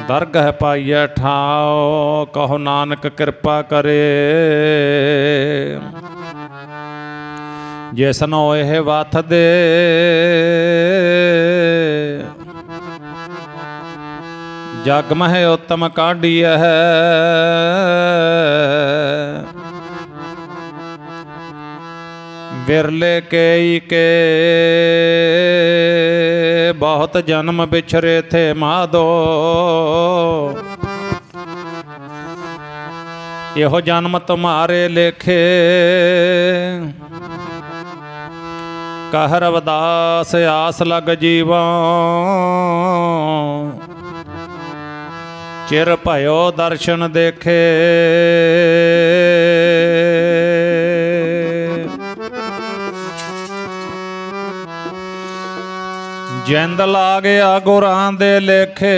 दरगह पाइए ठाओ, कहो नानक कृपा करे। जिसनो यह वथ दे, जग मह उत्तम काढ़िए है। बिरले के बहुत जन्म बिछरे थे माधो। यहो जन्म तुम्हारे लेखे, कह रविदास आस लग जीवा। चिर भयो दर्शन देखे, जिंद ला गया गुरां दे लेखे।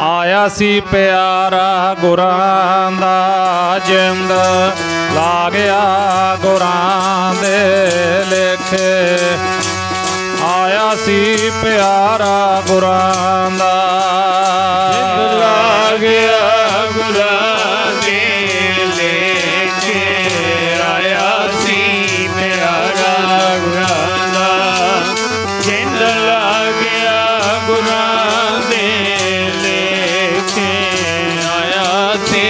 आया सी प्यारा गुरां दा, जिंद ला गया गुरां दे लेखे। आया सी प्यारा गुरां दा, जिंद ला गया गुरां दे लेखे। आया सी प्यारा गुरां दा, जिंद ला गया गुरां दे लेखे। आया सी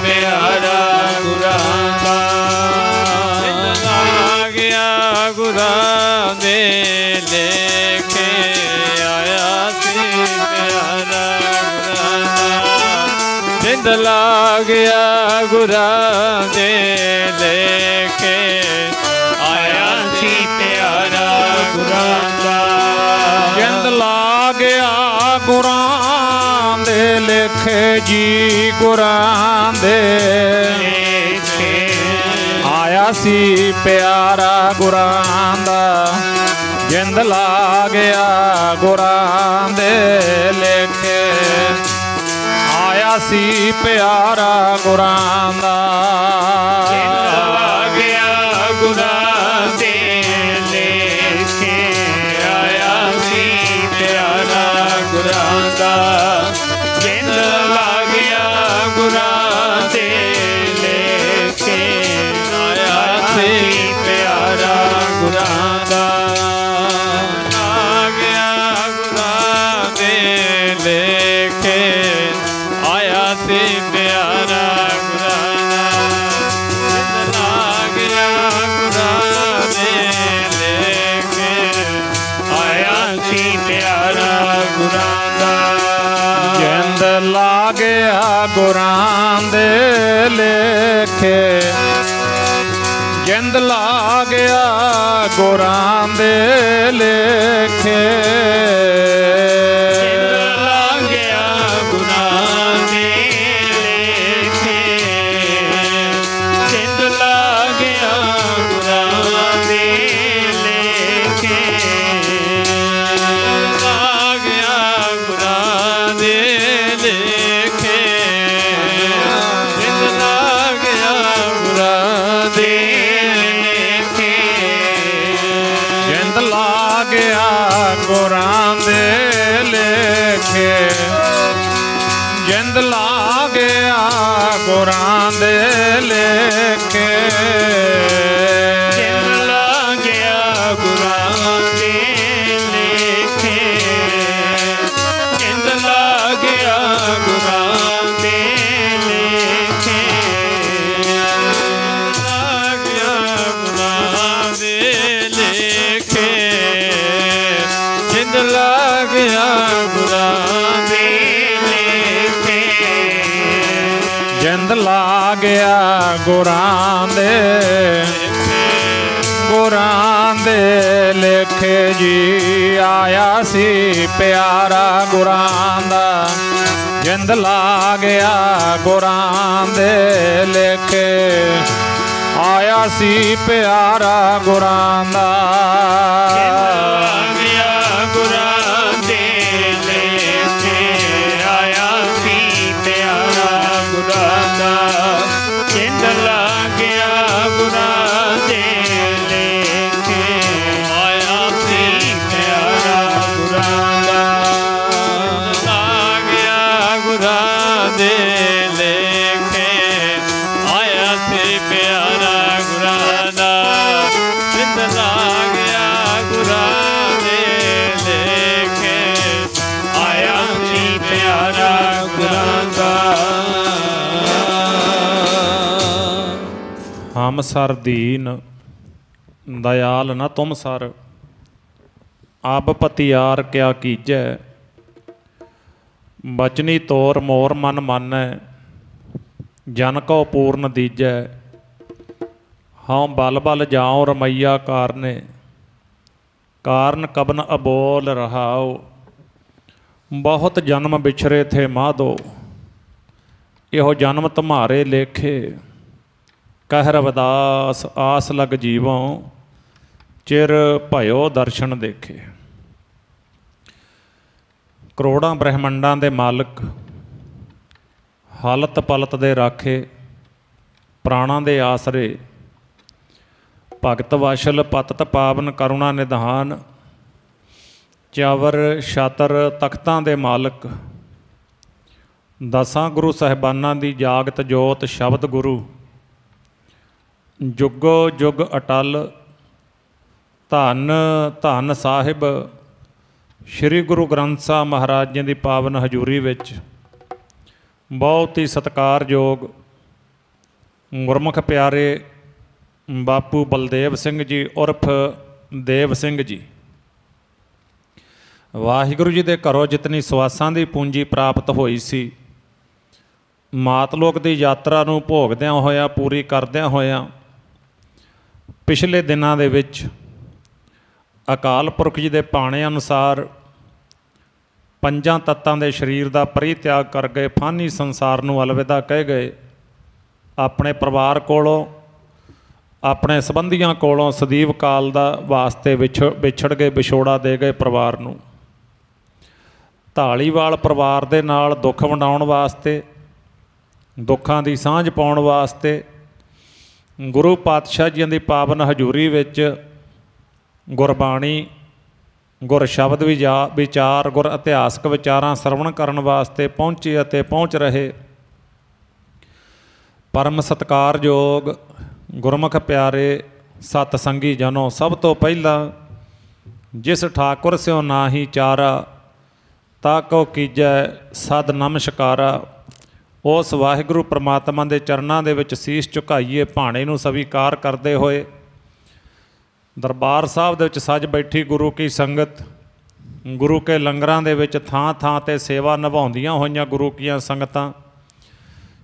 प्यारा गुरां दा, जिंद ला गया गुरां दे लेखे। आया सी प्यारा गुरां दा, जिंद ला गया गुरां दे लेखे। आया सी प्यारा गुरां दा, जिंद ला गया गुरां दे लेखे जी गुरां दे लेखे। आया सी प्यारा गुरां दा, जिंद ला गया गुरां दे लेखे। आया सी प्यारा गुरां दा, जिंद ला गया गुरां दे लेखे। आया सी प्यारा गुरां दा, जिंद ला गया गुरां दे लेखे। आया सी प्यारा गुरां दा, आ गया गुरां दे लेखे। आया सी प्यारा गुरां दा, जिंद ला गया गुरां दे लेखे। आया सी प्यारा गुरां दा, जिंद ला गया गुरां दे लेखे। जिंद ला गया गुरां दे लेखे। जिंद ला गया गुरां दे लेखे। जिंद ला गया गुरां दे लेखे। ला गया गुरां दे लेखे। जिंद ला गया गुरां दे लेखे। जिंद ला गया गुरां दे लेखे। जिंद ला गया गुरां दे लेखे। जिंद ला गया गुरां दे लेखे। जिंद ला गया गुरां दे लेखे। ला गया गुरां दे लेखे। जिंद ला गया गुरां दे लेखे। जिंद ला गया गुरां दे लेखे जी। आया सी प्यारा गुरां दा, जिंद ला गया गुरां दे लेखे। आया सी प्यारा गुरां दा, गया गुरां दे लेखे। आया सी प्यारा गुरां दा, जिंद ला गया गुरां दे लेखे। आया सी प्यारा ਹਮ ਸਰ ਦੀਨ दयाल न तुम सर अब पतियार क्या कीजै बचनी तोर मोर मन मानै जन को पूर्ण दीजै हाँ बल बल जाओ रमैया कारने कारण कबन अबोल रहाओ बहुत जन्म बिछरे थे माधो इहो जन्म तुम्हारे लेखे कह रविदास आस लग जीवों चिर भयो दर्शन देखे। करोड़ां ब्रह्मंडां दे मालक हालत पलत दे राखे प्राणां दे आसरे भगत वाशल पतत पावन करुणा निधान चावर छातर तख्तां दे मालक दसां गुरु साहिबानां दी जागत जोत शब्द गुरु जुगो जुग अटल धन धन साहिब श्री गुरु ग्रंथ साहब महाराज जी की पावन हजूरी विच बहुत ही सत्कारयोग गुरमुख प्यारे बापू बलदेव सिंह जी उर्फ देव सिंह जी वाहिगुरु जी के घरों जितनी सवासां की पूंजी प्राप्त हुई सी मातलोक की यात्रा नूं भोगद्यां होया पूरी करद्यां होया पिछले दिनां दे विच अकाल पुरख जी के भाणे अनुसार पंजां तत्तां दे शरीर का परित्याग कर गए फानी संसार नूं अलविदा कह गए अपने परिवार कोलों अपने संबंधियों कोलों सदीव काल दा वास्ते विछड़ गए विछोड़ा दे गए परिवार नूं। धालीवाल परिवार दे नाल दुख वंडाउण वास्ते दुखां दी सांझ पाउण वास्ते गुरु पातशाह जी की पावन हजूरी विच गुरबाणी गुर शब्द विचार गुर इतिहासक विचारां सरवण करन वास्ते पहुँचे अते पहुँच रहे परम सत्कारयोग गुरमुख प्यारे सतसंगी जनों, सब तो पहला जिस ठाकुर स्यों नाही चारा ताको कीजै सद नमस्कारा उस वाहिगुरू परमात्मा के चरणों के विच सीस झुकाईए भाणे नूं स्वीकार करते हुए दरबार साहब दे विच सज बैठी गुरु की संगत गुरु के लंगरां दे विच थां थां ते सेवा निभाउंदियां होईयां गुरु कीआं संगतां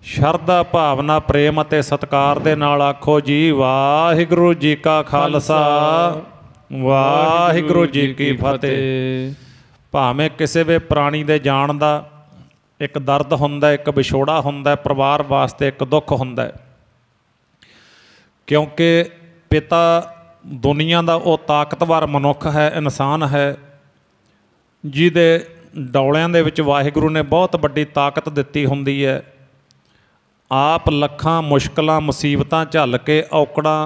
शरधा भावना प्रेम अते सत्कार दे नाल आखो जी वाहिगुरू जी का खालसा वाहिगुरू जी की फतेह। भावें किसी भी प्राणी दे जाण दा एक दर्द हुंदा एक विछोड़ा हुंदा परिवार वास्ते एक दुख हुंदा क्योंकि पिता दुनिया का वो ताकतवर मनुख है इंसान है जिहदे डौलियां दे विच वाहिगुरू ने बहुत वड्डी ताकत दित्ती हुंदी है। आप लखां मुश्किलां मुसीबतां झल के औकड़ां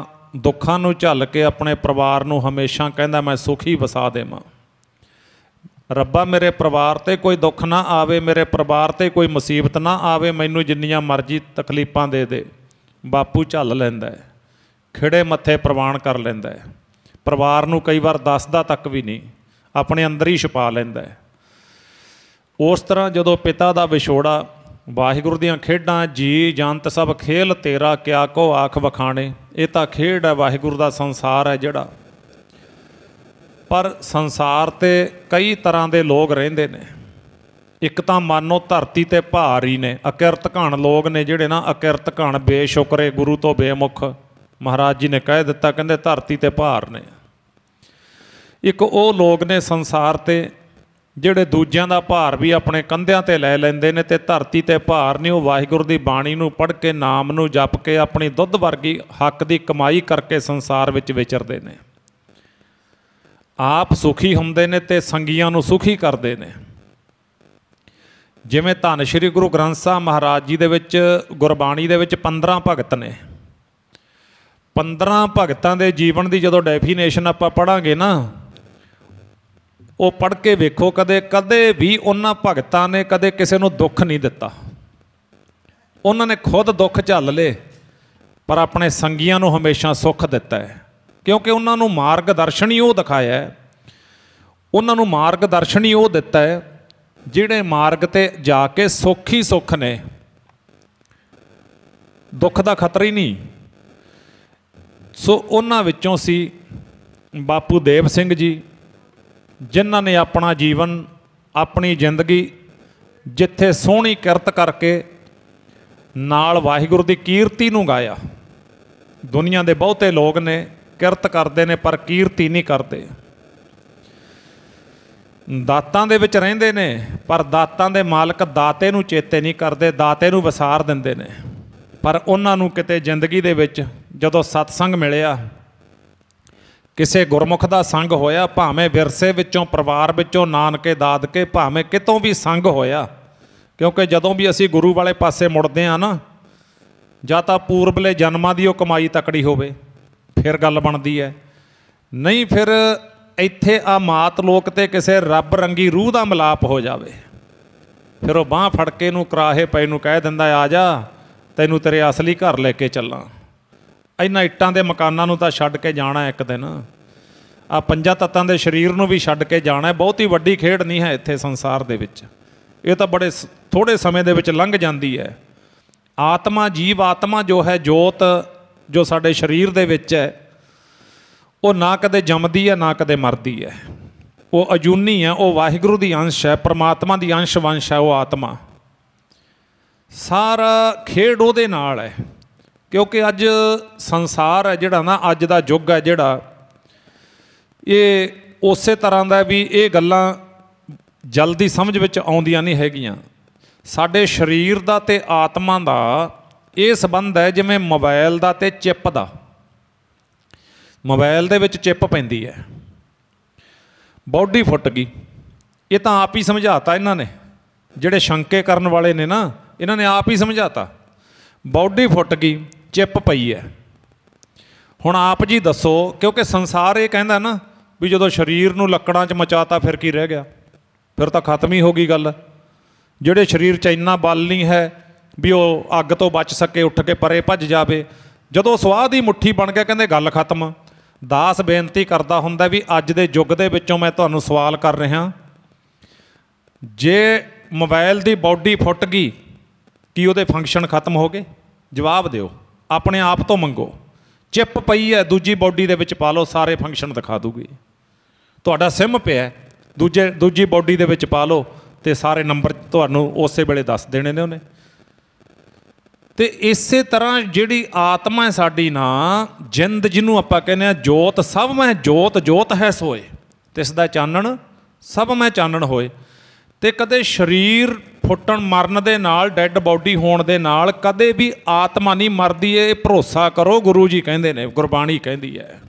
दुखां नूं झल के अपने परिवार नूं हमेशा कहंदा मैं सुखी वसा देवां। रब्बा मेरे परिवार ते कोई दुख ना आवे मेरे परिवार ते कोई मुसीबत ना आवे मैनूं जिन्नियां मर्जी तकलीफां दे दे बापू झल लैंदा है खिड़े मत्थे प्रवान कर लैंदा है। परिवार नूं कई बार दसदा तक भी नहीं अपने अंदर ही छुपा लैंदा है। उस तरह जदों पिता दा विछोड़ा वाहिगुरू दीआं खेडां जी जंत सब खेल तेरा क्या को आख वखाणे ये तां खेड है वाहिगुरू दा संसार है जिहड़ा पर संसार ते कई तरह के लोग रहिंदे ने। एक तां मानो धरती ते भारी ने अकिरत घण लोग ने जिहड़े ना अकिरत घण बेशुकरे गुरु तो बेमुख महाराज जी ने कह दिता कहते धरती ते भार ने। एक वो लोग ने संसार ते जिहड़े दूजियां दा भार भी अपने कंधियां ते लै लैंदे ने ते धरती ते भार नहीं वो वाहिगुरू दी बाणी नूं पढ़ के नाम नूं जप के अपनी दुੱਧ वर्गी हक दी कमाई करके संसार विच विचरदे ने। आप सुखी हुंदे ने ते संगियां नूं सुखी करदे ने। जिवें धन श्री गुरु ग्रंथ साहब महाराज जी दे विच गुरबाणी दे विच 15 भगत ने 15 भगतां दे जीवन की जो डेफिनेशन आप पढ़ांगे ना वो पढ़ के वेखो कदे कदे भी उन्हां भगतां ने कदे किसी नूं दुख नहीं दिता। उन्होंने खुद दुख झल ले पर अपने संगियां नूं हमेशा सुख दिता है क्योंकि उन्होंने मार्गदर्शन ही वो दिखाया है। उन्होंने मार्गदर्शन ही वो दिता है जिहड़े मार्ग ते जाके सुख ही सुख ने दुख का खतरा ही नहीं। ਸੋ ਉਹਨਾਂ ਵਿੱਚੋਂ ਸੀ ਬਾਪੂ ਦੇਵ ਸਿੰਘ ਜੀ, ਜਿਨ੍ਹਾਂ ਨੇ ਆਪਣਾ ਜੀਵਨ, ਆਪਣੀ ਜ਼ਿੰਦਗੀ ਜਿੱਥੇ ਸੋਹਣੀ ਕਿਰਤ ਕਰਕੇ ਨਾਲ ਵਾਹਿਗੁਰੂ ਦੀ ਕੀਰਤੀ ਨੂੰ ਗਾਇਆ। ਦੁਨੀਆ ਦੇ ਬਹੁਤੇ ਲੋਕ ਨੇ ਕਿਰਤ ਕਰਦੇ ਨੇ ਪਰ ਕੀਰਤੀ ਨਹੀਂ ਕਰਦੇ। ਦਾਤਾਂ ਦੇ ਵਿੱਚ ਰਹਿੰਦੇ ਨੇ ਪਰ ਦਾਤਾਂ ਦੇ ਮਾਲਕ ਦਾਤੇ ਨੂੰ ਚੇਤੇ ਨਹੀਂ ਕਰਦੇ, ਦਾਤੇ ਨੂੰ ਵਿਸਾਰ ਦਿੰਦੇ ਨੇ। ਪਰ ਉਹਨਾਂ ਨੂੰ ਕਿਤੇ ਜ਼ਿੰਦਗੀ ਦੇ ਵਿੱਚ ਜਦੋਂ ਸਤਸੰਗ ਮਿਲਿਆ, ਕਿਸੇ ਗੁਰਮੁਖ ਦਾ ਸੰਗ ਹੋਇਆ, ਭਾਵੇਂ ਵਿਰਸੇ ਵਿੱਚੋਂ, ਪਰਿਵਾਰ ਵਿੱਚੋਂ, ਨਾਨਕੇ ਦਾਦਕੇ, ਭਾਵੇਂ ਕਿਤੋਂ ਵੀ ਸੰਗ ਹੋਇਆ, ਕਿਉਂਕਿ ਜਦੋਂ ਵੀ ਅਸੀਂ ਗੁਰੂ ਵਾਲੇ ਪਾਸੇ ਮੁੜਦੇ ਹਾਂ ਨਾ, ਜਾਂ ਤਾਂ ਪੂਰਬਲੇ ਜਨਮਾਂ ਦੀ ਉਹ ਕਮਾਈ ਤਕੜੀ ਹੋਵੇ ਫਿਰ ਗੱਲ ਬਣਦੀ ਹੈ, ਨਹੀਂ ਫਿਰ ਇੱਥੇ ਆ ਮਾਤ ਲੋਕ ਤੇ ਕਿਸੇ ਰੱਬ ਰੰਗੀ ਰੂਹ ਦਾ ਮਿਲਾਪ ਹੋ ਜਾਵੇ, ਫਿਰ ਉਹ ਬਾਂਹ ਫੜ ਕੇ ਇਹਨੂੰ ਕਰਾਹੇ ਪਏ ਨੂੰ ਕਹਿ ਦਿੰਦਾ, ਆ ਜਾ ਤੈਨੂੰ ਤੇਰੇ ਅਸਲੀ ਘਰ ਲੈ ਕੇ ਚੱਲਾਂ। ਇਹਨਾਂ ਇੱਟਾਂ ਦੇ ਮਕਾਨਾਂ ਨੂੰ ਤਾਂ ਛੱਡ ਕੇ ਜਾਣਾ ਇੱਕ ਦਿਨ, ਆ ਪੰਜਾਂ ਤੱਤਾਂ ਦੇ ਸਰੀਰ ਨੂੰ ਵੀ ਛੱਡ ਕੇ ਜਾਣਾ। ਬਹੁਤੀ ਵੱਡੀ ਖੇਡ ਨਹੀਂ ਹੈ ਇੱਥੇ ਸੰਸਾਰ ਦੇ ਵਿੱਚ, ਇਹ ਤਾਂ ਬੜੇ ਥੋੜ੍ਹੇ ਸਮੇਂ ਦੇ ਵਿੱਚ ਲੰਘ ਜਾਂਦੀ ਹੈ। ਆਤਮਾ, ਜੀਵ ਆਤਮਾ ਜੋ ਹੈ, ਜੋਤ ਜੋ ਸਾਡੇ ਸਰੀਰ ਦੇ ਵਿੱਚ ਹੈ, ਉਹ ਨਾ ਕਦੇ ਜੰਮਦੀ ਹੈ ਨਾ ਕਦੇ ਮਰਦੀ ਹੈ। ਉਹ ਅਜੂਨੀ ਹੈ, ਉਹ ਵਾਹਿਗੁਰੂ ਦੀ ਅੰਸ਼ ਹੈ, ਪਰਮਾਤਮਾ ਦੀ ਅੰਸ਼ ਵੰਸ਼ ਹੈ ਉਹ ਆਤਮਾ। ਸਾਰਾ ਖੇਡ ਉਹਦੇ ਨਾਲ ਹੈ, ਕਿਉਂਕਿ ਅੱਜ ਸੰਸਾਰ ਹੈ ਜਿਹੜਾ ਨਾ, ਅੱਜ ਦਾ ਯੁੱਗ ਹੈ ਜਿਹੜਾ, ਇਹ ਉਸੇ ਤਰ੍ਹਾਂ ਦਾ ਵੀ ਇਹ ਗੱਲਾਂ ਜਲਦੀ ਸਮਝ ਵਿੱਚ ਆਉਂਦੀਆਂ ਨਹੀਂ ਹੈਗੀਆਂ। ਸਾਡੇ ਸਰੀਰ ਦਾ ਅਤੇ ਆਤਮਾ ਦਾ ਇਹ ਸੰਬੰਧ ਹੈ ਜਿਵੇਂ ਮੋਬਾਈਲ ਦਾ ਅਤੇ ਚਿੱਪ ਦਾ। ਮੋਬਾਈਲ ਦੇ ਵਿੱਚ ਚਿੱਪ ਪੈਂਦੀ ਹੈ, ਬਾਡੀ ਫੁੱਟ ਗਈ, ਇਹ ਤਾਂ ਆਪ ਹੀ ਸਮਝਾਤਾ ਇਹਨਾਂ ਨੇ, ਜਿਹੜੇ ਸ਼ੰਕੇ ਕਰਨ ਵਾਲੇ ਨੇ ਨਾ, ਇਹਨਾਂ ਨੇ ਆਪ ਹੀ ਸਮਝਾਤਾ। ਬਾਡੀ ਫੁੱਟ ਗਈ, ਚਿੱਪ ਪਈ ਹੈ। ਹੁਣ ਆਪ ਜੀ ਦੱਸੋ, ਕਿਉਂਕਿ ਸੰਸਾਰ ਇਹ ਕਹਿੰਦਾ ਨਾ ਵੀ ਜਦੋਂ ਸਰੀਰ ਨੂੰ ਲੱਕੜਾਂ 'ਚ ਮਚਾਤਾ ਫਿਰ ਕੀ ਰਹਿ ਗਿਆ, ਫਿਰ ਤਾਂ ਖਤਮ ਹੀ ਹੋ ਗਈ ਗੱਲ। ਜਿਹੜੇ ਸਰੀਰ 'ਚ ਇੰਨਾ ਬਲ ਨਹੀਂ ਹੈ ਵੀ ਉਹ ਅੱਗ ਤੋਂ ਬਚ ਸਕੇ, ਉੱਠ ਕੇ ਪਰੇ ਭੱਜ ਜਾਵੇ, ਜਦੋਂ ਸਵਾਹ ਦੀ ਮੁੱਠੀ ਬਣ ਗਿਆ ਕਹਿੰਦੇ ਗੱਲ ਖਤਮ। ਦਾਸ ਬੇਨਤੀ ਕਰਦਾ ਹੁੰਦਾ ਵੀ ਅੱਜ ਦੇ ਯੁੱਗ ਦੇ ਵਿੱਚੋਂ ਮੈਂ ਤੁਹਾਨੂੰ ਸਵਾਲ ਕਰ ਰਿਹਾ, ਜੇ ਮੋਬਾਈਲ ਦੀ ਬਾਡੀ ਫੁੱਟ ਗਈ ਕੀ ਉਹਦੇ ਫੰਕਸ਼ਨ ਖਤਮ ਹੋ ਗਏ? ਜਵਾਬ ਦਿਓ, ਆਪਣੇ ਆਪ ਤੋਂ ਮੰਗੋ। ਚਿੱਪ ਪਈ ਹੈ ਦੂਜੀ ਬਾਡੀ ਦੇ ਵਿੱਚ, ਪਾ ਲਓ, ਸਾਰੇ ਫੰਕਸ਼ਨ ਦਿਖਾ ਦੂਗੀ। ਤੁਹਾਡਾ ਸਿਮ ਪਿਆ ਦੂਜੀ ਬਾਡੀ ਦੇ ਵਿੱਚ, ਪਾ ਲਓ ਅਤੇ ਸਾਰੇ ਨੰਬਰ ਤੁਹਾਨੂੰ ਉਸੇ ਵੇਲੇ ਦੱਸ ਦੇਣੇ ਨੇ ਉਹਨੇ। ਅਤੇ ਇਸੇ ਤਰ੍ਹਾਂ ਜਿਹੜੀ ਆਤਮਾ ਹੈ ਸਾਡੀ ਨਾ, ਜਿੰਦ ਜਿਹਨੂੰ ਆਪਾਂ ਕਹਿੰਦੇ ਹਾਂ, ਜੋਤ ਸਭ ਮੈਂ ਜੋਤ, ਜੋਤ ਹੈ ਸੋਏ ਤਿਸ ਦਾ ਚਾਨਣ ਸਭ ਮੈਂ ਚਾਨਣ ਹੋਏ। ਅਤੇ ਕਦੇ ਸਰੀਰ ਫੁੱਟਣ ਮਰਨ ਦੇ ਨਾਲ, ਡੈੱਡ ਬਾਡੀ ਹੋਣ ਦੇ ਨਾਲ ਕਦੇ ਵੀ ਆਤਮਾ ਨਹੀਂ ਮਰਦੀ। ਇਹ ਭਰੋਸਾ ਕਰੋ, ਗੁਰੂ ਜੀ ਕਹਿੰਦੇ ਨੇ, ਗੁਰਬਾਣੀ ਕਹਿੰਦੀ ਹੈ।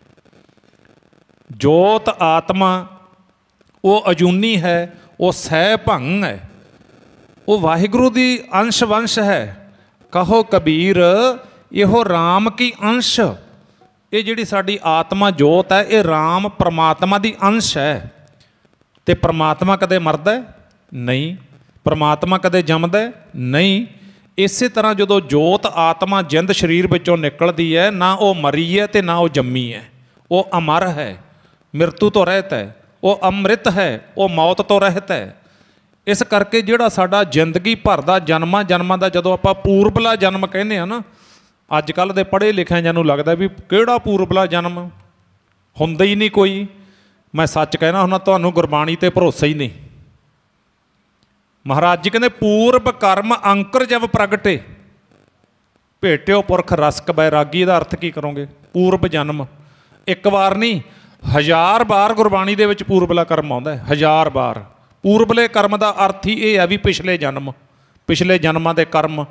ਜੋਤ ਆਤਮਾ ਉਹ ਅਜੂਨੀ ਹੈ, ਉਹ ਸਹਿ ਭੰਗ ਹੈ, ਉਹ ਵਾਹਿਗੁਰੂ ਦੀ ਅੰਸ਼ ਵੰਸ਼ ਹੈ। ਕਹੋ ਕਬੀਰ ਇਹੋ ਰਾਮ ਕੀ ਅੰਸ਼। ਇਹ ਜਿਹੜੀ ਸਾਡੀ ਆਤਮਾ ਜੋਤ ਹੈ, ਇਹ ਰਾਮ ਪਰਮਾਤਮਾ ਦੀ ਅੰਸ਼ ਹੈ। ਅਤੇ ਪਰਮਾਤਮਾ ਕਦੇ ਮਰਦਾ ਨਹੀਂ, ਪਰਮਾਤਮਾ ਕਦੇ ਜੰਮਦਾ ਨਹੀਂ। ਇਸੇ ਤਰ੍ਹਾਂ ਜਦੋਂ ਜੋਤ ਆਤਮਾ ਜਿੰਦ ਸਰੀਰ ਵਿੱਚੋਂ ਨਿਕਲਦੀ ਹੈ, ਨਾ ਉਹ ਮਰੀ ਹੈ ਅਤੇ ਨਾ ਉਹ ਜੰਮੀ ਹੈ, ਉਹ ਅਮਰ ਹੈ, ਮਿਰਤੂ ਤੋਂ ਰਹਿਤ ਹੈ, ਉਹ ਅੰਮ੍ਰਿਤ ਹੈ, ਉਹ ਮੌਤ ਤੋਂ ਰਹਿਤ ਹੈ। ਇਸ ਕਰਕੇ ਜਿਹੜਾ ਸਾਡਾ ਜ਼ਿੰਦਗੀ ਭਰ ਦਾ ਜਨਮਾਂ ਜਨਮਾਂ ਦਾ, ਜਦੋਂ ਆਪਾਂ ਪੂਰਬਲਾ ਜਨਮ ਕਹਿੰਦੇ ਹਾਂ ਨਾ, ਅੱਜ ਕੱਲ੍ਹ ਦੇ ਪੜ੍ਹੇ ਲਿਖਿਆਂ ਜਿਹਨੂੰ ਲੱਗਦਾ ਵੀ ਕਿਹੜਾ ਪੂਰਬਲਾ ਜਨਮ, ਹੁੰਦਾ ਹੀ ਨਹੀਂ ਕੋਈ। ਮੈਂ ਸੱਚ ਕਹਿਣਾ ਹੁੰਦਾ, ਤੁਹਾਨੂੰ ਗੁਰਬਾਣੀ 'ਤੇ ਭਰੋਸਾ ਹੀ ਨਹੀਂ। ਮਹਾਰਾਜ ਜੀ ਕਹਿੰਦੇ ਪੂਰਬ ਕਰਮ ਅੰਕੁਰ ਜਬ ਪ੍ਰਗਟੇ ਭੇਟਿਓ ਪੁਰਖ ਰਸਕ ਬੈਰਾਗੀ। ਦਾ ਅਰਥ ਕੀ ਕਰੋਗੇ? ਪੂਰਬ ਜਨਮ ਇੱਕ ਵਾਰ ਨਹੀਂ, 1000 ਵਾਰ ਗੁਰਬਾਣੀ ਦੇ ਵਿੱਚ ਪੂਰਬਲਾ ਕਰਮ ਆਉਂਦਾ ਹੈ, 1000 ਵਾਰ। ਪੂਰਬਲੇ ਕਰਮ ਦਾ ਅਰਥ ਹੀ ਇਹ ਹੈ ਵੀ ਪਿਛਲੇ ਜਨਮ, ਪਿਛਲੇ ਜਨਮਾਂ ਦੇ ਕਰਮ।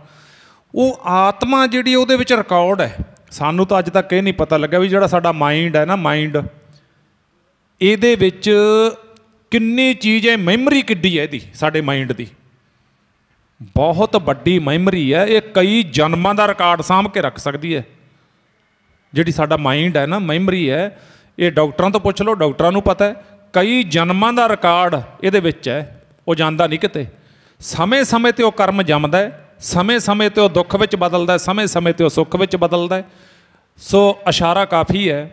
ਉਹ ਆਤਮਾ ਜਿਹੜੀ ਉਹਦੇ ਵਿੱਚ ਰਿਕਾਰਡ ਹੈ। ਸਾਨੂੰ ਤਾਂ ਅੱਜ ਤੱਕ ਇਹ ਨਹੀਂ ਪਤਾ ਲੱਗਿਆ ਵੀ ਜਿਹੜਾ ਸਾਡਾ ਮਾਈਂਡ ਹੈ ਨਾ, ਮਾਈਂਡ, ਇਹਦੇ ਵਿੱਚ ਕਿੰਨੀ ਚੀਜ਼ ਹੈ, ਮੈਮਰੀ ਕਿੱਡੀ ਹੈ ਇਹਦੀ, ਸਾਡੇ ਮਾਈਂਡ ਦੀ ਬਹੁਤ ਵੱਡੀ ਮੈਮਰੀ ਹੈ। ਇਹ ਕਈ ਜਨਮਾਂ ਦਾ ਰਿਕਾਰਡ ਸਾਂਭ ਕੇ ਰੱਖ ਸਕਦੀ ਹੈ। ਜਿਹੜੀ ਸਾਡਾ ਮਾਈਂਡ ਹੈ ਨਾ, ਮੈਮਰੀ ਹੈ, ਇਹ ਡਾਕਟਰਾਂ ਤੋਂ ਪੁੱਛ ਲਓ, ਡਾਕਟਰਾਂ ਨੂੰ ਪਤਾ ਹੈ, ਕਈ ਜਨਮਾਂ ਦਾ ਰਿਕਾਰਡ ਇਹਦੇ ਵਿੱਚ ਹੈ, ਉਹ ਜਾਂਦਾ ਨਹੀਂ ਕਿਤੇ। ਸਮੇਂ ਸਮੇਂ 'ਤੇ ਉਹ ਕਰਮ ਜੰਮਦਾ ਹੈ, ਸਮੇਂ ਸਮੇਂ 'ਤੇ ਉਹ ਦੁੱਖ ਵਿੱਚ ਬਦਲਦਾ, ਸਮੇਂ ਸਮੇਂ 'ਤੇ ਉਹ ਸੁੱਖ ਵਿੱਚ ਬਦਲਦਾ। ਸੋ ਇਸ਼ਾਰਾ ਕਾਫੀ ਹੈ।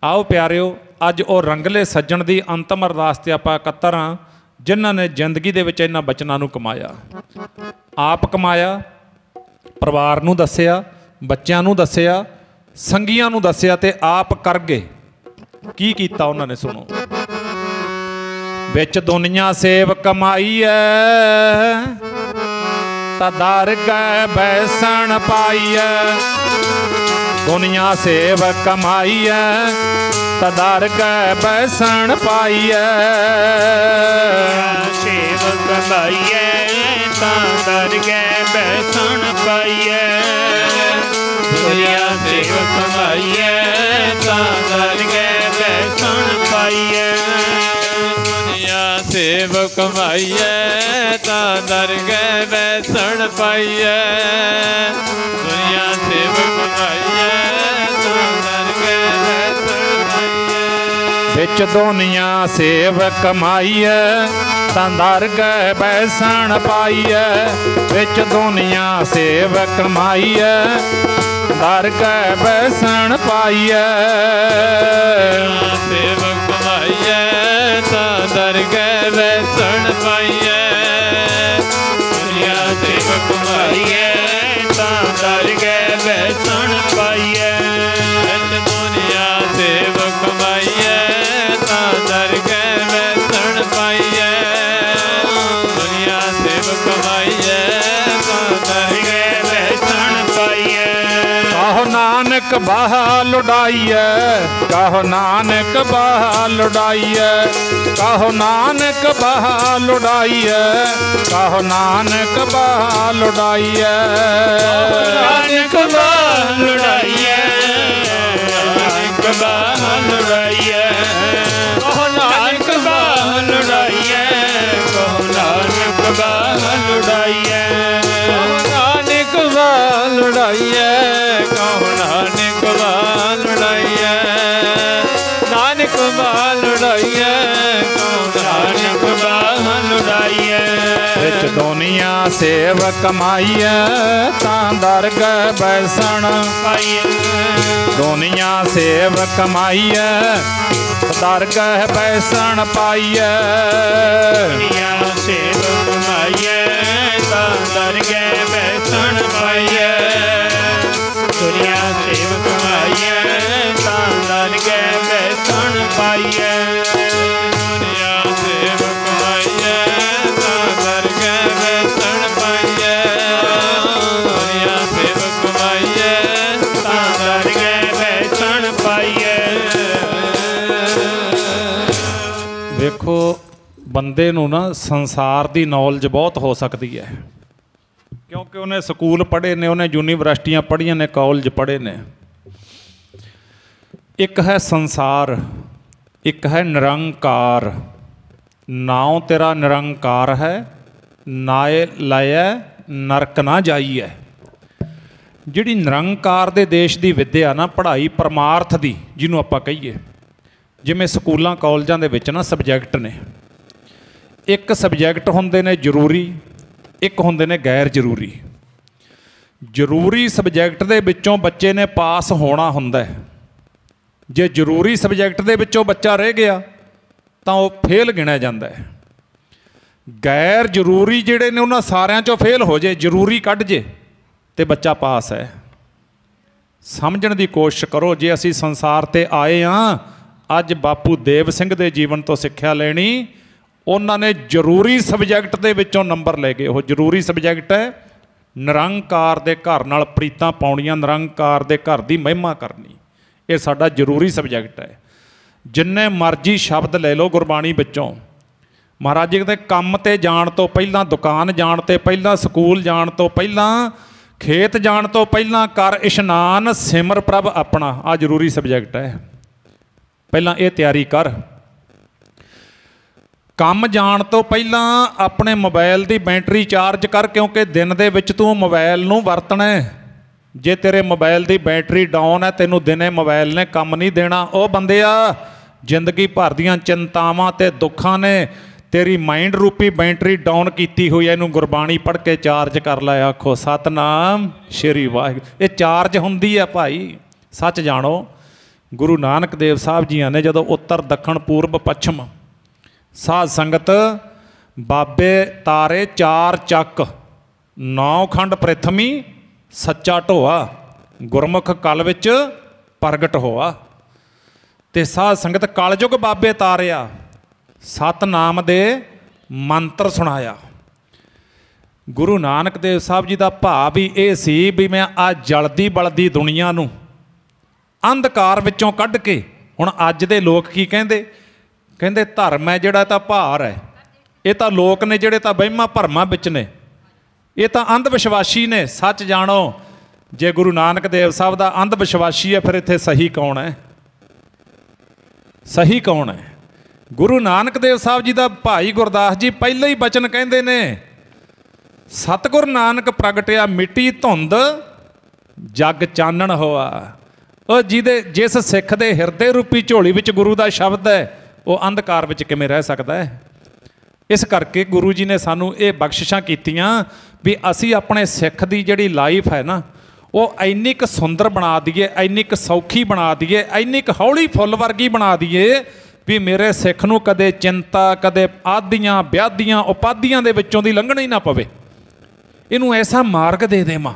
ਆਓ ਪਿਆਰਿਓ, ਅੱਜ ਉਹ ਰੰਗਲੇ ਸੱਜਣ ਦੀ ਅੰਤਮ ਅਰਦਾਸ 'ਤੇ ਆਪਾਂ ਇਕੱਤਰ ਹਾਂ, ਜਿਨ੍ਹਾਂ ਨੇ ਜ਼ਿੰਦਗੀ ਦੇ ਵਿੱਚ ਇਹਨਾਂ ਬਚਨਾਂ ਨੂੰ ਕਮਾਇਆ, ਆਪ ਕਮਾਇਆ, ਪਰਿਵਾਰ ਨੂੰ ਦੱਸਿਆ, ਬੱਚਿਆਂ ਨੂੰ ਦੱਸਿਆ, ਸੰਗੀਆਂ ਨੂੰ ਦੱਸਿਆ ਤੇ ਆਪ ਕਰ ਗਏ। ਕੀ ਕੀਤਾ ਉਹਨਾਂ ਨੇ ਸੁਣੋ। ਵਿੱਚ ਦੁਨੀਆ ਸੇਵ ਕਮਾਈਐ ਤਾਂ ਦਰ ਗਏ ਬੈਸਣ ਪਾਈਐ। ਦੁਨੀਆ ਸੇਵ ਕਮਾਈਐ ਤਾਂ ਦਰ ਗਏ ਬੈਸਣ ਪਾਈਐ। ਸੇਵ ਕਮਾਈਐ ਤਾਂ ਦਰ ਗਏ ਬੈਸਣ ਪਾਈਐ। ਦੁਨੀਆ ਸੇਵ ਕਮਾਈਐ ਤਾਂ ਦਰ ਗਏ ਬੈਸਣ ਪਾਈਐ। ਦੁਨੀਆ ਸੇਵ ਕਮਾਈਐ ਤਾਂ ਦਰ ਗਏ ਬੈਸਣ ਪਾਈਐ। ਦੁਨੀਆ ਸੇਵ ਕਮਾਈਐ ਤਾਂ ਦਰ ਗਏ ਬੈਸਣ ਪਾਈਐ। ਵਿੱਚ ਦੁਨੀਆ ਸੇਵ ਕਮਾਈਐ ਤਾਂ ਦਰ ਗਏ ਬੈਸਣ ਪਾਈਐ। ਵਿੱਚ ਦੁਨੀਆ ਸੇਵ ਕਮਾਈਐ ਦਰ ਗਏ ਬੈਸਣ ਪਾਈਐ। ਸੇਵ ਕਮਾਈਐ ਤਾਂ ਦਰ ਗਏ ਬੈਸਣ ਪਾਈਐ। ਦੁਨੀਆ ਸੇਵ ਕਮਾਈਐ ਤਾਂ ਦਰ ਗਏ ਬੈਸਣ ਪਾਈਐ। ਦੁਨੀਆ ਸੇਵ ਕਮਾਈਐ ਤਾਂ ਦਰ ਗਏ ਬੈਸਣ ਪਾਈਐ। ਦੁਨੀਆ ਸੇਵ ਕਮਾਈਐ ਤਾਂ ਦਰ ਗਏ ਬੈਸਣ ਪਾਈਐ। ਕਹੋ ਨਾਨਕ ਬਾਹ ਲੁਡਾਈਐ। ਕਹੋ ਨਾਨਕ ਬਾਹ ਲੁਡਾਈਐ। ਕਹੋ ਨਾਨਕ ਬਾਹ ਲੁਡਾਈਐ। ਕਹੋ ਨਾਨਕ ਬਾਹ ਲੁਡਾਈਐ। ਨਾਨਕ ਬਾਹ ਲੁਡਾਈਐ। ਨਾਨਕ ਬਾਹ ਲੁਡਾਈਐ। ਕਹੋ ਨਾਨਕ ਬਾਹ ਲੁਡਾਈਐ। ਕਹੋ ਨਾਨਕ ਬਾਹ ਲੁਡਾਈਐ। ਕਹੋ ਨਾਨਕ ਬਾਹ ਲੁਡਾਈਐ। ਕਹੋ ਨਾਨਕ ਬਾਹ ਲੁਡਾਈਐ। ਨਾਨਕ ਬਾਹ ਲੁਡਾਈਐ। ਕਹੋ ਨਾਨਕ ਬਾਹ ਲੁਡਾਈਐ। ਵਿੱਚ ਦੁਨੀਆ ਸੇਵ ਕਮਾਈਐ ਤਾਂ ਦਰ ਗਏ ਬੈਸਣ ਪਾਈਐ। ਦੁਨੀਆ ਸੇਵ ਕਮਾਈਐ ਦਰ ਗਏ ਬੈਸਣ ਪਾਈਐ। ਦੁਨੀਆ ਸੇਵ ਕਮਾਈਐ ਤਾਂ ਦਰ ਗਏ ਬੈਸਣ ਪਾਈਐ। ਦੁਨੀਆ ਸੇਵ ਕਮਾਈਐ ਤਾਂ ਦਰ ਗਏ ਬੈਸਣ ਪਾਈਐ। ਦੁਨੀਆ ਸੇਵ ਕਮਾਈਐ ਤਾਂ ਦਰ ਗਏ ਬੈਸਣ ਪਾਈਐ। ਦੁਨੀਆ ਸੇਵ ਕਮਾਈਐ ਤਾਂ ਦਰ ਗਏ ਬੈਸਣ ਪਾਈਐ। ਵੇਖੋ ਬੰਦੇ ਨੂੰ ਨਾ ਸੰਸਾਰ ਦੀ ਨੌਲੇਜ ਬਹੁਤ ਹੋ ਸਕਦੀ ਹੈ ਕਿਉਂਕਿ ਉਹਨੇ ਸਕੂਲ ਪੜ੍ਹੇ ਨੇ, ਉਹਨੇ ਯੂਨੀਵਰਸਿਟੀਆਂ ਪੜ੍ਹੀਆਂ ਨੇ, ਕਾਲਜ ਪੜ੍ਹੇ ਨੇ। ਇੱਕ ਹੈ ਸੰਸਾਰ, ਇੱਕ ਹੈ ਨਿਰੰਕਾਰ। ਨਾਉ ਤੇਰਾ ਨਿਰੰਕਾਰ ਹੈ, ਨਾਏ ਲਾਇਐ ਨਰਕ ਨਾ ਜਾਈਐ। ਜਿਹੜੀ ਨਿਰੰਕਾਰ ਦੇ ਦੇਸ਼ ਦੀ ਵਿੱਦਿਆ ਨਾ, ਪੜ੍ਹਾਈ ਪਰਮਾਰਥ ਦੀ ਜਿਹਨੂੰ ਆਪਾਂ ਕਹੀਏ, ਜਿਵੇਂ ਸਕੂਲਾਂ ਕਾਲਜਾਂ ਦੇ ਵਿੱਚ ਨਾ ਸਬਜੈਕਟ ਨੇ। ਇੱਕ ਸਬਜੈਕਟ ਹੁੰਦੇ ਨੇ ਜ਼ਰੂਰੀ, ਇੱਕ ਹੁੰਦੇ ਨੇ ਗੈਰ ਜ਼ਰੂਰੀ। ਜ਼ਰੂਰੀ ਸਬਜੈਕਟ ਦੇ ਵਿੱਚੋਂ ਬੱਚੇ ਨੇ ਪਾਸ ਹੋਣਾ ਹੁੰਦਾ ਹੈ। ਜੇ ਜ਼ਰੂਰੀ ਸਬਜੈਕਟ ਦੇ ਵਿੱਚੋਂ ਬੱਚਾ ਰਹਿ ਗਿਆ ਤਾਂ ਉਹ ਫੇਲ ਗਿਣਿਆ ਜਾਂਦਾ ਹੈ। ਗੈਰ ਜ਼ਰੂਰੀ ਜਿਹੜੇ ਨੇ ਉਹਨਾਂ ਸਾਰਿਆਂ 'ਚੋਂ ਫੇਲ ਹੋ ਜੇ, ਜ਼ਰੂਰੀ ਕੱਢ ਜੇ ਤੇ ਬੱਚਾ ਪਾਸ ਹੈ। ਸਮਝਣ ਦੀ ਕੋਸ਼ਿਸ਼ ਕਰੋ। ਜੇ ਅਸੀਂ ਸੰਸਾਰ 'ਤੇ ਆਏ ਹਾਂ ਅੱਜ ਬਾਪੂ ਦੇਵ ਸਿੰਘ ਦੇ ਜੀਵਨ ਤੋਂ ਸਿੱਖਿਆ ਲੈਣੀ, ਉਹਨਾਂ ਨੇ ਜ਼ਰੂਰੀ ਸਬਜੈਕਟ ਦੇ ਵਿੱਚੋਂ ਨੰਬਰ ਲੈ ਗਏ। ਉਹ ਜ਼ਰੂਰੀ ਸਬਜੈਕਟ ਹੈ ਨਿਰੰਕਾਰ ਦੇ ਘਰ ਨਾਲ ਪ੍ਰੀਤਾਂ ਪਾਉਣੀਆਂ, ਨਿਰੰਕਾਰ ਦੇ ਘਰ ਦੀ ਮਹਿਮਾ ਕਰਨੀ। ਇਹ ਸਾਡਾ ਜ਼ਰੂਰੀ ਸਬਜੈਕਟ ਹੈ। ਜਿੰਨੇ ਮਰਜ਼ੀ ਸ਼ਬਦ ਲੈ ਲਓ ਗੁਰਬਾਣੀ ਵਿੱਚੋਂ। ਮਹਾਰਾਜ ਜੀ ਕਹਿੰਦੇ ਕੰਮ 'ਤੇ ਜਾਣ ਤੋਂ ਪਹਿਲਾਂ, ਦੁਕਾਨ ਜਾਣ ਤੋਂ ਪਹਿਲਾਂ, ਸਕੂਲ ਜਾਣ ਤੋਂ ਪਹਿਲਾਂ, ਖੇਤ ਜਾਣ ਤੋਂ ਪਹਿਲਾਂ ਕਰ ਇਸ਼ਨਾਨ, ਸਿਮਰ ਪ੍ਰਭ ਆਪਣਾ। ਆਹ ਜ਼ਰੂਰੀ ਸਬਜੈਕਟ ਹੈ। ਪਹਿਲਾਂ ਇਹ ਤਿਆਰੀ ਕਰ। ਕੰਮ ਜਾਣ ਤੋਂ ਪਹਿਲਾਂ ਆਪਣੇ ਮੋਬਾਈਲ ਦੀ ਬੈਟਰੀ ਚਾਰਜ ਕਰ, ਕਿਉਂਕਿ ਦਿਨ ਦੇ ਵਿੱਚ ਤੂੰ ਮੋਬਾਈਲ ਨੂੰ ਵਰਤਣਾ ਹੈ। ਜੇ ਤੇਰੇ ਮੋਬਾਈਲ ਦੀ ਬੈਟਰੀ ਡਾਊਨ ਹੈ, ਤੈਨੂੰ ਦਿਨੇ ਮੋਬਾਈਲ ਨੇ ਕੰਮ ਨਹੀਂ ਦੇਣਾ। ਉਹ ਬੰਦਿਆ, ਜ਼ਿੰਦਗੀ ਭਰ ਦੀਆਂ ਚਿੰਤਾਵਾਂ ਤੇ ਦੁੱਖਾਂ ਨੇ ਤੇਰੀ ਮਾਈਂਡ ਰੂਪੀ ਬੈਟਰੀ ਡਾਊਨ ਕੀਤੀ ਹੋਈ ਹੈ। ਇਹਨੂੰ ਗੁਰਬਾਣੀ ਪੜ੍ਹ ਕੇ ਚਾਰਜ ਕਰ ਲੈ। ਆਖੋ ਸਤਨਾਮ ਸ਼੍ਰੀ ਵਾਹਿਗੁਰੂ। ਇਹ ਚਾਰਜ ਹੁੰਦੀ ਹੈ ਭਾਈ। ਸੱਚ ਜਾਣੋ, ਗੁਰੂ ਨਾਨਕ ਦੇਵ ਸਾਹਿਬ ਜੀਆਂ ਨੇ ਜਦੋਂ ਉੱਤਰ, ਦੱਖਣ, ਪੂਰਬ, ਪੱਛਮ ਸਾਧ ਸੰਗਤ ਬਾਬੇ ਤਾਰੇ 4 ਚੱਕ, 9 ਖੰਡ ਪ੍ਰਿਥਵੀ ਸੱਚਾ ਢੋਆ, ਗੁਰਮੁਖ ਕਲ ਵਿੱਚ ਪ੍ਰਗਟ ਹੋਆ। ਤੇ ਸਾਧ ਸੰਗਤ ਕਲਯੁਗ ਬਾਬੇ ਤਾਰਿਆ, ਸਤਨਾਮ ਦੇ ਮੰਤਰ ਸੁਣਾਇਆ। ਗੁਰੂ ਨਾਨਕ ਦੇਵ ਸਾਹਿਬ ਜੀ ਦਾ ਭਾਵ ਹੀ ਇਹ ਸੀ ਵੀ ਮੈਂ ਆ ਜਲਦੀ ਬਲਦੀ ਦੁਨੀਆ ਨੂੰ ਅੰਧਕਾਰ ਵਿੱਚੋਂ ਕੱਢ ਕੇ, ਹੁਣ ਅੱਜ ਦੇ ਲੋਕ ਕੀ ਕਹਿੰਦੇ, ਕਹਿੰਦੇ ਧਰਮ ਹੈ ਜਿਹੜਾ ਤਾਂ ਭਾਰ ਹੈ, ਇਹ ਤਾਂ ਲੋਕ ਨੇ ਜਿਹੜੇ ਤਾਂ ਵਹਿਮਾਂ ਭਰਮਾਂ ਵਿੱਚ ਨੇ, ਇਹ ਤਾਂ ਅੰਧ ਵਿਸ਼ਵਾਸੀ ਨੇ। ਸੱਚ ਜਾਣੋ, ਜੇ ਗੁਰੂ ਨਾਨਕ ਦੇਵ ਸਾਹਿਬ ਦਾ ਅੰਧ ਵਿਸ਼ਵਾਸੀ ਹੈ, ਫਿਰ ਇੱਥੇ ਸਹੀ ਕੌਣ ਹੈ? ਸਹੀ ਕੌਣ ਹੈ? ਗੁਰੂ ਨਾਨਕ ਦੇਵ ਸਾਹਿਬ ਜੀ ਦਾ ਭਾਈ ਗੁਰਦਾਸ ਜੀ ਪਹਿਲਾਂ ਹੀ ਬਚਨ ਕਹਿੰਦੇ ਨੇ, ਸਤਿਗੁਰ ਨਾਨਕ ਪ੍ਰਗਟਿਆ ਮਿੱਟੀ ਧੁੰਦ ਜਗ ਚਾਨਣ ਹੋਆ। ਉਹ ਜਿਸ ਸਿੱਖ ਦੇ ਹਿਰਦੇ ਰੂਪੀ ਝੋਲੀ ਵਿੱਚ ਗੁਰੂ ਦਾ ਸ਼ਬਦ ਹੈ, ਉਹ ਅੰਧਕਾਰ ਵਿੱਚ ਕਿਵੇਂ ਰਹਿ ਸਕਦਾ ਹੈ? ਇਸ ਕਰਕੇ ਗੁਰੂ ਜੀ ਨੇ ਸਾਨੂੰ ਇਹ ਬਖਸ਼ਿਸ਼ਾਂ ਕੀਤੀਆਂ ਵੀ ਅਸੀਂ ਆਪਣੇ ਸਿੱਖ ਦੀ ਜਿਹੜੀ ਲਾਈਫ ਹੈ ਨਾ, ਉਹ ਇੰਨੀ ਕੁ ਸੁੰਦਰ ਬਣਾ ਦਈਏ, ਇੰਨੀ ਕੁ ਸੌਖੀ ਬਣਾ ਦਈਏ, ਇੰਨੀ ਕੁ ਹੌਲੀ ਫੁੱਲ ਵਰਗੀ ਬਣਾ ਦਈਏ ਵੀ ਮੇਰੇ ਸਿੱਖ ਨੂੰ ਕਦੇ ਚਿੰਤਾ, ਕਦੇ ਆਦੀਆਂ ਵਿਆਦੀਆਂ ਉਪਾਧੀਆਂ ਦੇ ਵਿੱਚੋਂ ਦੀ ਲੰਘਣਾ ਹੀ ਨਾ ਪਵੇ। ਇਹਨੂੰ ਐਸਾ ਮਾਰਗ ਦੇ ਦੇਵਾਂ,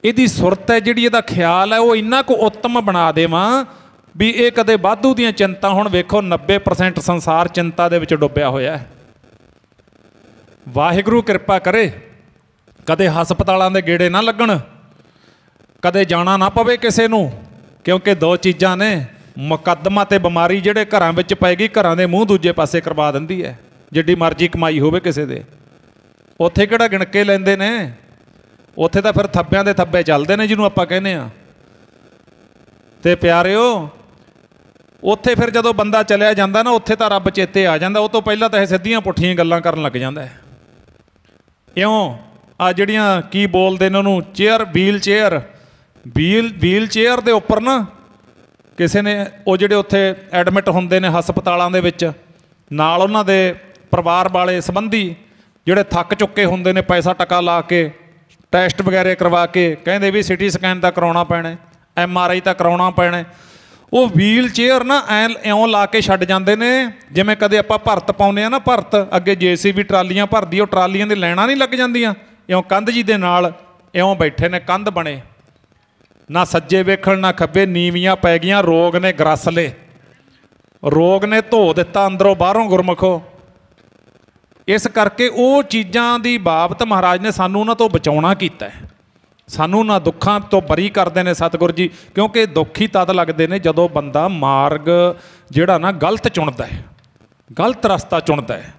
ਇਹਦੀ ਸੁਰਤ ਹੈ ਜਿਹੜੀ, ਇਹਦਾ ਖਿਆਲ ਹੈ, ਉਹ ਇੰਨਾ ਕੁ ਉੱਤਮ ਬਣਾ ਦੇਵਾਂ ਵੀ ਇਹ ਕਦੇ ਵਾਧੂ ਦੀਆਂ ਚਿੰਤਾ, ਹੁਣ ਵੇਖੋ 90% ਸੰਸਾਰ ਚਿੰਤਾ ਦੇ ਵਿੱਚ ਡੁੱਬਿਆ ਹੋਇਆ ਹੈ। ਵਾਹਿਗੁਰੂ ਕਿਰਪਾ ਕਰੇ ਕਦੇ ਹਸਪਤਾਲਾਂ ਦੇ ਗੇੜੇ ਨਾ ਲੱਗਣ, ਕਦੇ ਜਾਣਾ ਨਾ ਪਵੇ ਕਿਸੇ ਨੂੰ, ਕਿਉਂਕਿ ਦੋ ਚੀਜ਼ਾਂ ਨੇ, ਮੁਕੱਦਮਾ ਤੇ ਬਿਮਾਰੀ ਜਿਹੜੇ ਘਰਾਂ ਵਿੱਚ ਪਏਗੀ, ਘਰਾਂ ਦੇ ਮੂੰਹ ਦੂਜੇ ਪਾਸੇ ਕਰਵਾ ਦਿੰਦੀ ਹੈ, ਜਿੱਡੀ ਮਰਜ਼ੀ ਕਮਾਈ ਹੋਵੇ ਕਿਸੇ ਦੇ। ਉੱਥੇ ਕਿਹੜਾ ਗਿਣ ਕੇ ਲੈਂਦੇ ਨੇ, ਉੱਥੇ ਤਾਂ ਫਿਰ ਥੱਬਿਆਂ ਦੇ ਥੱਬੇ ਚੱਲਦੇ ਨੇ ਜਿਹਨੂੰ ਆਪਾਂ ਕਹਿੰਦੇ ਹਾਂ। ਤੇ ਪਿਆਰਿਓ, ਉੱਥੇ ਫਿਰ ਜਦੋਂ ਬੰਦਾ ਚਲਿਆ ਜਾਂਦਾ ਨਾ, ਉੱਥੇ ਤਾਂ ਰੱਬ ਚੇਤੇ ਆ ਜਾਂਦਾ, ਉਹ ਤੋਂ ਪਹਿਲਾਂ ਤਾਂ ਇਹ ਸਿੱਧੀਆਂ ਪੁੱਠੀਆਂ ਗੱਲਾਂ ਕਰਨ ਲੱਗ ਜਾਂਦਾ ਹੈ। ਇਉਂ ਆ ਜਿਹੜੀਆਂ ਕੀ ਬੋਲਦੇ ਨੇ ਉਹਨੂੰ, ਵੀਲ ਚੇਅਰ ਦੇ ਉੱਪਰ ਨਾ ਕਿਸੇ ਨੇ, ਉਹ ਜਿਹੜੇ ਉੱਥੇ ਐਡਮਿਟ ਹੁੰਦੇ ਨੇ ਹਸਪਤਾਲਾਂ ਦੇ ਵਿੱਚ, ਨਾਲ ਉਹਨਾਂ ਦੇ ਪਰਿਵਾਰ ਵਾਲੇ ਸੰਬੰਧੀ ਜਿਹੜੇ ਥੱਕ ਚੁੱਕੇ ਹੁੰਦੇ ਨੇ, ਪੈਸਾ ਟਕਾ ਲਾ ਕੇ ਟੈਸਟ ਵਗੈਰਾ ਕਰਵਾ ਕੇ, ਕਹਿੰਦੇ ਵੀ ਸਿਟੀ ਸਕੈਨ ਤਾਂ ਕਰਾਉਣਾ ਪੈਣਾ, MRI ਤਾਂ ਕਰਾਉਣਾ ਪੈਣਾ, ਉਹ ਵੀਲ ਚੇਅਰ ਨਾ ਇਉਂ ਲਾ ਕੇ ਛੱਡ ਜਾਂਦੇ ਨੇ ਜਿਵੇਂ ਕਦੇ ਆਪਾਂ ਭਰਤ ਪਾਉਂਦੇ ਹਾਂ ਨਾ, ਭਰਤ ਅੱਗੇ JCB ਟਰਾਲੀਆਂ ਭਰਦੀ, ਉਹ ਟਰਾਲੀਆਂ ਦੀ ਲਾਈਨਾਂ ਨਹੀਂ ਲੱਗ ਜਾਂਦੀਆਂ, ਇਉਂ ਕੰਧ ਜੀ ਦੇ ਨਾਲ ਇਉਂ ਬੈਠੇ ਨੇ, ਕੰਧ ਬਣੇ, ਨਾ ਸੱਜੇ ਵੇਖਣ ਨਾ ਖੱਬੇ, ਨੀਵੀਆਂ ਪੈ ਗਈਆਂ, ਰੋਗ ਨੇ ਗਰਸ ਲਏ, ਰੋਗ ਨੇ ਧੋ ਦਿੱਤਾ ਅੰਦਰੋਂ ਬਾਹਰੋਂ ਗੁਰਮੁਖੋ। ਇਸ ਕਰਕੇ ਉਹ ਚੀਜ਼ਾਂ ਦੀ ਬਾਬਤ ਮਹਾਰਾਜ ਨੇ ਸਾਨੂੰ ਉਹਨਾਂ ਤੋਂ ਬਚਾਉਣਾ ਕੀਤਾ ਹੈ, ਸਾਨੂੰ ਉਹਨਾਂ ਦੁੱਖਾਂ ਤੋਂ ਬਰੀ ਕਰਦੇ ਨੇ ਸਤਿਗੁਰ ਜੀ, ਕਿਉਂਕਿ ਦੁੱਖ ਹੀ ਤਦ ਲੱਗਦੇ ਨੇ ਜਦੋਂ ਬੰਦਾ ਮਾਰਗ ਜਿਹੜਾ ਨਾ ਗਲਤ ਚੁਣਦਾ ਹੈ, ਗਲਤ ਰਸਤਾ ਚੁਣਦਾ ਹੈ।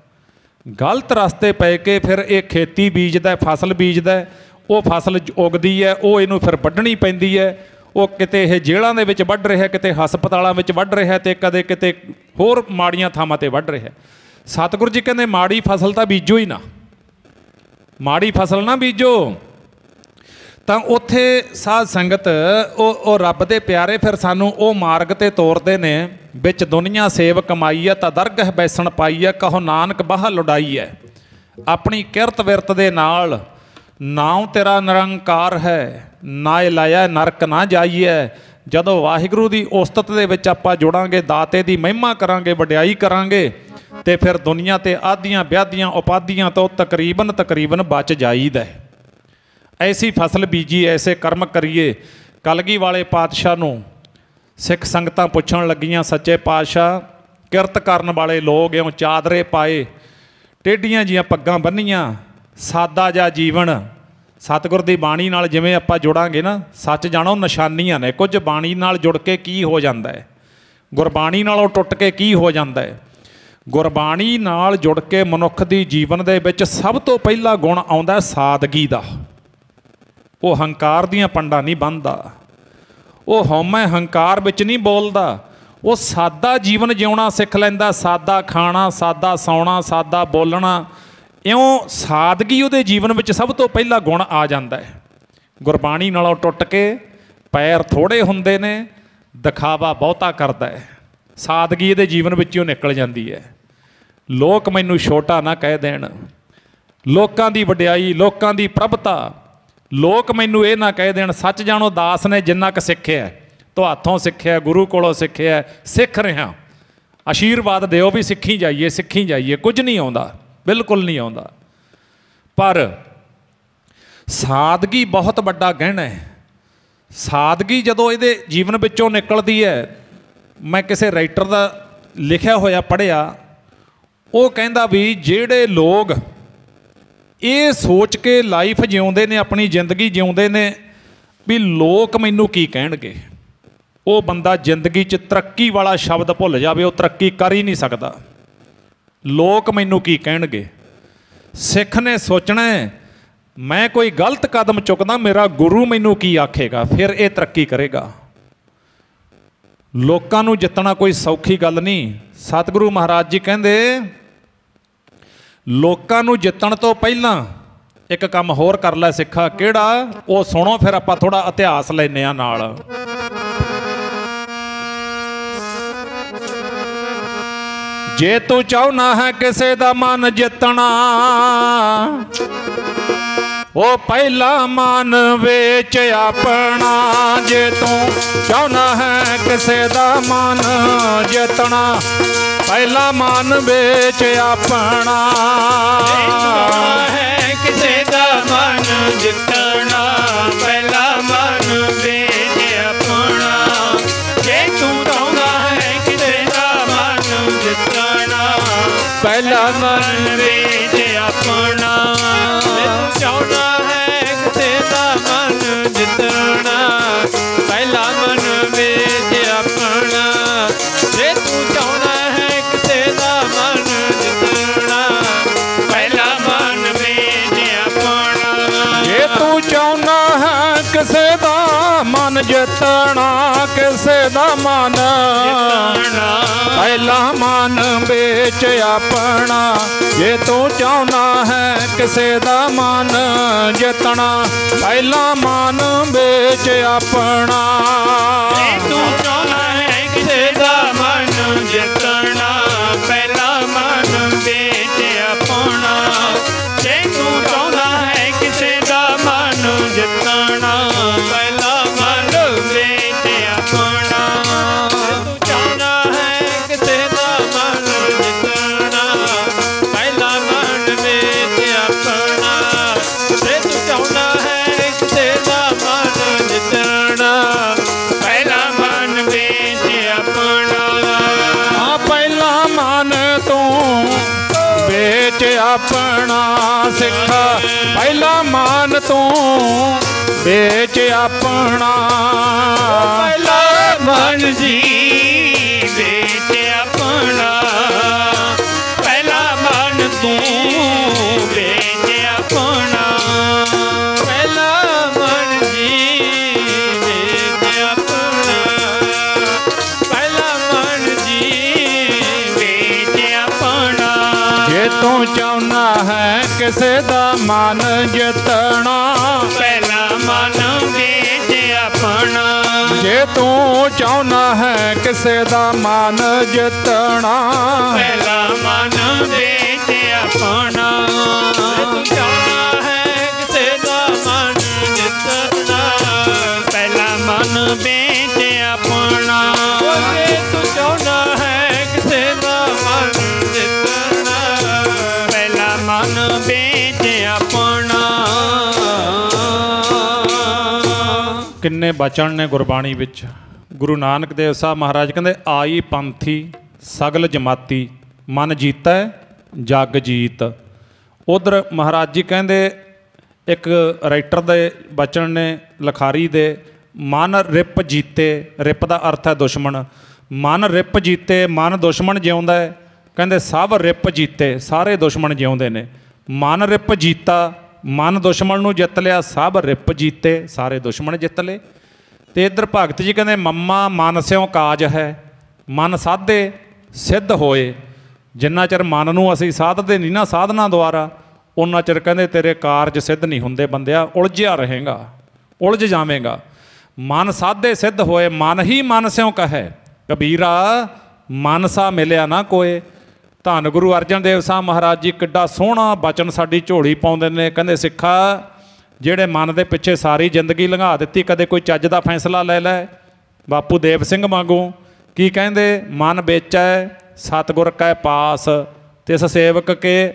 ਗਲਤ ਰਸਤੇ ਪੈ ਕੇ ਫਿਰ ਇਹ ਖੇਤੀ ਬੀਜਦਾ, ਫਸਲ ਬੀਜਦਾ, ਉਹ ਫਸਲ ਉਗਦੀ ਹੈ, ਉਹ ਇਹਨੂੰ ਫਿਰ ਵੱਢਣੀ ਪੈਂਦੀ ਹੈ, ਉਹ ਕਿਤੇ ਇਹ ਜੇਲ੍ਹਾਂ ਦੇ ਵਿੱਚ ਵੱਢ ਰਿਹਾ, ਕਿਤੇ ਹਸਪਤਾਲਾਂ ਵਿੱਚ ਵੱਢ ਰਿਹਾ, ਤੇ ਕਦੇ ਕਿਤੇ ਹੋਰ ਮਾੜੀਆਂ ਥਾਵਾਂ 'ਤੇ ਵੱਢ ਰਿਹਾ। ਸਤਿਗੁਰੂ ਜੀ ਕਹਿੰਦੇ ਮਾੜੀ ਫਸਲ ਤਾਂ ਬੀਜੋ ਹੀ ਨਾ, ਮਾੜੀ ਫਸਲ ਨਾ ਬੀਜੋ। ਤਾਂ ਉੱਥੇ ਸਾਧ ਸੰਗਤ ਉਹ ਰੱਬ ਦੇ ਪਿਆਰੇ ਫਿਰ ਸਾਨੂੰ ਉਹ ਮਾਰਗ 'ਤੇ ਤੋਰਦੇ ਨੇ, ਵਿੱਚ ਦੁਨੀਆ ਸੇਵ ਕਮਾਈ ਹੈ ਤਾਂ ਦਰਗਹ ਬੈਸਣ ਪਾਈ ਹੈ, ਕਹੋ ਨਾਨਕ ਬਾਹ ਲੁਡਾਈ ਹੈ। ਆਪਣੀ ਕਿਰਤ ਵਿਰਤ ਦੇ ਨਾਲ, ਨਾਉ ਤੇਰਾ ਨਿਰੰਕਾਰ ਹੈ, ਨਾ ਲਾਇਆ ਨਰਕ ਨਾ ਜਾਈਏ। ਜਦੋਂ ਵਾਹਿਗੁਰੂ ਦੀ ਉਸਤਤ ਦੇ ਵਿੱਚ ਆਪਾਂ ਜੁੜਾਂਗੇ, ਦਾਤੇ ਦੀ ਮਹਿਮਾ ਕਰਾਂਗੇ, ਵਡਿਆਈ ਕਰਾਂਗੇ, ਤੇ ਫਿਰ ਦੁਨੀਆ 'ਤੇ ਆਦੀਆਂ ਵਿਆਦੀਆਂ ਉਪਾਧੀਆਂ ਤੋਂ ਤਕਰੀਬਨ ਬਚ ਜਾਈਦਾ। ਐਸੀ ਫਸਲ ਬੀਜੀ, ਐਸੇ ਕਰਮ ਕਰੀਏ। ਕਲਗੀ ਵਾਲੇ ਪਾਤਸ਼ਾਹ ਨੂੰ ਸਿੱਖ ਸੰਗਤਾਂ ਪੁੱਛਣ ਲੱਗੀਆਂ, ਸੱਚੇ ਪਾਤਸ਼ਾਹ ਕਿਰਤ ਕਰਨ ਵਾਲੇ ਲੋਕ ਇਉਂ ਚਾਦਰੇ ਪਾਏ, ਟੇਢੀਆਂ ਜੀਆਂ ਪੱਗਾਂ ਬੰਨੀਆਂ, ਸਾਦਾ ਜਿਹਾ ਜੀਵਨ, ਸਤਿਗੁਰ ਦੀ ਬਾਣੀ ਨਾਲ ਜਿਵੇਂ ਆਪਾਂ ਜੁੜਾਂਗੇ ਨਾ, ਸੱਚ ਜਾਣੋ ਨਿਸ਼ਾਨੀਆਂ ਨੇ ਕੁਝ ਬਾਣੀ ਨਾਲ ਜੁੜ ਕੇ ਕੀ ਹੋ ਜਾਂਦਾ ਹੈ, ਗੁਰਬਾਣੀ ਨਾਲੋਂ ਟੁੱਟ ਕੇ ਕੀ ਹੋ ਜਾਂਦਾ ਹੈ। ਗੁਰਬਾਣੀ ਨਾਲ ਜੁੜ ਕੇ ਮਨੁੱਖ ਦੀ ਜੀਵਨ ਦੇ ਵਿੱਚ ਸਭ ਤੋਂ ਪਹਿਲਾ ਗੁਣ ਆਉਂਦਾ ਸਾਦਗੀ ਦਾ। ਉਹ ਹੰਕਾਰ ਦੀਆਂ ਪੰਡਾਂ ਨਹੀਂ ਬੰਨ੍ਹਦਾ, ਉਹ ਹਉਮੈ ਹੰਕਾਰ ਵਿੱਚ ਨਹੀਂ ਬੋਲਦਾ, ਉਹ ਸਾਦਾ ਜੀਵਨ ਜਿਉਣਾ ਸਿੱਖ ਲੈਂਦਾ, ਸਾਦਾ ਖਾਣਾ, ਸਾਦਾ ਸੌਣਾ, ਸਾਦਾ ਬੋਲਣਾ। ਇਉਂ ਸਾਦਗੀ ਉਹਦੇ ਜੀਵਨ ਵਿੱਚ ਸਭ ਤੋਂ ਪਹਿਲਾ ਗੁਣ ਆ ਜਾਂਦਾ ਹੈ। ਗੁਰਬਾਣੀ ਨਾਲੋਂ ਟੁੱਟ ਕੇ ਪੈਰ ਥੋੜ੍ਹੇ ਹੁੰਦੇ ਨੇ, ਦਿਖਾਵਾ ਬਹੁਤਾ ਕਰਦਾ ਹੈ, ਸਾਦਗੀ ਇਹਦੇ ਜੀਵਨ ਵਿੱਚੋਂ ਨਿਕਲ ਜਾਂਦੀ ਹੈ। ਲੋਕ ਮੈਨੂੰ ਛੋਟਾ ਨਾ ਕਹਿ ਦੇਣ, ਲੋਕਾਂ ਦੀ ਵਡਿਆਈ, ਲੋਕਾਂ ਦੀ ਪ੍ਰਭਤਾ, ਲੋਕ ਮੈਨੂੰ ਇਹ ਨਾ ਕਹਿ ਦੇਣ। ਸੱਚ ਜਾਣੋ, ਦਾਸ ਨੇ ਜਿੰਨਾ ਕੁ ਸਿੱਖਿਆ, ਤੁਹਾਥੋਂ ਸਿੱਖਿਆ, ਗੁਰੂ ਕੋਲੋਂ ਸਿੱਖਿਆ, ਸਿੱਖ ਰਿਹਾ। ਆਸ਼ੀਰਵਾਦ ਦਿਓ ਵੀ ਸਿੱਖੀ ਜਾਈਏ, ਸਿੱਖੀ ਜਾਈਏ। ਕੁਝ ਨਹੀਂ ਆਉਂਦਾ, ਬਿਲਕੁਲ ਨਹੀਂ ਆਉਂਦਾ, ਪਰ ਸਾਦਗੀ ਬਹੁਤ ਵੱਡਾ ਗਹਿਣਾ ਹੈ। ਸਾਦਗੀ ਜਦੋਂ ਇਹਦੇ ਜੀਵਨ ਵਿੱਚੋਂ ਨਿਕਲਦੀ ਹੈ, ਮੈਂ ਕਿਸੇ ਰਾਈਟਰ ਦਾ ਲਿਖਿਆ ਹੋਇਆ ਪੜ੍ਹਿਆ, ਉਹ ਕਹਿੰਦਾ ਵੀ ਜਿਹੜੇ ਲੋਕ ਇਹ ਸੋਚ ਕੇ ਲਾਈਫ ਜਿਉਂਦੇ ਨੇ, ਆਪਣੀ ਜ਼ਿੰਦਗੀ ਜਿਉਂਦੇ ਨੇ ਵੀ ਲੋਕ ਮੈਨੂੰ ਕੀ ਕਹਿਣਗੇ, ਉਹ ਬੰਦਾ ਜ਼ਿੰਦਗੀ 'ਚ ਤਰੱਕੀ ਵਾਲਾ ਸ਼ਬਦ ਭੁੱਲ ਜਾਵੇ, ਉਹ ਤਰੱਕੀ ਕਰ ਹੀ ਨਹੀਂ ਸਕਦਾ। ਲੋਕ ਮੈਨੂੰ ਕੀ ਕਹਿਣਗੇ। ਸਿੱਖ ਨੇ ਸੋਚਣਾ ਮੈਂ ਕੋਈ ਗਲਤ ਕਦਮ ਚੁੱਕਦਾ, ਮੇਰਾ ਗੁਰੂ ਮੈਨੂੰ ਕੀ ਆਖੇਗਾ, ਫਿਰ ਇਹ ਤਰੱਕੀ ਕਰੇਗਾ। ਲੋਕਾਂ ਨੂੰ ਜਿੱਤਣਾ ਕੋਈ ਸੌਖੀ ਗੱਲ ਨਹੀਂ। ਸਤਿਗੁਰੂ ਮਹਾਰਾਜ ਜੀ ਕਹਿੰਦੇ ਲੋਕਾਂ ਨੂੰ ਜਿੱਤਣ ਤੋਂ ਪਹਿਲਾਂ ਇੱਕ ਕੰਮ ਹੋਰ ਕਰ ਲੈ ਸਿੱਖਾ। ਕਿਹੜਾ? ਉਹ ਸੁਣੋ, ਫਿਰ ਆਪਾਂ ਥੋੜਾ ਇਤਿਹਾਸ ਲੈਂਦੇ ਹਾਂ ਨਾਲ। ਜੇ ਤੂੰ ਚਾਹੁੰਦਾ ਹੈ ਕਿਸੇ ਦਾ ਮਨ ਜਿੱਤਣਾ, ਉਹ ਪਹਿਲਾ ਮਨ ਵੇਚ ਆਪਣਾ। ਜੇ ਤੂੰ ਚਾਹੁੰਦਾ ਹੈ ਕਿਸੇ ਦਾ ਮਨ ਜਿੱਤਣਾ, ਪਹਿਲਾ ਮਨ ਵੇਚ ਆਪਣਾ। ਹੈ ਕਿਸੇ ਦਾ ਮਨ ਜਿੱਤਣਾ, ਪਹਿਲਾ ਮਨ ਵੇਚ ਆਪਣਾ। ਜੇ ਤੂੰ ਚਾਹੁੰਦਾ ਹੈ ਕਿਸੇ ਦਾ ਮਨ ਜਿੱਤਣਾ, ਪਹਿਲਾ ਮਨ ਵੇਚ ਆਪਣਾ। ਚਾਹੁੰਦਾ ਹੈ ਕਿਸੇ ਦਾ ਮਨ ਜਿੱਤਣਾ, ਪਹਿਲਾ ਮਨ ਵੇਚ ਆਪਣਾ। ਜੇ ਤੂੰ ਚਾਹੁੰਦਾ ਹੈ ਕਿਸੇ ਦਾ ਮਨ ਜਿੱਤਣਾ, ਪਹਿਲਾ ਮਨ ਵੇਚ ਆਪਣਾ। ਜੇ ਤੂੰ ਚਾਹੁੰਦਾ ਹੈ ਕਿਸੇ ਦਾ ਮਨ ਜਿੱਤਣਾ, ਕਿਸੇ ਦਾ ਮਨ ਜਿੱਤਣਾ, ਪਹਿਲਾ ਮਨ ਵੇਚ ਆਪਣਾ। ਜੇ ਤੂੰ ਚਾਹੁੰਦਾ ਹੈ ਕਿਸੇ ਦਾ ਮਨ ਜਿੱਤਣਾ, ਪਹਿਲਾ ਮਨ ਵੇਚ ਆਪਣਾ। ਜੇ ਤੂੰ ਚਾਹੁੰਦਾ ਹੈ ਕਿਸੇ ਦਾ ਮਨ ਜਿੱਤਣਾ, ਪਹਿਲਾ ਮਨ ਵੇਚ ਆਪਣਾ। ਜੇ ਤੂੰ ਚਾਹੁੰਦਾ ਹੈ ਕਿਸੇ ਦਾ ਮਨ ਜਿੱਤਣਾ, ਪਹਿਲਾ ਮਨ ਵੇਚ ਆਪਣਾ। ਤੂੰ ਚਾਹੁੰਦਾ ਹੈ ਕਿਸੇ ਦਾ ਮਨ ਜਿੱਤਣਾ, ਪਹਿਲਾ ਮਨ ਵੇਚ ਆਪਣਾ। ਜੇ ਤੂੰ ਚਾਹੁੰਦਾ ਹੈ ਕਿਸੇ ਦਾ ਮਨ ਜਿੱਤਣਾ, ਪਹਿਲਾ ਮਨ ਵੇਚ ਆਪਣਾ। ਹਾਂ, ਪਹਿਲਾ ਮਨ ਤੂੰ ਵੇਚ ਆਪਣਾ ਸਿੱਖਾ, ਪਹਿਲਾ ਮਨ ਤੂੰ ਵੇਚ ਆਪਣਾ। ਪਹਿਲਾ ਮਨ ਜੀ ਵੇਚ ਆਪਣਾ, ਪਹਿਲਾ ਮਨ ਤੂੰ ਵੇਚ ਆਪਣਾ। ਪਹਿਲਾ ਮਨ ਜੀ ਵੇਚ ਆਪਣਾ, ਪਹਿਲਾ ਮਨ ਜੀ ਵੇਚ ਆਪਣਾ। ਜੇ ਤੂੰ ਚਾਹੁੰਦਾ ਹੈ ਕਿਸੇ ਦਾ ਮਨ ਜਿੱਤਣਾ, ਪਹਿਲਾ ਮਨ ਵੇਚ ਆਪਣਾ। ਜੇ ਤੂੰ ਚਾਹੁੰਦਾ ਹੈ ਕਿਸੇ ਦਾ ਮਨ ਜਿੱਤਣਾ, ਪਹਿਲਾ ਮਨ ਵੇਚ ਆਪਣਾ। ਤੂੰ ਚਾਹੁੰਦਾ ਹੈ ਕਿਸੇ ਦਾ ਮਨ ਜਿੱਤਣਾ, ਪਹਿਲਾ ਮਨ ਵੇਚ ਆਪਣਾ। ਜੇ ਤੂੰ ਚਾਹੁੰਦਾ ਹੈ ਕਿਸੇ ਦਾ ਮਨ ਜਿੱਤਣਾ, ਪਹਿਲਾ ਮਨ ਵੇਚ ਆਪਣਾ। ਕਿੰਨੇ ਬਚਨ ਨੇ ਗੁਰਬਾਣੀ ਵਿੱਚ। ਗੁਰੂ ਨਾਨਕ ਦੇਵ ਸਾਹਿਬ ਮਹਾਰਾਜ ਕਹਿੰਦੇ ਆਈ ਪੰਥੀ ਸਗਲ ਜਮਾਤੀ, ਮਨ ਜੀਤੈ ਜਗ ਜੀਤ। ਉਧਰ ਮਹਾਰਾਜ ਜੀ ਕਹਿੰਦੇ ਇੱਕ ਰਾਈਟਰ ਦੇ ਬਚਨ ਨੇ, ਲਿਖਾਰੀ ਦੇ, ਮਨ ਰਿਪ ਜੀਤੇ। ਰਿਪ ਦਾ ਅਰਥ ਹੈ ਦੁਸ਼ਮਣ। ਮਨ ਰਿਪ ਜੀਤੇ, ਮਨ ਦੁਸ਼ਮਣ ਜਿਉਂਦਾ ਹੈ। ਕਹਿੰਦੇ ਸਭ ਰਿਪ ਜੀਤੇ, ਸਾਰੇ ਦੁਸ਼ਮਣ ਜਿਉਂਦੇ ਨੇ। ਮਨ ਰਿਪ ਜੀਤਾ, ਮਨ ਦੁਸ਼ਮਣ ਨੂੰ ਜਿੱਤ ਲਿਆ, ਸਭ ਰਿਪ ਜੀਤੇ, ਸਾਰੇ ਦੁਸ਼ਮਣ ਜਿੱਤ ਲਏ। ਤੇ ਇੱਧਰ ਭਗਤ ਜੀ ਕਹਿੰਦੇ ਮੰਮਾ ਮਨ ਸਿਉ ਕਾਜ ਹੈ, ਮਨ ਸਾਧੇ ਸਿੱਧ ਹੋਏ। ਜਿੰਨਾ ਚਿਰ ਮਨ ਨੂੰ ਅਸੀਂ ਸਾਧਦੇ ਨਹੀਂ ਨਾ ਸਾਧਨਾ ਦੁਆਰਾ, ਉਹਨਾਂ ਚਿਰ ਕਹਿੰਦੇ ਤੇਰੇ ਕਾਰਜ ਸਿੱਧ ਨਹੀਂ ਹੁੰਦੇ ਬੰਦਿਆ, ਉਲਝਿਆ ਰਹੇਗਾ, ਉਲਝ ਜਾਵੇਂਗਾ। ਮਨ ਸਾਧੇ ਸਿੱਧ ਹੋਏ, ਮਨ ਹੀ ਮਨ ਸਿਉ ਕਹੈ ਕਬੀਰਾ, ਮਨ ਸਾ ਮਿਲਿਆ ਨਾ ਕੋਏ। ਧੰਨ ਗੁਰੂ ਅਰਜਨ ਦੇਵ ਸਾਹਿਬ ਮਹਾਰਾਜ ਜੀ ਕਿੱਡਾ ਸੋਹਣਾ ਬਚਨ ਸਾਡੀ ਝੋਲੀ ਪਾਉਂਦੇ ਨੇ। ਕਹਿੰਦੇ ਸਿੱਖਾ ਜਿਹੜੇ ਮਨ ਦੇ ਪਿੱਛੇ ਸਾਰੀ ਜ਼ਿੰਦਗੀ ਲੰਘਾ ਦਿੱਤੀ, ਕਦੇ ਕੋਈ ਚੱਜ ਦਾ ਫੈਸਲਾ ਲੈ ਲੈ। ਬਾਪੂ ਦੇਵ ਸਿੰਘ ਵਾਂਗੂ ਕੀ ਕਹਿੰਦੇ, ਮਨ ਵੇਚੈ ਸਤਿਗੁਰ ਕੈ ਪਾਸ, ਤਿਸ ਸੇਵਕ ਕੇ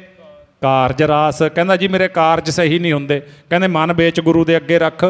ਕਾਰਜ ਰਾਸ। ਕਹਿੰਦਾ ਜੀ ਮੇਰੇ ਕਾਰਜ ਸਹੀ ਨਹੀਂ ਹੁੰਦੇ, ਕਹਿੰਦੇ ਮਨ ਵੇਚ ਗੁਰੂ ਦੇ ਅੱਗੇ ਰੱਖ,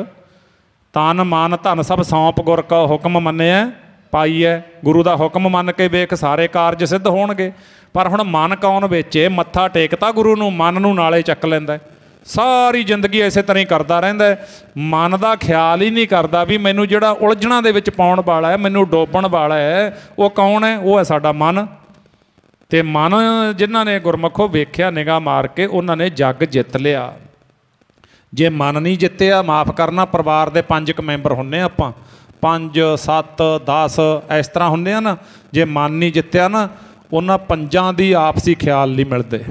ਤਨ ਮਨ ਧਨ ਸਭ ਸੌਂਪ ਗੁਰ ਕਾ ਹੁਕਮ ਮੰਨਿਆ ਪਾਈਐ। ਗੁਰੂ ਦਾ ਹੁਕਮ ਮੰਨ ਕੇ ਵੇਖ ਸਾਰੇ ਕਾਰਜ ਸਿੱਧ ਹੋਣਗੇ। ਪਰ ਹੁਣ ਮਨ ਕੌਣ ਵੇਚੇ? ਮੱਥਾ ਟੇਕਤਾ ਗੁਰੂ ਨੂੰ, ਮਨ ਨੂੰ ਨਾਲੇ ਚੱਕ ਲੈਂਦਾ। ਸਾਰੀ ਜ਼ਿੰਦਗੀ ਇਸੇ ਤਰ੍ਹਾਂ ਹੀ ਕਰਦਾ ਰਹਿੰਦਾ। ਮਨ ਦਾ ਖਿਆਲ ਹੀ ਨਹੀਂ ਕਰਦਾ ਵੀ ਮੈਨੂੰ ਜਿਹੜਾ ਉਲਝਣਾਂ ਦੇ ਵਿੱਚ ਪਾਉਣ ਵਾਲਾ ਹੈ, ਮੈਨੂੰ ਡੋਬਣ ਵਾਲਾ ਹੈ, ਉਹ ਕੌਣ ਹੈ? ਉਹ ਹੈ ਸਾਡਾ ਮਨ। ਅਤੇ ਮਨ ਜਿਨ੍ਹਾਂ ਨੇ ਗੁਰਮੁਖੋ ਵੇਖਿਆ ਨਿਗਾਹ ਮਾਰ ਕੇ, ਉਹਨਾਂ ਨੇ ਜੱਗ ਜਿੱਤ ਲਿਆ। ਜੇ ਮਨ ਨਹੀਂ ਜਿੱਤਿਆ, ਮਾਫ਼ ਕਰਨਾ, ਪਰਿਵਾਰ ਦੇ 5 ਕੁ ਮੈਂਬਰ ਹੁੰਦੇ ਹਾਂ ਆਪਾਂ, 5 7 10 ਇਸ ਤਰ੍ਹਾਂ ਹੁੰਦੇ ਆ ਨਾ। ਜੇ ਮਨ ਨਹੀਂ ਜਿੱਤਿਆ ਨਾ, ਉਹਨਾਂ 5 ਦੀ ਆਪਸੀ ਖਿਆਲ ਨਹੀਂ ਮਿਲਦੇ।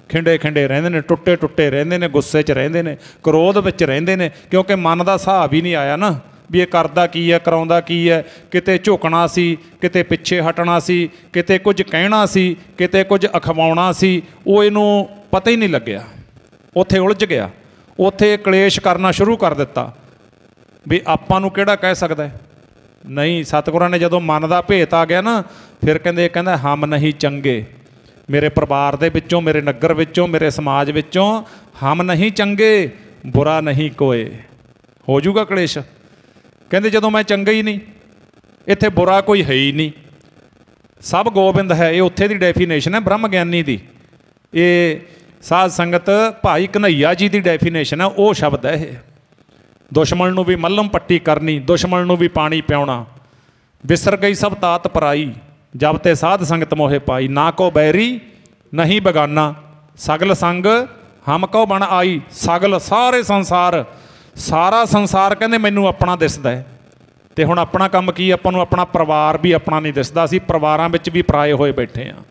ਖਿੰਡੇ ਖਿੰਡੇ ਰਹਿੰਦੇ ਨੇ, ਟੁੱਟੇ ਟੁੱਟੇ ਰਹਿੰਦੇ ਨੇ, ਗੁੱਸੇ 'ਚ ਰਹਿੰਦੇ ਨੇ, ਕ੍ਰੋਧ ਵਿੱਚ ਰਹਿੰਦੇ ਨੇ, ਕਿਉਂਕਿ ਮਨ ਦਾ ਹਿਸਾਬ ਹੀ ਨਹੀਂ ਆਇਆ ਨਾ ਵੀ ਇਹ ਕਰਦਾ ਕੀ ਹੈ, ਕਰਾਉਂਦਾ ਕੀ ਹੈ। ਕਿਤੇ ਝੁਕਣਾ ਸੀ, ਕਿਤੇ ਪਿੱਛੇ ਹਟਣਾ ਸੀ, ਕਿਤੇ ਕੁਝ ਕਹਿਣਾ ਸੀ, ਕਿਤੇ ਕੁਝ ਅਖਵਾਉਣਾ ਸੀ, ਉਹ ਇਹਨੂੰ ਪਤਾ ਹੀ ਨਹੀਂ ਲੱਗਿਆ। ਉੱਥੇ ਉਲਝ ਗਿਆ, ਉੱਥੇ ਕਲੇਸ਼ ਕਰਨਾ ਸ਼ੁਰੂ ਕਰ ਦਿੱਤਾ ਵੀ ਆਪਾਂ ਨੂੰ ਕਿਹੜਾ ਕਹਿ ਸਕਦਾ। ਨਹੀਂ, ਸਤਿਗੁਰਾਂ ਨੇ ਜਦੋਂ ਮਨ ਦਾ ਭੇਤ ਆ ਗਿਆ ਨਾ, ਫਿਰ ਕਹਿੰਦਾ ਹਮ ਨਹੀਂ ਚੰਗੇ। ਮੇਰੇ ਪਰਿਵਾਰ ਦੇ ਵਿੱਚੋਂ, ਮੇਰੇ ਨਗਰ ਵਿੱਚੋਂ, ਮੇਰੇ ਸਮਾਜ ਵਿੱਚੋਂ ਹਮ ਨਹੀਂ ਚੰਗੇ, ਬੁਰਾ ਨਹੀਂ ਕੋਏ। ਹੋ ਜੂਗਾ ਕਲੇਸ਼। ਕਹਿੰਦੇ ਜਦੋਂ ਮੈਂ ਚੰਗਾ ਹੀ ਨਹੀਂ, ਇੱਥੇ ਬੁਰਾ ਕੋਈ ਹੈ ਹੀ ਨਹੀਂ, ਸਭ ਗੋਬਿੰਦ ਹੈ। ਇਹ ਉੱਥੇ ਦੀ ਡੈਫੀਨੇਸ਼ਨ ਹੈ ਬ੍ਰਹਮ ਗਿਆਨੀ ਦੀ। ਇਹ ਸਾਧ ਸੰਗਤ ਭਾਈ ਕਨ੍ਹਈਆ ਜੀ ਦੀ ਡੈਫੀਨੇਸ਼ਨ ਹੈ, ਉਹ ਸ਼ਬਦ ਹੈ ਇਹ। ਦੁਸ਼ਮਣ ਨੂੰ ਵੀ ਮੱਲਮ ਪੱਟੀ ਕਰਨੀ, ਦੁਸ਼ਮਣ ਨੂੰ ਵੀ ਪਾਣੀ ਪਿਆਉਣਾ। ਵਿਸਰ ਗਈ ਸਭ ਤਾਤ ਪਰਾਈ, ਜਬ ਤੇ ਸਾਧ ਸੰਗਤ ਮੋਹੇ ਪਾਈ। ਨਾ ਕੋ ਬੈਰੀ ਨਹੀਂ ਬਗਾਨਾ, ਸਗਲ ਸੰਗ ਹਮ ਕੋ ਬਣ ਆਈ। ਸਗਲ ਸਾਰੇ ਸੰਸਾਰ, ਸਾਰਾ ਸੰਸਾਰ ਕਹਿੰਦੇ ਮੈਨੂੰ ਆਪਣਾ ਦਿਸਦਾ ਹੈ। ਅਤੇ ਹੁਣ ਆਪਣਾ ਕੰਮ ਕੀ? ਆਪਾਂ ਨੂੰ ਆਪਣਾ ਪਰਿਵਾਰ ਵੀ ਆਪਣਾ ਨਹੀਂ ਦਿਸਦਾ। ਅਸੀਂ ਪਰਿਵਾਰਾਂ ਵਿੱਚ ਵੀ ਪਰਾਏ ਹੋਏ ਬੈਠੇ ਹਾਂ।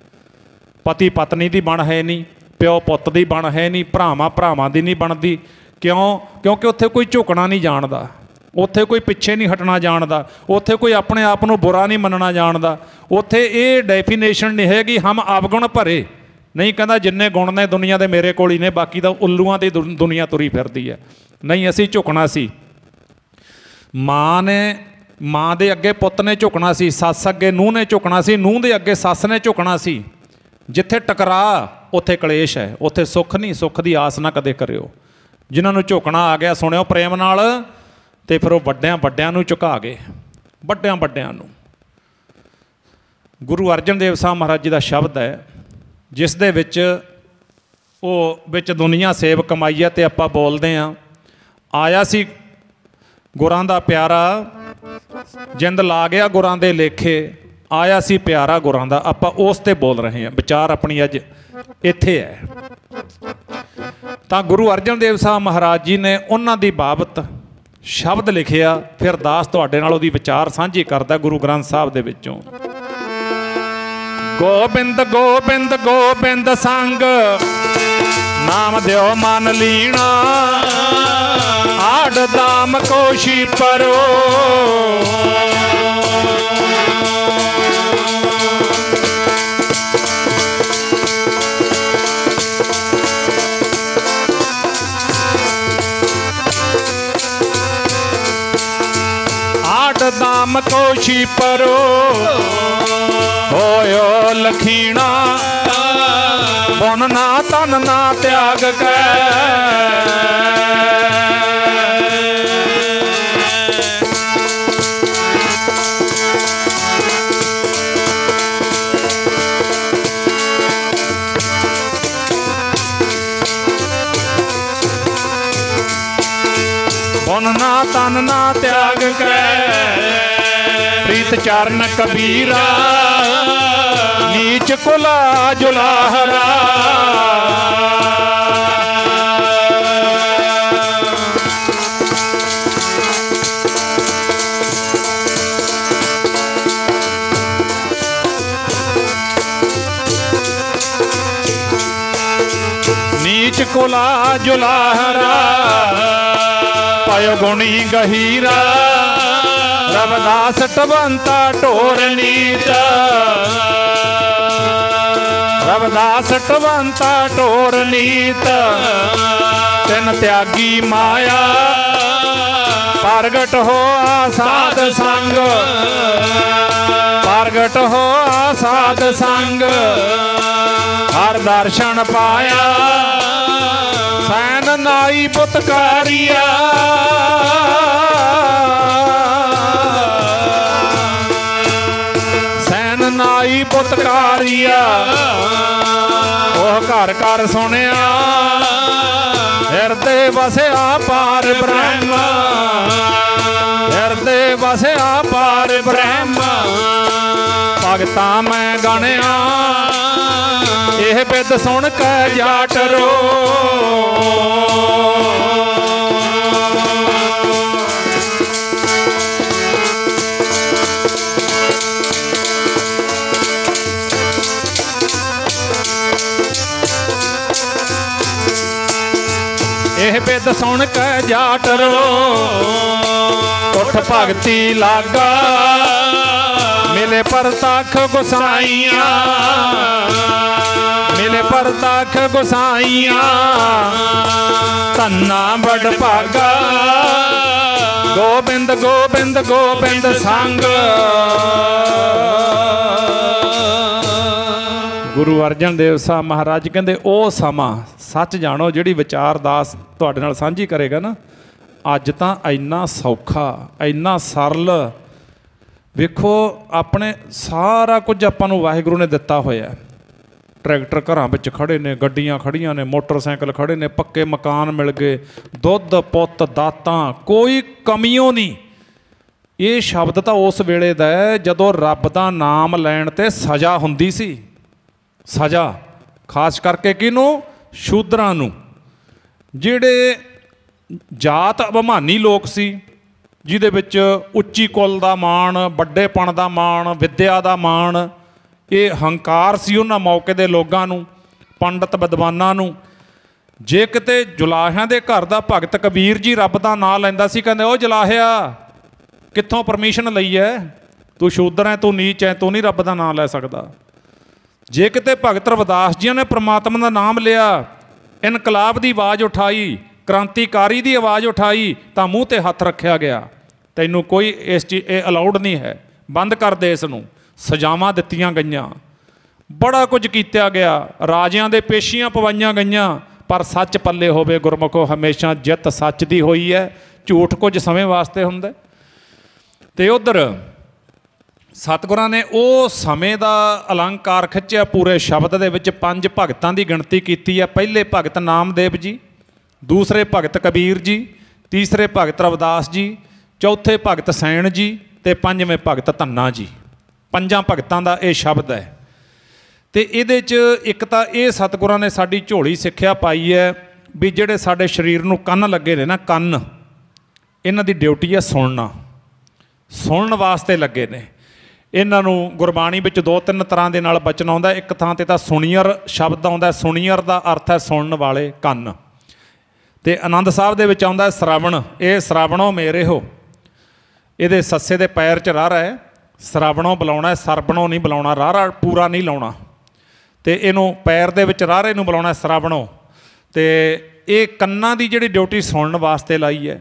ਪਤੀ ਪਤਨੀ ਦੀ ਬਣ ਹੈ ਨਹੀਂ, ਪਿਓ ਪੁੱਤ ਦੀ ਬਣ ਹੈ ਨਹੀਂ, ਭਰਾਵਾਂ ਭਰਾਵਾਂ ਦੀ ਨਹੀਂ ਬਣਦੀ। ਕਿਉਂ? ਕਿਉਂਕਿ ਉੱਥੇ ਕੋਈ ਝੁਕਣਾ ਨਹੀਂ ਜਾਣਦਾ, ਉੱਥੇ ਕੋਈ ਪਿੱਛੇ ਨਹੀਂ ਹਟਣਾ ਜਾਣਦਾ, ਉੱਥੇ ਕੋਈ ਆਪਣੇ ਆਪ ਨੂੰ ਬੁਰਾ ਨਹੀਂ ਮੰਨਣਾ ਜਾਣਦਾ। ਉੱਥੇ ਇਹ ਡੈਫੀਨੇਸ਼ਨ ਨਹੀਂ ਹੈਗੀ ਹਮ ਅਵਗੁਣ ਭਰੇ। ਨਹੀਂ, ਕਹਿੰਦਾ ਜਿੰਨੇ ਗੁਣ ਨੇ ਦੁਨੀਆ ਦੇ ਮੇਰੇ ਕੋਲ ਹੀ ਨੇ, ਬਾਕੀ ਤਾਂ ਉੱਲੂਆਂ ਦੀ ਦੁਨੀਆ ਤੁਰੀ ਫਿਰਦੀ ਹੈ। ਨਹੀਂ, ਅਸੀਂ ਝੁਕਣਾ ਸੀ। ਮਾਂ ਦੇ ਅੱਗੇ ਪੁੱਤ ਨੇ ਝੁਕਣਾ ਸੀ, ਸੱਸ ਅੱਗੇ ਨੂੰਹ ਨੇ ਝੁਕਣਾ ਸੀ, ਨੂੰਹ ਦੇ ਅੱਗੇ ਸੱਸ ਨੇ ਝੁਕਣਾ ਸੀ। ਜਿੱਥੇ ਟਕਰਾਅ ਉੱਥੇ ਕਲੇਸ਼ ਹੈ, ਉੱਥੇ ਸੁੱਖ ਨਹੀਂ। ਸੁੱਖ ਦੀ ਆਸ ਨਾ ਕਦੇ ਕਰਿਓ। ਜਿਨ੍ਹਾਂ ਨੂੰ ਝੁਕਣਾ ਆ ਗਿਆ, ਸੁਣਿਓ ਪ੍ਰੇਮ ਨਾਲ, ਅਤੇ ਫਿਰ ਉਹ ਵੱਡਿਆਂ ਨੂੰ ਝੁਕਾ ਗਏ, ਵੱਡਿਆਂ ਨੂੰ। ਗੁਰੂ ਅਰਜਨ ਦੇਵ ਸਾਹਿਬ ਮਹਾਰਾਜ ਜੀ ਦਾ ਸ਼ਬਦ ਹੈ, ਜਿਸ ਦੇ ਵਿੱਚ ਦੁਨੀਆ ਸੇਵ ਕਮਾਈ ਹੈ। ਅਤੇ ਆਪਾਂ ਬੋਲਦੇ ਹਾਂ, ਆਇਆ ਸੀ ਗੁਰਾਂ ਦਾ ਪਿਆਰਾ, ਜਿੰਦ ਲਾ ਗਿਆ ਗੁਰਾਂ ਦੇ ਲੇਖੇ, ਆਇਆ ਸੀ ਪਿਆਰਾ ਗੁਰਾਂ ਦਾ। ਆਪਾਂ ਉਸ 'ਤੇ ਬੋਲ ਰਹੇ ਹਾਂ। ਵਿਚਾਰ ਆਪਣੀ ਅੱਜ ਇੱਥੇ ਹੈ। ਤਾਂ ਗੁਰੂ ਅਰਜਨ ਦੇਵ ਸਾਹਿਬ ਮਹਾਰਾਜ ਜੀ ਨੇ ਉਹਨਾਂ ਦੀ ਬਾਬਤ ਸ਼ਬਦ ਲਿਖਿਆ। ਫਿਰ ਦਾਸ ਤੁਹਾਡੇ ਨਾਲ ਉਹਦੀ ਵਿਚਾਰ ਸਾਂਝੀ ਕਰਦਾ ਗੁਰੂ ਗ੍ਰੰਥ ਸਾਹਿਬ ਦੇ ਵਿੱਚੋਂ। ਗੋਬਿੰਦ ਗੋਬਿੰਦ ਗੋਬਿੰਦ ਸੰਗ, ਨਾਮ ਦਿਓ ਮਨ ਲੀਣਾ। ਆੜ ਦਾਮ ਕੋਸ਼ੀ ਪਰੋ, ਦਾਮ ਕੋਸ਼ੀ ਪਰੋ, ਹੋਇਓ ਲਖੀਣਾ। ਪੁਨ ਨਾ ਤਨ ਨਾ ਤਿਆਗ ਕੈ, ਪੁਨ ਨਾ ਤਨ ਨਾ ਤਿਆਗ ਕੈ। ਪ੍ਰੀਤ ਚਰਨ ਕਬੀਰਾ, ਨੀਚ ਕੁਲਾ ਜੁਲਾਹਰਾ। ਨੀਚ ਕੁਲਾ ਜੁਲਾਹਰਾ, ਪਾਇਓ ਗੁਣੀ ਗਹੀਰਾ। ਰਵਿਦਾਸ ਟਵੰਤਾ ਢੋਰ ਨੀਤ, ਰਵਿਦਾਸ ਟਵੰਤਾ ਢੋਰ ਨੀਤ। ਤਿਨ ਤਿਆਗੀ ਮਾਇਆ, ਪ੍ਰਗਟ ਹੋਆ ਸਾਧ ਸੰਗ। ਪ੍ਰਗਟ ਹੋਆ ਸਾਧ ਸੰਗ, ਹਰ ਦਰਸ਼ਨ ਪਾਇਆ। ਸੈਨ ਸੈਨ ਨਾਈ ਬੁਤਕਾਰੀਆ ਸੈਨ ਨਾਈ ਬੁਤਕਾਰੀਆ ਉਹ ਘਰ ਘਰ ਸੁਣਿਆ ਹਿਰਦੇ ਵਸਿਆ ਪਾਰ ਬ੍ਰਹਮ ਹਿਰਦੇ ਵਸਿਆ ਪਾਰ ਬ੍ਰਹਮ ਭਗਤਾਂ ਮੈਂ ਗਣਿਆ ਇਹ ਬਿਦ ਸੁਣ ਕੇ ਜਾਟ ਰੋ ਇਹ ਬਿਦ ਸੁਣ ਕੇ ਜਾਟ ਰੋ ਉੱਠ ਭਗਤੀ ਲਾਗਾ ਮਿਲੇ ਪਰਤਖ ਗੁਸਾਈਆਂ ਮਿਲੇ ਪਰਤਖ ਗੁਸਾਈਆਂ ਧੰਨਾ ਬੜ ਭਾਗਾ ਗੋਬਿੰਦ ਗੋਬਿੰਦ ਗੋਬਿੰਦ ਸੰਗ ਗੁਰੂ ਅਰਜਨ ਦੇਵ ਸਾਹਿਬ ਮਹਾਰਾਜ ਕਹਿੰਦੇ ਉਹ ਸਮਾਂ ਸੱਚ ਜਾਣੋ ਜਿਹੜੀ ਵਿਚਾਰ ਦਾਸ ਤੁਹਾਡੇ ਨਾਲ ਸਾਂਝੀ ਕਰੇਗਾ ਨਾ ਅੱਜ ਤਾਂ ਇੰਨਾ ਸੌਖਾ ਇੰਨਾ ਸਰਲ ਵੇਖੋ ਆਪਣੇ ਸਾਰਾ ਕੁਝ ਆਪਾਂ ਨੂੰ ਵਾਹਿਗੁਰੂ ਨੇ ਦਿੱਤਾ ਹੋਇਆ ਟਰੈਕਟਰ ਘਰਾਂ ਵਿੱਚ ਖੜ੍ਹੇ ਨੇ ਗੱਡੀਆਂ ਖੜ੍ਹੀਆਂ ਨੇ ਮੋਟਰਸਾਈਕਲ ਖੜ੍ਹੇ ਨੇ ਪੱਕੇ ਮਕਾਨ ਮਿਲ ਗਏ ਦੁੱਧ ਪੁੱਤ ਦਾਤਾਂ ਕੋਈ ਕਮੀਓ ਨਹੀਂ ਇਹ ਸ਼ਬਦ ਤਾਂ ਉਸ ਵੇਲੇ ਦਾ ਜਦੋਂ ਰੱਬ ਦਾ ਨਾਮ ਲੈਣ 'ਤੇ ਸਜ਼ਾ ਹੁੰਦੀ ਸੀ ਸਜ਼ਾ ਖਾਸ ਕਰਕੇ ਕਿਹਨੂੰ ਸ਼ੂਦਰਾਂ ਨੂੰ ਜਿਹੜੇ ਜਾਤ ਅਭਿਮਾਨੀ ਲੋਕ ਸੀ ਜਿਹਦੇ ਵਿੱਚ ਉੱਚੀ ਕੁੱਲ ਦਾ ਮਾਣ ਵੱਡੇਪਣ ਦਾ ਮਾਣ ਵਿੱਦਿਆ ਦਾ ਮਾਣ ਇਹ ਹੰਕਾਰ ਸੀ ਉਹਨਾਂ ਮੌਕੇ ਦੇ ਲੋਕਾਂ ਨੂੰ ਪੰਡਤ ਵਿਦਵਾਨਾਂ ਨੂੰ ਜੇ ਕਿਤੇ ਜੁਲਾਹਿਆਂ ਦੇ ਘਰ ਦਾ ਭਗਤ ਕਬੀਰ ਜੀ ਰੱਬ ਦਾ ਨਾਂ ਲੈਂਦਾ ਸੀ ਕਹਿੰਦੇ ਉਹ ਜੁਲਾਹਿਆ ਕਿੱਥੋਂ ਪਰਮਿਸ਼ਨ ਲਈ ਹੈ ਤੂੰ ਸ਼ੂਦਰ ਹੈ ਤੂੰ ਨੀਚ ਹੈ ਤੂੰ ਨਹੀਂ ਰੱਬ ਦਾ ਨਾਂ ਲੈ ਸਕਦਾ ਜੇ ਕਿਤੇ ਭਗਤ ਰਵਿਦਾਸ ਜੀ ਨੇ ਪ੍ਰਮਾਤਮਾ ਦਾ ਨਾਮ ਲਿਆ ਇਨਕਲਾਬ ਦੀ ਆਵਾਜ਼ ਉਠਾਈ ਕ੍ਰਾਂਤੀਕਾਰੀ ਦੀ ਆਵਾਜ਼ ਉਠਾਈ ਤਾਂ ਮੂੰਹ 'ਤੇ ਹੱਥ ਰੱਖਿਆ ਗਿਆ ਤੈਨੂੰ ਕੋਈ ਇਸ ਚੀਜ਼ ਇਹ ਅਲਾਉਡ ਨਹੀਂ ਹੈ ਬੰਦ ਕਰ ਦੇ ਇਸ ਨੂੰ ਸਜ਼ਾਵਾਂ ਦਿੱਤੀਆਂ ਗਈਆਂ ਬੜਾ ਕੁਝ ਕੀਤਾ ਗਿਆ ਰਾਜਿਆਂ ਦੇ ਪੇਸ਼ੀਆਂ ਪਵਾਈਆਂ ਗਈਆਂ ਪਰ ਸੱਚ ਪੱਲੇ ਹੋਵੇ ਗੁਰਮੁਖੋ ਹਮੇਸ਼ਾ ਜਿੱਤ ਸੱਚ ਦੀ ਹੋਈ ਹੈ ਝੂਠ ਕੁਝ ਸਮੇਂ ਵਾਸਤੇ ਹੁੰਦਾ ਅਤੇ ਉੱਧਰ ਸਤਿਗੁਰਾਂ ਨੇ ਉਹ ਸਮੇਂ ਦਾ ਅਲੰਕਾਰ ਖਿੱਚਿਆ ਪੂਰੇ ਸ਼ਬਦ ਦੇ ਵਿੱਚ 5 ਭਗਤਾਂ ਦੀ ਗਿਣਤੀ ਕੀਤੀ ਹੈ ਪਹਿਲੇ ਭਗਤ ਨਾਮਦੇਵ ਜੀ ਦੂਸਰੇ ਭਗਤ ਕਬੀਰ ਜੀ ਤੀਸਰੇ ਭਗਤ ਰਵਿਦਾਸ ਜੀ ਚੌਥੇ ਭਗਤ ਸੈਣ ਜੀ ਅਤੇ ਪੰਜਵੇਂ ਭਗਤ ਧੰਨਾ ਜੀ 5 ਭਗਤਾਂ ਦਾ ਇਹ ਸ਼ਬਦ ਹੈ ਅਤੇ ਇਹਦੇ 'ਚ ਇੱਕ ਤਾਂ ਇਹ ਸਤਿਗੁਰਾਂ ਨੇ ਸਾਡੀ ਝੋਲੀ ਸਿੱਖਿਆ ਪਾਈ ਹੈ ਵੀ ਜਿਹੜੇ ਸਾਡੇ ਸਰੀਰ ਨੂੰ ਕੰਨ ਲੱਗੇ ਨੇ ਨਾ ਕੰਨ ਇਹਨਾਂ ਦੀ ਡਿਊਟੀ ਹੈ ਸੁਣਨਾ ਸੁਣਨ ਵਾਸਤੇ ਲੱਗੇ ਨੇ ਇਹਨਾਂ ਨੂੰ ਗੁਰਬਾਣੀ ਵਿੱਚ 2-3 ਤਰ੍ਹਾਂ ਦੇ ਨਾਲ ਬਚਨ ਆਉਂਦਾ ਇੱਕ ਥਾਂ 'ਤੇ ਤਾਂ ਸੁਣੀਅਰ ਸ਼ਬਦ ਆਉਂਦਾ ਸੁਣੀਅਰ ਦਾ ਅਰਥ ਹੈ ਸੁਣਨ ਵਾਲੇ ਕੰਨ ਅਤੇ ਆਨੰਦ ਸਾਹਿਬ ਦੇ ਵਿੱਚ ਆਉਂਦਾ ਸ਼ਰਾਵਣ ਇਹ ਸ਼ਰਾਵਣੋ ਮੇਰੇ ਹੋ ਇਹਦੇ ਸੱਸੇ ਦੇ ਪੈਰ 'ਚ ਰਾਰਾ ਹੈ ਸ਼ਰਾਵਣੋਂ ਬੁਲਾਉਣਾ ਸਰਵਣੋਂ ਨਹੀਂ ਬੁਲਾਉਣਾ ਰਾਰਾ ਪੂਰਾ ਨਹੀਂ ਲਾਉਣਾ ਅਤੇ ਇਹਨੂੰ ਪੈਰ ਦੇ ਵਿੱਚ ਰਾਰੇ ਨੂੰ ਬੁਲਾਉਣਾ ਸ਼ਰਾਵਣੋਂ ਅਤੇ ਇਹ ਕੰਨਾਂ ਦੀ ਜਿਹੜੀ ਡਿਊਟੀ ਸੁਣਨ ਵਾਸਤੇ ਲਾਈ ਹੈ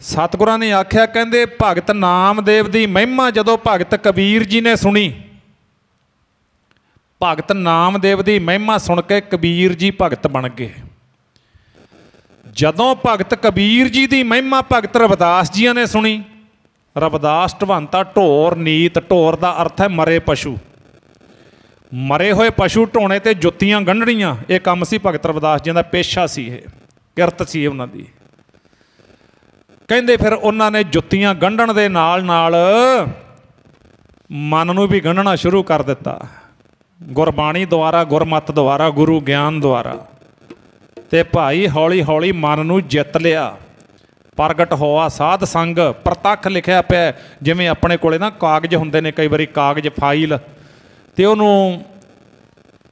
ਸਤਿਗੁਰਾਂ ਨੇ ਆਖਿਆ ਕਹਿੰਦੇ ਭਗਤ ਨਾਮਦੇਵ ਦੀ ਮਹਿਮਾ ਜਦੋਂ ਭਗਤ ਕਬੀਰ ਜੀ ਨੇ ਸੁਣੀ ਭਗਤ ਨਾਮਦੇਵ ਦੀ ਮਹਿਮਾ ਸੁਣ ਕੇ ਕਬੀਰ ਜੀ ਭਗਤ ਬਣ ਗਏ ਜਦੋਂ ਭਗਤ ਕਬੀਰ ਜੀ ਦੀ ਮਹਿਮਾ ਭਗਤ ਰਵਿਦਾਸ ਜੀਆਂ ਨੇ ਸੁਣੀ ਰਵਿਦਾਸ ਢਵੰਤਾ ਢੋਰ ਨੀਤ ਢੋਰ ਦਾ ਅਰਥ ਹੈ ਮਰੇ ਪਸ਼ੂ ਮਰੇ ਹੋਏ ਪਸ਼ੂ ਢੋਣੇ 'ਤੇ ਜੁੱਤੀਆਂ ਗੰਢਣੀਆਂ ਇਹ ਕੰਮ ਸੀ ਭਗਤ ਰਵਿਦਾਸ ਜੀਆਂ ਦਾ ਪੇਸ਼ਾ ਸੀ ਇਹ ਕਿਰਤ ਸੀ ਉਹਨਾਂ ਦੀ ਕਹਿੰਦੇ ਫਿਰ ਉਹਨਾਂ ਨੇ ਜੁੱਤੀਆਂ ਗੰਢਣ ਦੇ ਨਾਲ ਨਾਲ ਮਨ ਨੂੰ ਵੀ ਗੰਢਣਾ ਸ਼ੁਰੂ ਕਰ ਦਿੱਤਾ ਗੁਰਬਾਣੀ ਦੁਆਰਾ ਗੁਰਮਤਿ ਦੁਆਰਾ ਗੁਰੂ ਗਿਆਨ ਦੁਆਰਾ ਅਤੇ ਭਾਈ ਹੌਲੀ ਹੌਲੀ ਮਨ ਨੂੰ ਜਿੱਤ ਲਿਆ ਪ੍ਰਗਟ ਹੋਆ ਸਾਧ ਸੰਗ ਪ੍ਰਤੱਖ ਲਿਖਿਆ ਪਿਆ ਜਿਵੇਂ ਆਪਣੇ ਕੋਲੇ ਨਾ ਕਾਗਜ਼ ਹੁੰਦੇ ਨੇ ਕਈ ਵਾਰੀ ਕਾਗਜ਼ ਫਾਈਲ ਅਤੇ ਉਹਨੂੰ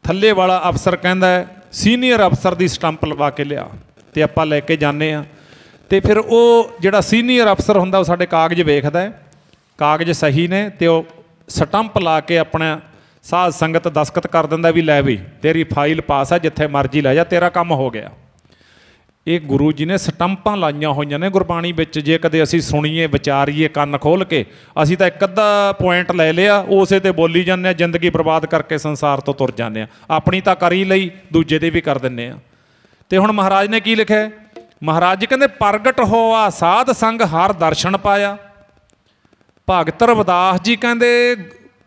ਥੱਲੇ ਵਾਲਾ ਅਫਸਰ ਕਹਿੰਦਾ ਸੀਨੀਅਰ ਅਫਸਰ ਦੀ ਸਟੰਪ ਲਵਾ ਕੇ ਲਿਆ ਅਤੇ ਆਪਾਂ ਲੈ ਕੇ ਜਾਂਦੇ ਹਾਂ ਅਤੇ ਫਿਰ ਉਹ ਜਿਹੜਾ ਸੀਨੀਅਰ ਅਫਸਰ ਹੁੰਦਾ ਉਹ ਸਾਡੇ ਕਾਗਜ਼ ਵੇਖਦਾ ਕਾਗਜ਼ ਸਹੀ ਨੇ ਅਤੇ ਉਹ ਸਟੰਪ ਲਾ ਕੇ ਆਪਣਾ ਸਾਧ ਸੰਗਤ ਦਸਤਖਤ ਕਰ ਦਿੰਦਾ ਵੀ ਲੈ ਵੀ ਤੇਰੀ ਫਾਈਲ ਪਾਸ ਹੈ ਜਿੱਥੇ ਮਰਜ਼ੀ ਲੈ ਜਾ ਤੇਰਾ ਕੰਮ ਹੋ ਗਿਆ ਇਹ ਗੁਰੂ ਜੀ ਨੇ ਸਟੰਪਾਂ ਲਾਈਆਂ ਹੋਈਆਂ ਨੇ ਗੁਰਬਾਣੀ ਵਿੱਚ ਜੇ ਕਦੇ ਅਸੀਂ ਸੁਣੀਏ ਵਿਚਾਰੀਏ ਕੰਨ ਖੋਲ੍ਹ ਕੇ ਅਸੀਂ ਤਾਂ ਇੱਕ ਅੱਧਾ ਪੁਆਇੰਟ ਲੈ ਲਿਆ ਉਸੇ 'ਤੇ ਬੋਲੀ ਜਾਂਦੇ ਹਾਂ ਜ਼ਿੰਦਗੀ ਬਰਬਾਦ ਕਰਕੇ ਸੰਸਾਰ ਤੋਂ ਤੁਰ ਜਾਂਦੇ ਹਾਂ ਆਪਣੀ ਤਾਂ ਕਰ ਹੀ ਲਈ ਦੂਜੇ ਦੇ ਵੀ ਕਰ ਦਿੰਦੇ ਹਾਂ ਤੇ ਹੁਣ ਮਹਾਰਾਜ ਨੇ ਕੀ ਲਿਖਿਆ? ਮਹਾਰਾਜ ਜੀ ਕਹਿੰਦੇ ਪ੍ਰਗਟ ਹੋਆ ਸਾਧ ਸੰਗ ਹਰ ਦਰਸ਼ਨ ਪਾਇਆ। ਭਗਤ ਰਵਿਦਾਸ ਜੀ ਕਹਿੰਦੇ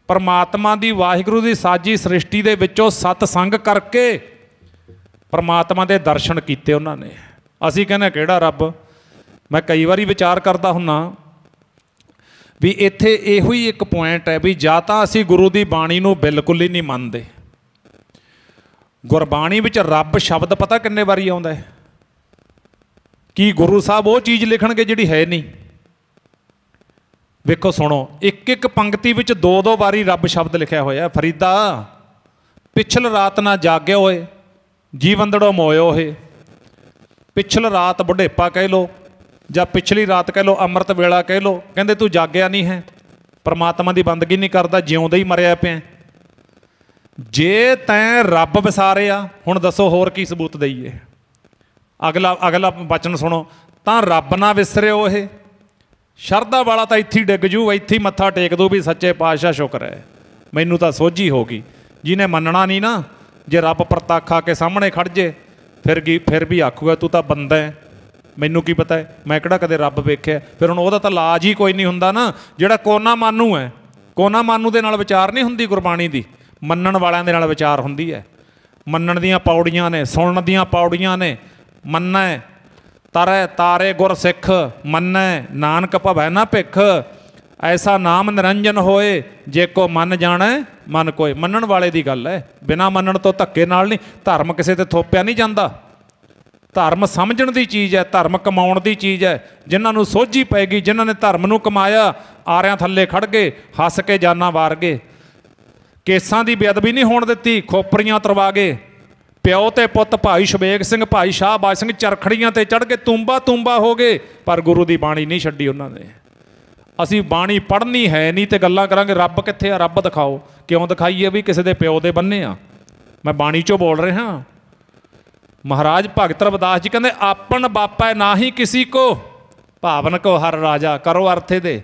ਪਰਮਾਤਮਾ ਦੀ, ਵਾਹਿਗੁਰੂ ਦੀ ਸਾਜੀ ਸ੍ਰਿਸ਼ਟੀ ਦੇ ਵਿੱਚੋਂ ਸਤ ਸੰਗ ਕਰਕੇ ਪਰਮਾਤਮਾ ਦੇ ਦਰਸ਼ਨ ਕੀਤੇ ਉਹਨਾਂ ਨੇ। ਅਸੀਂ ਕਹਿੰਦੇ ਕਿਹੜਾ ਰੱਬ? ਮੈਂ ਕਈ ਵਾਰੀ ਵਿਚਾਰ ਕਰਦਾ ਹੁੰਨਾ ਵੀ ਇੱਥੇ ਇਹੋ ਹੀ ਇੱਕ ਪੁਆਇੰਟ ਹੈ ਵੀ ਜਾਂ ਤਾਂ ਅਸੀਂ ਗੁਰੂ ਦੀ ਬਾਣੀ ਨੂੰ ਬਿਲਕੁਲ ਹੀ ਨਹੀਂ ਮੰਨਦੇ। ਗੁਰਬਾਣੀ ਵਿੱਚ ਰੱਬ ਸ਼ਬਦ ਪਤਾ ਕਿੰਨੇ ਵਾਰੀ ਆਉਂਦਾ ਹੈ? ਕੀ ਗੁਰੂ ਸਾਹਿਬ ਉਹ ਚੀਜ਼ ਲਿਖਣਗੇ ਜਿਹੜੀ ਹੈ ਨਹੀਂ? ਵੇਖੋ ਸੁਣੋ, ਇੱਕ ਇੱਕ ਪੰਕਤੀ ਵਿੱਚ 2-2 ਵਾਰੀ ਰੱਬ ਸ਼ਬਦ ਲਿਖਿਆ ਹੋਇਆ। ਫਰੀਦਾ ਪਿਛਲ ਰਾਤ ਨਾ ਜਾਗਿਓ ਹੋਏ, ਜੀਵੰਦੜੋ ਮੋਇਓ ਹੈ। ਪਿਛਲ ਰਾਤ ਬੁਢੇਪਾ ਕਹਿ ਲਓ ਜਾਂ ਪਿਛਲੀ ਰਾਤ ਕਹਿ ਲਓ, ਅੰਮ੍ਰਿਤ ਵੇਲਾ ਕਹਿ ਲਓ, ਕਹਿੰਦੇ ਤੂੰ ਜਾਗਿਆ ਨਹੀਂ ਹੈ, ਪਰਮਾਤਮਾ ਦੀ ਬੰਦਗੀ ਨਹੀਂ ਕਰਦਾ, ਜਿਉਂਦਾ ਹੀ ਮਰਿਆ ਪਿਆ। ਜੇ ਤੈਂ ਰੱਬ ਵਿਸਾਰਿਆ, ਹੁਣ ਦੱਸੋ ਹੋਰ ਕੀ ਸਬੂਤ ਦਈਏ? ਅਗਲਾ ਬਚਨ ਸੁਣੋ, ਤਾਂ ਰੱਬ ਨਾ ਵਿਸਰਿਓ ਇਹ। ਸ਼ਰਧਾ ਵਾਲਾ ਤਾਂ ਇੱਥੇ ਹੀ ਡਿੱਗ ਜੂ, ਇੱਥੇ ਹੀ ਮੱਥਾ ਟੇਕ ਦੂ ਵੀ ਸੱਚੇ ਪਾਤਸ਼ਾਹ ਸ਼ੁਕਰ ਹੈ, ਮੈਨੂੰ ਤਾਂ ਸੋਝੀ ਹੋ ਗਈ। ਜਿਹਨੇ ਮੰਨਣਾ ਨਹੀਂ ਨਾ, ਜੇ ਰੱਬ ਪ੍ਰਤੱਖ ਆ ਕੇ ਸਾਹਮਣੇ ਖੜ ਜੇ ਫਿਰ ਵੀ ਆਖੂਗਾ ਤੂੰ ਤਾਂ ਬੰਦਾ ਹੈ, ਮੈਨੂੰ ਕੀ ਪਤਾ ਹੈ, ਮੈਂ ਕਿਹੜਾ ਕਦੇ ਰੱਬ ਵੇਖਿਆ। ਫਿਰ ਹੁਣ ਉਹਦਾ ਤਾਂ ਇਲਾਜ ਹੀ ਕੋਈ ਨਹੀਂ ਹੁੰਦਾ ਨਾ। ਜਿਹੜਾ ਕੋਨਾ ਮਾਨੂ ਹੈ, ਕੋਨਾ ਮਾਨੂ ਦੇ ਨਾਲ ਵਿਚਾਰ ਨਹੀਂ ਹੁੰਦੀ ਗੁਰਬਾਣੀ ਦੀ, ਮੰਨਣ ਵਾਲਿਆਂ ਦੇ ਨਾਲ ਵਿਚਾਰ ਹੁੰਦੀ ਹੈ। ਮੰਨਣ ਦੀਆਂ ਪੌੜੀਆਂ ਨੇ, ਸੁਣਨ ਦੀਆਂ ਪੌੜੀਆਂ ਨੇ। ਮੰਨੈ ਤਰੈ ਤਾਰੇ ਗੁਰ ਸਿੱਖ, ਮੰਨੈ ਨਾਨਕ ਭਵੈ ਨਾ ਭਿਖ। ਐਸਾ ਨਾਮ ਨਿਰੰਜਨ ਹੋਏ, ਜੇ ਕੋ ਮੰਨ ਜਾਣੈ ਮਨ ਕੋਏ। ਮੰਨਣ ਵਾਲੇ ਦੀ ਗੱਲ ਹੈ, ਬਿਨਾਂ ਮੰਨਣ ਤੋਂ ਧੱਕੇ ਨਾਲ ਨਹੀਂ। ਧਰਮ ਕਿਸੇ ਤੇ ਥੋਪਿਆ ਨਹੀਂ ਜਾਂਦਾ। ਧਰਮ ਸਮਝਣ ਦੀ ਚੀਜ਼ ਹੈ, ਧਰਮ ਕਮਾਉਣ ਦੀ ਚੀਜ਼ ਹੈ। ਜਿਨ੍ਹਾਂ ਨੂੰ ਸੋਝੀ ਪੈਗੀ, ਜਿਨ੍ਹਾਂ ਨੇ ਧਰਮ ਨੂੰ ਕਮਾਇਆ, ਆਰਿਆਂ ਥੱਲੇ ਖੜ ਗਏ, ਹੱਸ ਕੇ ਜਾਨਾਂ ਵਾਰ ਗਏ। ਕੇਸਾਂ ਦੀ ਬੇਅਦਬੀ ਨਹੀਂ ਹੋਣ ਦਿੱਤੀ, ਖੋਪਰੀਆਂ ਤਰਵਾ ਗਏ। ਪਿਓ ਤੇ ਪੁੱਤ ਭਾਈ ਸ਼ਬੇਗ ਸਿੰਘ, ਭਾਈ ਸ਼ਾਹਬਾਜ਼ ਸਿੰਘ ਚਰਖੜੀਆਂ ਤੇ ਚੜ੍ਹ ਕੇ ਤੂੰਬਾ ਹੋ ਗਏ, ਪਰ ਗੁਰੂ ਦੀ ਬਾਣੀ ਨਹੀਂ ਛੱਡੀ ਉਹਨਾਂ ਨੇ। ਅਸੀਂ ਬਾਣੀ ਪੜ੍ਹਨੀ ਹੈ ਨਹੀਂ ਤੇ ਗੱਲਾਂ ਕਰਾਂਗੇ ਰੱਬ ਕਿੱਥੇ ਆ, ਰੱਬ ਦਿਖਾਓ। ਕਿਉਂ ਦਿਖਾਈਏ? ਵੀ ਕਿਸੇ ਦੇ ਪਿਓ ਦੇ ਬੰਨੇ ਆ। ਮੈਂ ਬਾਣੀ 'ਚੋਂ ਬੋਲ ਰਿਹਾ। ਮਹਾਰਾਜ ਭਗਤ ਰਵਿਦਾਸ ਜੀ ਕਹਿੰਦੇ ਆਪਨ ਬਾਪਾ ਨਾ ਹੀ ਕਿਸੀ ਕੋ, ਭਾਵਨ ਕੋ ਹਰ ਰਾਜਾ। ਕਰੋ ਅਰਥ ਇਹਦੇ।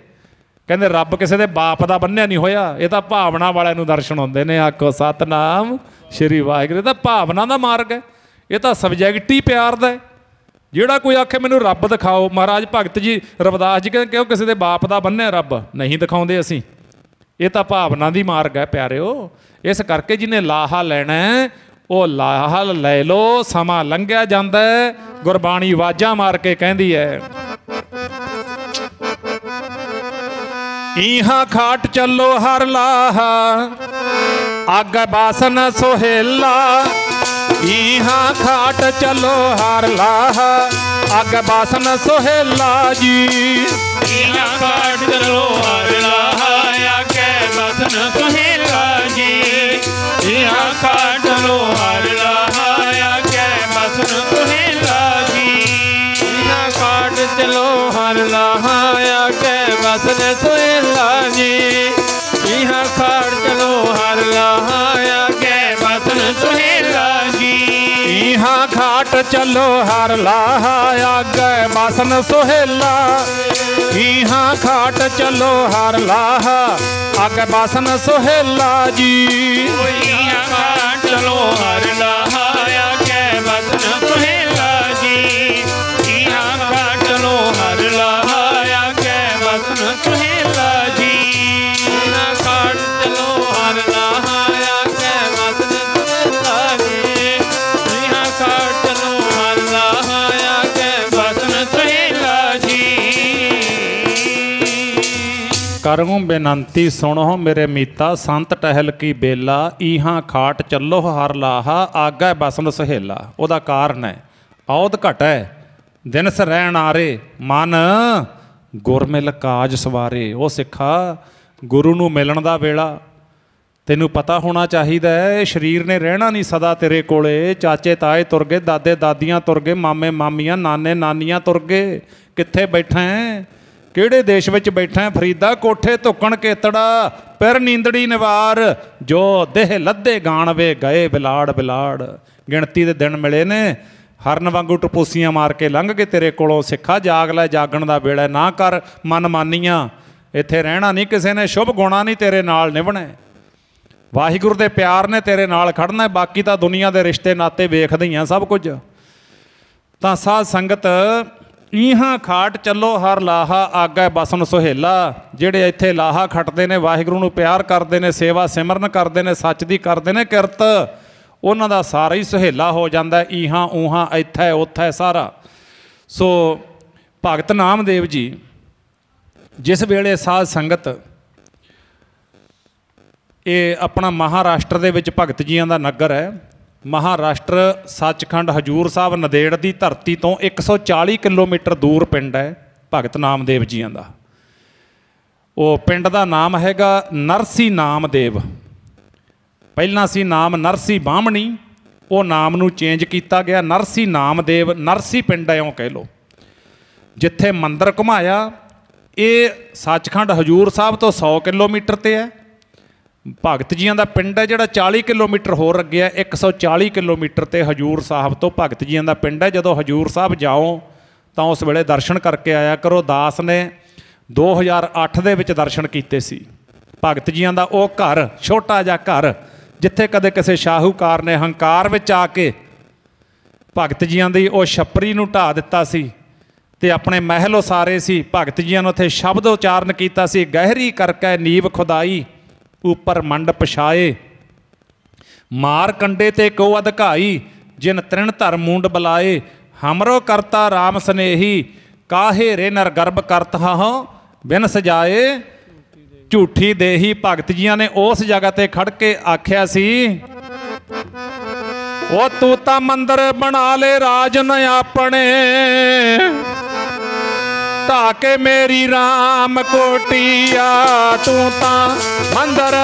ਕਹਿੰਦੇ ਰੱਬ ਕਿਸੇ ਦੇ ਬਾਪ ਦਾ ਬੰਨਿਆ ਨਹੀਂ ਹੋਇਆ, ਇਹ ਤਾਂ ਭਾਵਨਾ ਵਾਲਿਆਂ ਨੂੰ ਦਰਸ਼ਨ ਹੁੰਦੇ ਨੇ। ਆਖੋ ਸਤਨਾਮ ਸ਼੍ਰੀ ਵਾਹਿਗੁਰੂ। ਇਹ ਤਾਂ ਭਾਵਨਾ ਦਾ ਮਾਰਗ ਹੈ, ਇਹ ਤਾਂ ਸਬਜੈਕਟੀ ਪਿਆਰ ਦਾ ਹੈ। ਜਿਹੜਾ ਕੋਈ ਆਖੇ ਮੈਨੂੰ ਰੱਬ ਦਿਖਾਓ, ਮਹਾਰਾਜ ਭਗਤ ਜੀ ਰਵਿਦਾਸ ਜੀ ਕਹਿੰਦੇ ਕਿਉਂ ਕਿਸੇ ਦੇ ਬਾਪ ਦਾ ਬੰਨਿਆ ਰੱਬ ਨਹੀਂ ਦਿਖਾਉਂਦੇ ਅਸੀਂ। ਇਹ ਤਾਂ ਭਾਵਨਾ ਦੀ ਮਾਰਗ ਹੈ ਪਿਆਰਿਓ। ਇਸ ਕਰਕੇ ਜਿਹਨੇ ਲਾਹਾ ਲੈਣਾ ਉਹ ਲਾਹਾ ਲੈ ਲਓ, ਸਮਾਂ ਲੰਘਿਆ ਜਾਂਦਾ। ਗੁਰਬਾਣੀ ਆਵਾਜ਼ਾਂ ਮਾਰ ਕੇ ਕਹਿੰਦੀ ਹੈ, ਇਹਾਂ ਖਾਟ ਚੱਲੋ ਹਰ ਲਾਹਾ, ਅੱਗੇ ਬਾਸਨ ਸੋਹੇਲਾ। ਇਹਾਂ ਖਾਟ ਚੱਲੋ ਹਰ ਲਾਹਾ, ਅੱਗੇ ਬਾਸਨ ਸੋਹੇਲਾ ਜੀ। ਇਹਾਂ ਖਾਟ ਚੱਲੋ ਹਰ ਲਾਹਾ, ਅੱਗੇ ਬਾਸਨ ਸੋਹੇਲਾ ਜੀ। ਇਹਾਂ ਖਾਟ ਚੱਲੋ ਹਰ ਲਾਹਾ, ਅੱਗੇ ਬਾਸਨ ਸੋਹੇਲਾ ਜੀ। ਇਹਾਂ ਖਾਟ ਚੱਲੋ ਹਰ ਲਾਹਾ, ਅੱਗੇ ਬਾਸਨ ਸੋਹੇਲਾ ਜੀ। ਇਹਾਂ ਖਾਟ ਚੱਲੋ ਹਰ ਲਾਹਾ, ਅੱਗੇ ਬਾਸਨ ਸੋਹੇਲਾ ਜੀ। ਇਹਾਂ ਖਾਟ ਚੱਲੋ ਹਰ ਲਾਹਾ, ਅੱਗੇ ਬਾਸਨ ਸੋਹੇਲਾ। ਇਹਾਂ ਖਾਟ ਚੱਲੋ ਹਰ ਲਾਹਾ, ਅੱਗੇ ਬਾਸਨ ਸੋਹੇਲਾ ਜੀ। ਇਹਾਂ ਖਾਟ ਚੱਲੋ ਹਰ ਲਾਹਾ, ਅੱਗੇ ਬਾਸਨ ਸੋਹੇਲਾ ਜੀ। ਇਹਾਂ ਖਾਟ ਚੱਲੋ ਹਰ ਲਾਹਾ, ਅੱਗੇ ਬਾਸਨ ਸੋਹੇਲਾ ਜੀ। ਇਹਾਂ ਖਾਟ ਚੱਲੋ ਹਰ ਲਾਹਾ, ਅੱਗੇ ਬਾਸਨ ਸੋਹੇਲਾ ਜੀ। ਇਹਾਂ ਖਾਟ ਚੱਲੋ ਹਰ ਲਾਹਾ, ਅੱਗੇ ਬਾਸਨ ਸੋਹੇਲਾ ਜੀ। ਕਰੂੰ ਬੇਨੰਤੀ ਸੁਣੋ ਮੇਰੇ ਮੀਤਾ, ਸੰਤ ਟਹਿਲ ਕੀ ਬੇਲਾ। ਇਹਾਂ ਖਾਟ ਚੱਲੋ ਹਰ ਲਾਹਾ, ਆਗੇ ਬਸਨ ਸਹੇਲਾ। ਉਹਦਾ ਕਾਰਨ ਹੈ ਔਧ ਘਟੈ ਦਿਨਸ ਰਹਿਣ ਆਰੇ, ਮਨ ਗੁਰ ਮਿਲ ਕਾਜ ਸਵਾਰੇ। ਉਹ ਸਿੱਖਾ ਗੁਰੂ ਨੂੰ ਮਿਲਣ ਦਾ ਵੇਲਾ ਤੈਨੂੰ ਪਤਾ ਹੋਣਾ ਚਾਹੀਦਾ ਹੈ। ਸਰੀਰ ਨੇ ਰਹਿਣਾ ਨਹੀਂ ਸਦਾ ਤੇਰੇ ਕੋਲੇ। ਚਾਚੇ ਤਾਏ ਤੁਰ ਗਏ, ਦਾਦੇ ਦਾਦੀਆਂ ਤੁਰ ਗਏ, ਮਾਮੇ ਮਾਮੀਆਂ ਨਾਨੇ ਨਾਨੀਆਂ ਤੁਰ ਗਏ। ਕਿੱਥੇ ਬੈਠਾ ਹੈ? ਕਿਹੜੇ ਦੇਸ਼ ਵਿੱਚ ਬੈਠਾ? ਫਰੀਦਾ ਕੋਠੇ ਧੁੱਕਣ ਕੇਤੜਾ, ਪਿਰ ਨੀਂਦੜੀ ਨਿਵਾਰ। ਜੋ ਦੇਹ ਲੱਦੇ ਗਾਣਵੇ ਗਏ ਬਿਲਾੜ ਬਿਲਾੜ। ਗਿਣਤੀ ਦੇ ਦਿਨ ਮਿਲੇ ਨੇ, ਹਰਨ ਵਾਂਗੂ ਟਪੂਸੀਆਂ ਮਾਰ ਕੇ ਲੰਘ ਗਏ ਤੇਰੇ ਕੋਲੋਂ। ਸਿੱਖਾ ਜਾਗ ਲੈ, ਜਾਗਣ ਦਾ ਵੇਲਾ। ਨਾ ਕਰ ਮਨ ਮਾਨੀਆਂ, ਇੱਥੇ ਰਹਿਣਾ ਨਹੀਂ ਕਿਸੇ ਨੇ। ਸ਼ੁਭ ਗੁਣਾ ਨਹੀਂ ਤੇਰੇ ਨਾਲ ਨਿਭਣਾ। ਵਾਹਿਗੁਰੂ ਦੇ ਪਿਆਰ ਨੇ ਤੇਰੇ ਨਾਲ ਖੜਨਾ। ਬਾਕੀ ਤਾਂ ਦੁਨੀਆ ਦੇ ਰਿਸ਼ਤੇ ਨਾਤੇ ਵੇਖਦੇ ਹੀ ਆ ਸਭ ਕੁਝ। ਤਾਂ ਸਾਧ ਸੰਗਤ ਇਹਾਂ ਖਾਟ ਚੱਲੋ ਹਰ ਲਾਹਾ ਆਗੈ ਬਸਨ ਸੁਹੇਲਾ। ਜਿਹੜੇ ਇੱਥੇ ਲਾਹਾ ਖੱਟਦੇ ਨੇ, ਵਾਹਿਗੁਰੂ ਨੂੰ ਪਿਆਰ ਕਰਦੇ ਨੇ, ਸੇਵਾ ਸਿਮਰਨ ਕਰਦੇ ਨੇ, ਸੱਚ ਦੀ ਕਰਦੇ ਨੇ ਕਿਰਤ, ਉਹਨਾਂ ਦਾ ਸਾਰਾ ਹੀ ਸੁਹੇਲਾ ਹੋ ਜਾਂਦਾ। ਇਹਾਂ ਊਹਾਂ ਇੱਥੇ ਉੱਥੇ ਸਾਰਾ। ਸੋ ਭਗਤ ਨਾਮਦੇਵ ਜੀ ਜਿਸ ਵੇਲੇ ਸਾਧ ਸੰਗਤ ਇਹ ਆਪਣਾ ਮਹਾਰਾਸ਼ਟਰ ਦੇ ਵਿੱਚ ਭਗਤ ਜੀਆਂ ਦਾ ਨਗਰ ਹੈ। ਮਹਾਰਾਸ਼ਟਰ ਸੱਚਖੰਡ ਹਜੂਰ ਸਾਹਿਬ ਨੰਦੇੜ ਦੀ ਧਰਤੀ ਤੋਂ 140 ਕਿਲੋਮੀਟਰ ਦੂਰ ਪਿੰਡ ਹੈ ਭਗਤ ਨਾਮਦੇਵ ਜੀਆਂ ਦਾ। ਉਹ ਪਿੰਡ ਦਾ ਨਾਮ ਹੈਗਾ ਨਰਸੀ ਨਾਮਦੇਵ। ਪਹਿਲਾਂ ਸੀ ਨਾਮ ਨਰਸੀ ਬਾਹਮਣੀ, ਉਹ ਨਾਮ ਨੂੰ ਚੇਂਜ ਕੀਤਾ ਗਿਆ ਨਰਸੀ ਨਾਮਦੇਵ। ਨਰਸੀ ਪਿੰਡ ਹੈ ਉਹ ਕਹਿ ਲਓ। ਜਿੱਥੇ ਮੰਦਰ ਘੁਮਾਇਆ ਇਹ ਸੱਚਖੰਡ ਹਜੂਰ ਸਾਹਿਬ ਤੋਂ 100 ਕਿਲੋਮੀਟਰ 'ਤੇ ਹੈ। ਭਗਤ ਜੀਆਂ ਦਾ ਪਿੰਡ ਹੈ ਜਿਹੜਾ 40 ਕਿਲੋਮੀਟਰ ਹੋਰ ਅੱਗੇ ਹੈ। 140 ਕਿਲੋਮੀਟਰ 'ਤੇ ਹਜੂਰ ਸਾਹਿਬ ਤੋਂ ਭਗਤ ਜੀਆਂ ਦਾ ਪਿੰਡ ਹੈ। ਜਦੋਂ ਹਜੂਰ ਸਾਹਿਬ ਜਾਓ ਤਾਂ ਉਸ ਵੇਲੇ ਦਰਸ਼ਨ ਕਰਕੇ ਆਇਆ ਕਰੋ। ਦਾਸ ਨੇ 2008 ਦੇ ਵਿੱਚ ਦਰਸ਼ਨ ਕੀਤੇ ਸੀ ਭਗਤ ਜੀਆਂ ਦਾ ਉਹ ਘਰ, ਛੋਟਾ ਜਿਹਾ ਘਰ ਜਿੱਥੇ ਕਦੇ ਕਿਸੇ ਸ਼ਾਹੂਕਾਰ ਨੇ ਹੰਕਾਰ ਵਿੱਚ ਆ ਕੇ ਭਗਤ ਜੀਆਂ ਦੀ ਉਹ ਛੱਪਰੀ ਨੂੰ ਢਾਹ ਦਿੱਤਾ ਸੀ ਤੇ ਆਪਣੇ ਮਹਿਲ ਉਸਾਰੇ ਸੀ। ਭਗਤ ਜੀਆਂ ਨੇ ਉੱਥੇ ਸ਼ਬਦ ਉਚਾਰਨ ਕੀਤਾ ਸੀ, ਗਹਿਰੀ ਕਰਕੇ ਨੀਵ ਖੁਦਾਈ ਉੱਪਰ ਮੰਡ ਪਛਾਏ, ਮਾਰ ਕੰਡੇ ਤੇ ਕੋ ਅਧਿਕਾਈ, ਜਿਨ ਤ੍ਰਿਣ ਧਰ ਮੂੰਡ ਬੁਲਾਏ, ਹਮਰੋ ਕਰਤਾ ਰਾਮ ਸਨੇਹੀ, ਕਾਹੇ ਰੇ ਨਰ ਗਰਭ ਕਰਤ ਹਾਹੋ ਬਿਨ ਸਜਾਏ, ਝੂਠੀ ਦੇਹੀ। ਭਗਤ ਜੀਆਂ ਨੇ ਉਸ ਜਗ੍ਹਾ ਤੇ ਖੜ ਕੇ ਆਖਿਆ ਸੀ, ਉਹ ਤੂੰ ਤਾਂ ਮੰਦਰ ਬਣਾ ਲੈ ਰਾਜਨ ਆਪਣੇ, ਢਾ ਕੇ ਮੇਰੀ ਰਾਮ ਕੋਟੀਆ, ਤੂੰ ਤਾਂ ਮੰਦਰ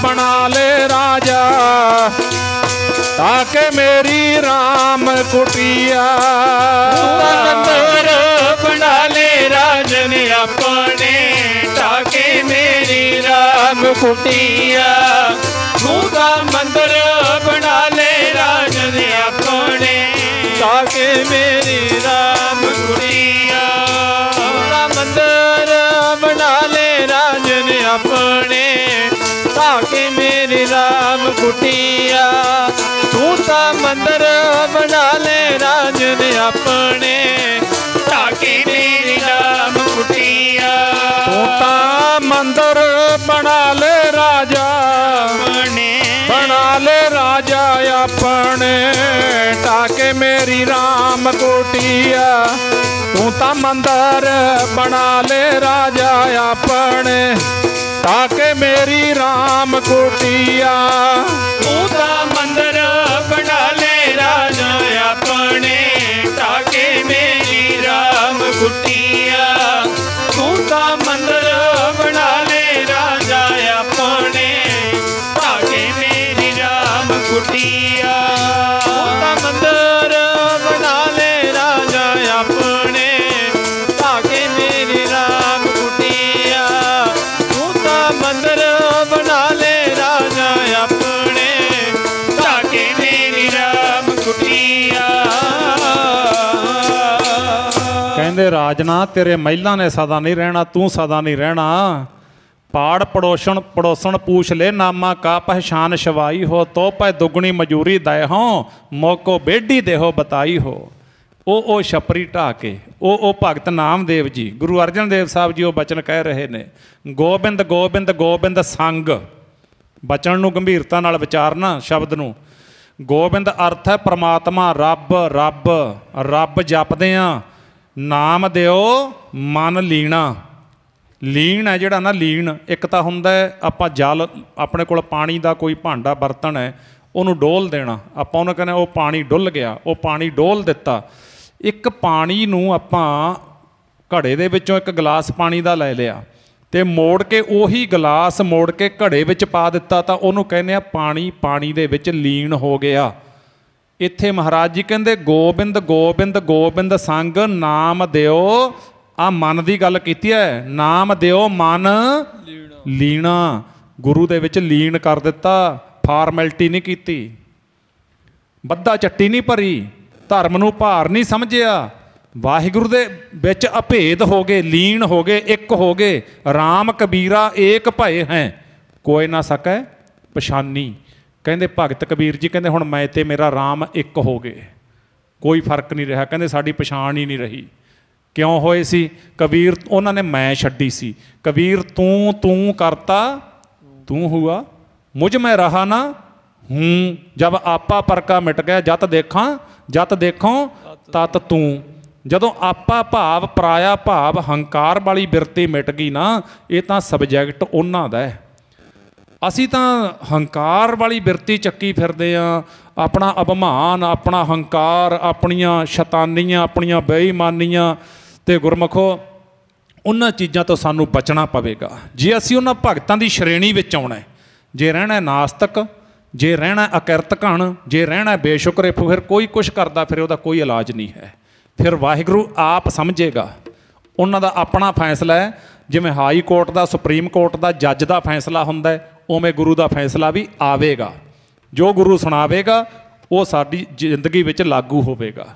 ਬਣਾ ਲੈ ਰਾਜਾ, ਢਾ ਕੇ ਮੇਰੀ ਰਾਮ ਕੁਟੀਆ, ਤੂੰ ਤਾਂ ਮੰਦਰ ਬਣਾ ਲੈ ਰਾਜਨ ਆਪਣੇ, ਢਾ ਕੇ ਮੇਰੀ ਰਾਮ ਕੁਟੀਆ, ਤੂੰ ਤਾਂ ਮੰਦਰ ਬਣਾ ਲੈ ਰਾਜਨ ਆਪਣੇ, ਢਾ ਕੇ ਮੇਰੀ ਰਾਮ ਕੁਟੀਆ, ਮੰਦਰ ਬਣਾ ਲੈ ਰਾਜਨ ਆਪਣੇ, ਢਾ ਕੇ ਮੇਰੀ ਰਾਮ ਕੁਟੀਆ, ਤੂੰ ਤਾਂ ਮੰਦਰ ਬਣਾ ਲੈ ਰਾਜਨ ਆਪਣੇ, ਢਾ ਕੇ ਮੇਰੀ ਰਾਮ ਕੁਟੀਆ, ਤੂੰ ਤਾਂ ਮੰਦਰ ਬਣਾ ਲੈ ਰਾਜਾ ਆਪਣੇ, ਬਣਾ ਲੈ ਰਾਜਾ ਆਪਣੇ, ਢਾ ਕੇ ਮੇਰੀ ਰਾਮ ਕੋਟੀਆ, ਤੂੰ ਤਾਂ ਮੰਦਰ ਬਣਾ ਲੈ ਰਾਜਾ ਆਪਣੇ, ਢਾ ਕੇ ਮੇਰੀ ਰਾਮ ਕੋਟੀਆ, ਤੂੰ ਤਾਂ ਮੰਦਰ ਬਣਾ ਲੈ ਰਾਜਾ ਆਪਣੇ, ਢਾ ਕੇ ਮੇਰੀ ਰਾਮ ਕੁਟੀਆ, ਤੂੰ ਤਾਂ ਮੰਦਰ ਬਣਾ ਲੈ ਰਾਜਾ ਆਪਣੇ, ਢਾ ਕੇ ਮੇਰੀ ਰਾਮ ਕੁਟੀਆ, ਤੂੰ ਤਾਂ ਮੰਦਰ ਬਣਾ ਲੈ ਰਾਜਾ ਆਪਣੇ, ਢਾ ਕੇ ਮੇਰੀ ਰਾਮ ਕੁਟੀਆ, ਤੂੰ ਤਾਂ ਮੰਦਰ ਬਣਾ ਲੈ ਰਾਜਾ ਆਪਣੇ, ਢਾ ਕੇ ਮੇਰੀ ਰਾਮ ਕੁਟੀਆ। ਕਹਿੰਦੇ ਰਾਜਨਾ ਤੇਰੇ ਮਹਿਲਾਂ ਨੇ ਸਦਾ ਨਹੀਂ ਰਹਿਣਾ, ਤੂੰ ਸਦਾ ਨਹੀਂ ਰਹਿਣਾ। ਪਾੜ ਪੜੋਸਣ ਪੂਛ ਲੈ ਨਾਮਾ ਕਾ ਪਹਿਛਾਨ ਸ਼ਵਾਈ ਹੋ, ਤੋ ਪੈ ਦੁਗਣੀ ਮਜੂਰੀ ਦਏ ਹੋ, ਮੋਕੋ ਬੇਢੀ ਦੇਹੋ ਬਤਾਈ ਹੋ। ਉਹ ਛਪਰੀ ਢਾਹ ਕੇ ਉਹ ਭਗਤ ਨਾਮਦੇਵ ਜੀ, ਗੁਰੂ ਅਰਜਨ ਦੇਵ ਸਾਹਿਬ ਜੀ ਉਹ ਬਚਨ ਕਹਿ ਰਹੇ ਨੇ, ਗੋਬਿੰਦ ਗੋਬਿੰਦ ਗੋਬਿੰਦ ਸੰਗ। ਬਚਨ ਨੂੰ ਗੰਭੀਰਤਾ ਨਾਲ ਵਿਚਾਰਨਾ ਸ਼ਬਦ ਨੂੰ। ਗੋਬਿੰਦ ਅਰਥ ਹੈ ਪ੍ਰਮਾਤਮਾ, ਰੱਬ। ਰੱਬ ਰੱਬ ਜਪਦੇ ਹਾਂ, ਨਾਮ ਦਿਓ ਮਨ ਲੀਣਾ। ਲੀਨ ਹੈ ਜਿਹੜਾ ਨਾ, ਲੀਨ ਇੱਕ ਤਾਂ ਹੁੰਦਾ ਆਪਾਂ ਜਲ, ਆਪਣੇ ਕੋਲ ਪਾਣੀ ਦਾ ਕੋਈ ਭਾਂਡਾ ਬਰਤਨ ਹੈ ਉਹਨੂੰ ਡੋਲ ਦੇਣਾ, ਆਪਾਂ ਉਹਨੂੰ ਕਹਿੰਦੇ ਉਹ ਪਾਣੀ ਡੁੱਲ ਗਿਆ, ਉਹ ਪਾਣੀ ਡੋਲ ਦਿੱਤਾ। ਇੱਕ ਪਾਣੀ ਨੂੰ ਆਪਾਂ ਘੜੇ ਦੇ ਵਿੱਚੋਂ ਇੱਕ ਗਲਾਸ ਪਾਣੀ ਦਾ ਲੈ ਲਿਆ ਅਤੇ ਮੋੜ ਕੇ ਉਹੀ ਗਲਾਸ ਮੋੜ ਕੇ ਘੜੇ ਵਿੱਚ ਪਾ ਦਿੱਤਾ, ਤਾਂ ਉਹਨੂੰ ਕਹਿੰਦੇ ਆ ਪਾਣੀ ਪਾਣੀ ਦੇ ਵਿੱਚ ਲੀਨ ਹੋ ਗਿਆ। ਇੱਥੇ ਮਹਾਰਾਜ ਜੀ ਕਹਿੰਦੇ ਗੋਬਿੰਦ ਗੋਬਿੰਦ ਗੋਬਿੰਦ ਸੰਗ ਨਾਮ ਦਿਓ। ਆ ਮਨ ਦੀ ਗੱਲ ਕੀਤੀ ਹੈ, ਨਾਮ ਦਿਓ ਮਨ ਲੀਣਾ। ਗੁਰੂ ਦੇ ਵਿੱਚ ਲੀਨ ਕਰ ਦਿੱਤਾ, ਫਾਰਮੈਲਿਟੀ ਨਹੀਂ ਕੀਤੀ, ਬੱਧਾ ਚੱਟੀ ਨਹੀਂ ਭਰੀ, ਧਰਮ ਨੂੰ ਭਾਰ ਨਹੀਂ ਸਮਝਿਆ। ਵਾਹਿਗੁਰੂ ਦੇ ਵਿੱਚ ਅਭੇਦ ਹੋ ਗਏ, ਲੀਨ ਹੋ ਗਏ, ਇੱਕ ਹੋ ਗਏ। ਰਾਮ ਕਬੀਰਾ ਏਕ ਭਏ ਹੈ, ਕੋਈ ਨਾ ਸਕੈ ਪਛਾਨੀ। ਕਹਿੰਦੇ ਭਗਤ ਕਬੀਰ ਜੀ ਕਹਿੰਦੇ ਹੁਣ ਮੈਂ ਤੇ ਮੇਰਾ ਰਾਮ ਇੱਕ ਹੋ ਗਏ। ਕੋਈ ਫਰਕ ਨਹੀਂ ਰਿਹਾ। ਕਹਿੰਦੇ ਸਾਡੀ ਪਛਾਣ ਹੀ ਨਹੀਂ ਰਹੀ। ਕਿਉਂ ਹੋਏ ਸੀ? ਕਬੀਰ ਉਹਨਾਂ ਨੇ ਮੈਂ ਛੱਡੀ ਸੀ। ਕਬੀਰ ਤੂੰ ਤੂੰ ਕਰਤਾ ਤੂੰ ਹੁਆ, ਮੁਝ ਮੈਂ ਰਹਾ ਨਾ ਹੂੰ, ਜਬ ਆਪਾ ਪਰਕਾ ਮਿਟ ਗਿਆ, ਜਤ ਦੇਖਾਂ ਜਤ ਦੇਖੋ ਤਤ ਤੂੰ। ਜਦੋਂ ਆਪਾ ਭਾਵ ਪਰਾਇਆ ਭਾਵ ਹੰਕਾਰ ਵਾਲੀ ਬਿਰਤੀ ਮਿਟ ਗਈ ਨਾ, ਇਹ ਤਾਂ ਸਬਜੈਕਟ ਉਹਨਾਂ ਦਾ ਹੈ। ਅਸੀਂ ਤਾਂ ਹੰਕਾਰ ਵਾਲੀ ਬਿਰਤੀ ਚੱਕੀ ਫਿਰਦੇ ਹਾਂ, ਆਪਣਾ ਅਭਿਮਾਨ, ਆਪਣਾ ਹੰਕਾਰ, ਆਪਣੀਆਂ ਸ਼ੈਤਾਨੀਆਂ, ਆਪਣੀਆਂ ਬੇਈਮਾਨੀਆਂ। ਤੇ ਗੁਰਮੁਖੋ, ਉਹਨਾਂ ਚੀਜ਼ਾਂ ਤੋਂ ਸਾਨੂੰ ਬਚਣਾ ਪਵੇਗਾ ਜੇ ਅਸੀਂ ਉਹਨਾਂ ਭਗਤਾਂ ਦੀ ਸ਼੍ਰੇਣੀ ਵਿੱਚ ਆਉਣਾ। ਜੇ ਰਹਿਣਾ ਨਾਸਤਕ, ਜੇ ਰਹਿਣਾ ਅਕਿਰਤਘਣ, ਜੇ ਰਹਿਣਾ ਬੇਸ਼ੁਕਰੇ, ਫਿਰ ਕੋਈ ਕੁਛ ਕਰਦਾ ਫਿਰ ਉਹਦਾ ਕੋਈ ਇਲਾਜ ਨਹੀਂ ਹੈ। ਫਿਰ ਵਾਹਿਗੁਰੂ ਆਪ ਸਮਝੇਗਾ, ਉਹਨਾਂ ਦਾ ਆਪਣਾ ਫੈਸਲਾ ਹੈ। ਜਿਵੇਂ ਹਾਈ ਕੋਰਟ ਦਾ, ਸੁਪਰੀਮ ਕੋਰਟ ਦਾ ਜੱਜ ਦਾ ਫੈਸਲਾ ਹੁੰਦਾ ਹੈ, ਉਵੇਂ ਗੁਰੂ ਦਾ ਫੈਸਲਾ ਵੀ ਆਵੇਗਾ। ਜੋ ਗੁਰੂ ਸੁਣਾਵੇਗਾ ਉਹ ਸਾਡੀ ਜ਼ਿੰਦਗੀ ਵਿੱਚ ਲਾਗੂ ਹੋਵੇਗਾ।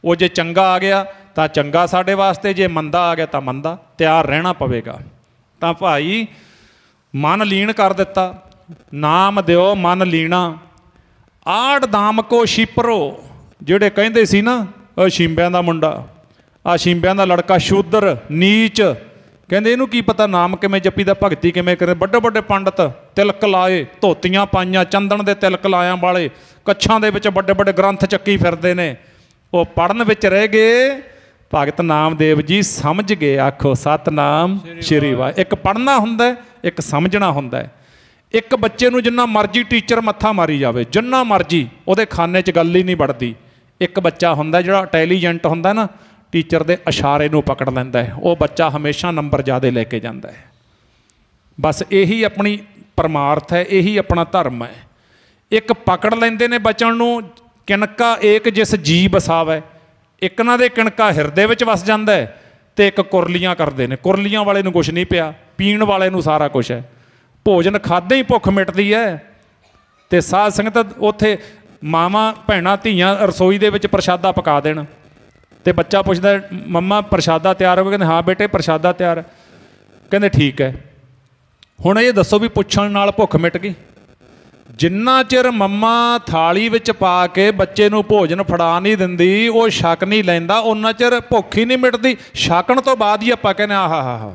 ਉਹ ਜੇ ਚੰਗਾ ਆ ਗਿਆ ਤਾਂ ਚੰਗਾ ਸਾਡੇ ਵਾਸਤੇ, ਜੇ ਮੰਦਾ ਆ ਗਿਆ ਤਾਂ ਮੰਦਾ। ਤਿਆਰ ਰਹਿਣਾ ਪਵੇਗਾ। ਤਾਂ ਭਾਈ ਮਨ ਲੀਨ ਕਰ ਦਿੱਤਾ, ਨਾਮ ਦਿਓ ਮਨ ਲੀਣਾ, ਆੜ ਦਾਮ ਕੋ ਛਿਪਰੋ। ਜਿਹੜੇ ਕਹਿੰਦੇ ਸੀ ਨਾ ਸ਼ਿੰਬਿਆਂ ਦਾ ਮੁੰਡਾ, ਆ ਸ਼ਿੰਬਿਆਂ ਦਾ ਲੜਕਾ ਸ਼ੂਦਰ ਨੀਚ, ਕਹਿੰਦੇ ਇਹਨੂੰ ਕੀ ਪਤਾ ਨਾਮ ਕਿਵੇਂ ਜਪੀ ਦਾ, ਭਗਤੀ ਕਿਵੇਂ ਕਰੇ। ਵੱਡੇ ਵੱਡੇ ਪੰਡਤ ਤਿਲਕ ਲਾਏ, ਧੋਤੀਆਂ ਪਾਈਆਂ, ਚੰਦਨ ਦੇ ਤਿਲਕ ਲਾਇਆਂ ਵਾਲੇ, ਕੱਛਾਂ ਦੇ ਵਿੱਚ ਵੱਡੇ ਵੱਡੇ ਗ੍ਰੰਥ ਚੱਕੀ ਫਿਰਦੇ ਨੇ। ਉਹ ਪੜ੍ਹਨ ਵਿੱਚ ਰਹਿ ਗਏ। ਭਗਤ ਨਾਮਦੇਵ ਜੀ ਸਮਝ ਗਏ। ਆਖੋ ਸਤਨਾਮ ਸ਼੍ਰੀ ਵਾਹਿਗੁਰੂ। ਇੱਕ ਪੜ੍ਹਨਾ ਹੁੰਦਾ, ਇੱਕ ਸਮਝਣਾ ਹੁੰਦਾ। ਇੱਕ ਬੱਚੇ ਨੂੰ ਜਿੰਨਾ ਮਰਜ਼ੀ ਟੀਚਰ ਮੱਥਾ ਮਾਰੀ ਜਾਵੇ, ਜਿੰਨਾ ਮਰਜ਼ੀ, ਉਹਦੇ ਖਾਨੇ 'ਚ ਗੱਲ ਹੀ ਨਹੀਂ ਵੜਦੀ। ਇੱਕ ਬੱਚਾ ਹੁੰਦਾ ਜਿਹੜਾ ਇੰਟੈਲੀਜੈਂਟ ਹੁੰਦਾ ਨਾ, ਟੀਚਰ ਦੇ ਇਸ਼ਾਰੇ ਨੂੰ ਪਕੜ ਲੈਂਦਾ ਹੈ, ਉਹ ਬੱਚਾ ਹਮੇਸ਼ਾ ਨੰਬਰ ਜ਼ਿਆਦਾ ਲੈ ਕੇ ਜਾਂਦਾ ਹੈ। ਬਸ ਇਹੀ ਆਪਣੀ ਪਰਮਾਰਥ ਹੈ, ਇਹੀ ਆਪਣਾ ਧਰਮ ਹੈ। ਇੱਕ ਪਕੜ ਲੈਂਦੇ ਨੇ ਬਚਨ ਨੂੰ, ਕਿਣਕਾ ਏਕ ਜਿਸ ਜੀ ਬਸਾਵੇ। ਇੱਕ ਨਾ ਦੇ ਕਿਣਕਾ ਹਿਰਦੇ ਵਿੱਚ ਵਸ ਜਾਂਦਾ ਹੈ, ਤੇ ਇੱਕ ਕੁਰਲੀਆਂ ਕਰਦੇ ਨੇ। ਕੁਰਲੀਆਂ ਵਾਲੇ ਨੂੰ ਕੁਛ ਨਹੀਂ ਪਿਆ, ਪੀਣ ਵਾਲੇ ਨੂੰ ਸਾਰਾ ਕੁਛ ਹੈ। ਭੋਜਨ ਖਾਦੇ ਹੀ ਭੁੱਖ ਮਿਟਦੀ ਹੈ। ਤੇ ਸਾਧ ਸੰਗਤ ਉੱਥੇ ਮਾਵਾਂ ਭੈਣਾਂ ਧੀਆਂ ਰਸੋਈ ਦੇ ਵਿੱਚ ਪ੍ਰਸ਼ਾਦਾ ਪਕਾ ਦੇਣ, ਤੇ ਬੱਚਾ ਪੁੱਛਦਾ ਮੰਮਾ ਪ੍ਰਸ਼ਾਦਾ ਤਿਆਰ ਹੋ ਗਿਆ? ਕਹਿੰਦੇ ਹਾਂ ਬੇਟੇ ਪ੍ਰਸ਼ਾਦਾ ਤਿਆਰ। ਕਹਿੰਦੇ ਠੀਕ ਹੈ। ਹੁਣ ਇਹ ਦੱਸੋ ਵੀ ਪੁੱਛਣ ਨਾਲ ਭੁੱਖ ਮਿਟ ਗਈ? ਜਿੰਨਾ ਚਿਰ ਮੰਮਾ ਥਾਲੀ ਵਿੱਚ ਪਾ ਕੇ ਬੱਚੇ ਨੂੰ ਭੋਜਨ ਫੜਾ ਨਹੀਂ ਦਿੰਦੀ, ਉਹ ਛਕ ਨਹੀਂ ਲੈਂਦਾ, ਉਹਨਾਂ ਚਿਰ ਭੁੱਖ ਹੀ ਨਹੀਂ ਮਿਟਦੀ। ਛਕਣ ਤੋਂ ਬਾਅਦ ਹੀ ਆਪਾਂ ਕਹਿੰਦੇ ਆਹਾ ਹਾ ਹਾ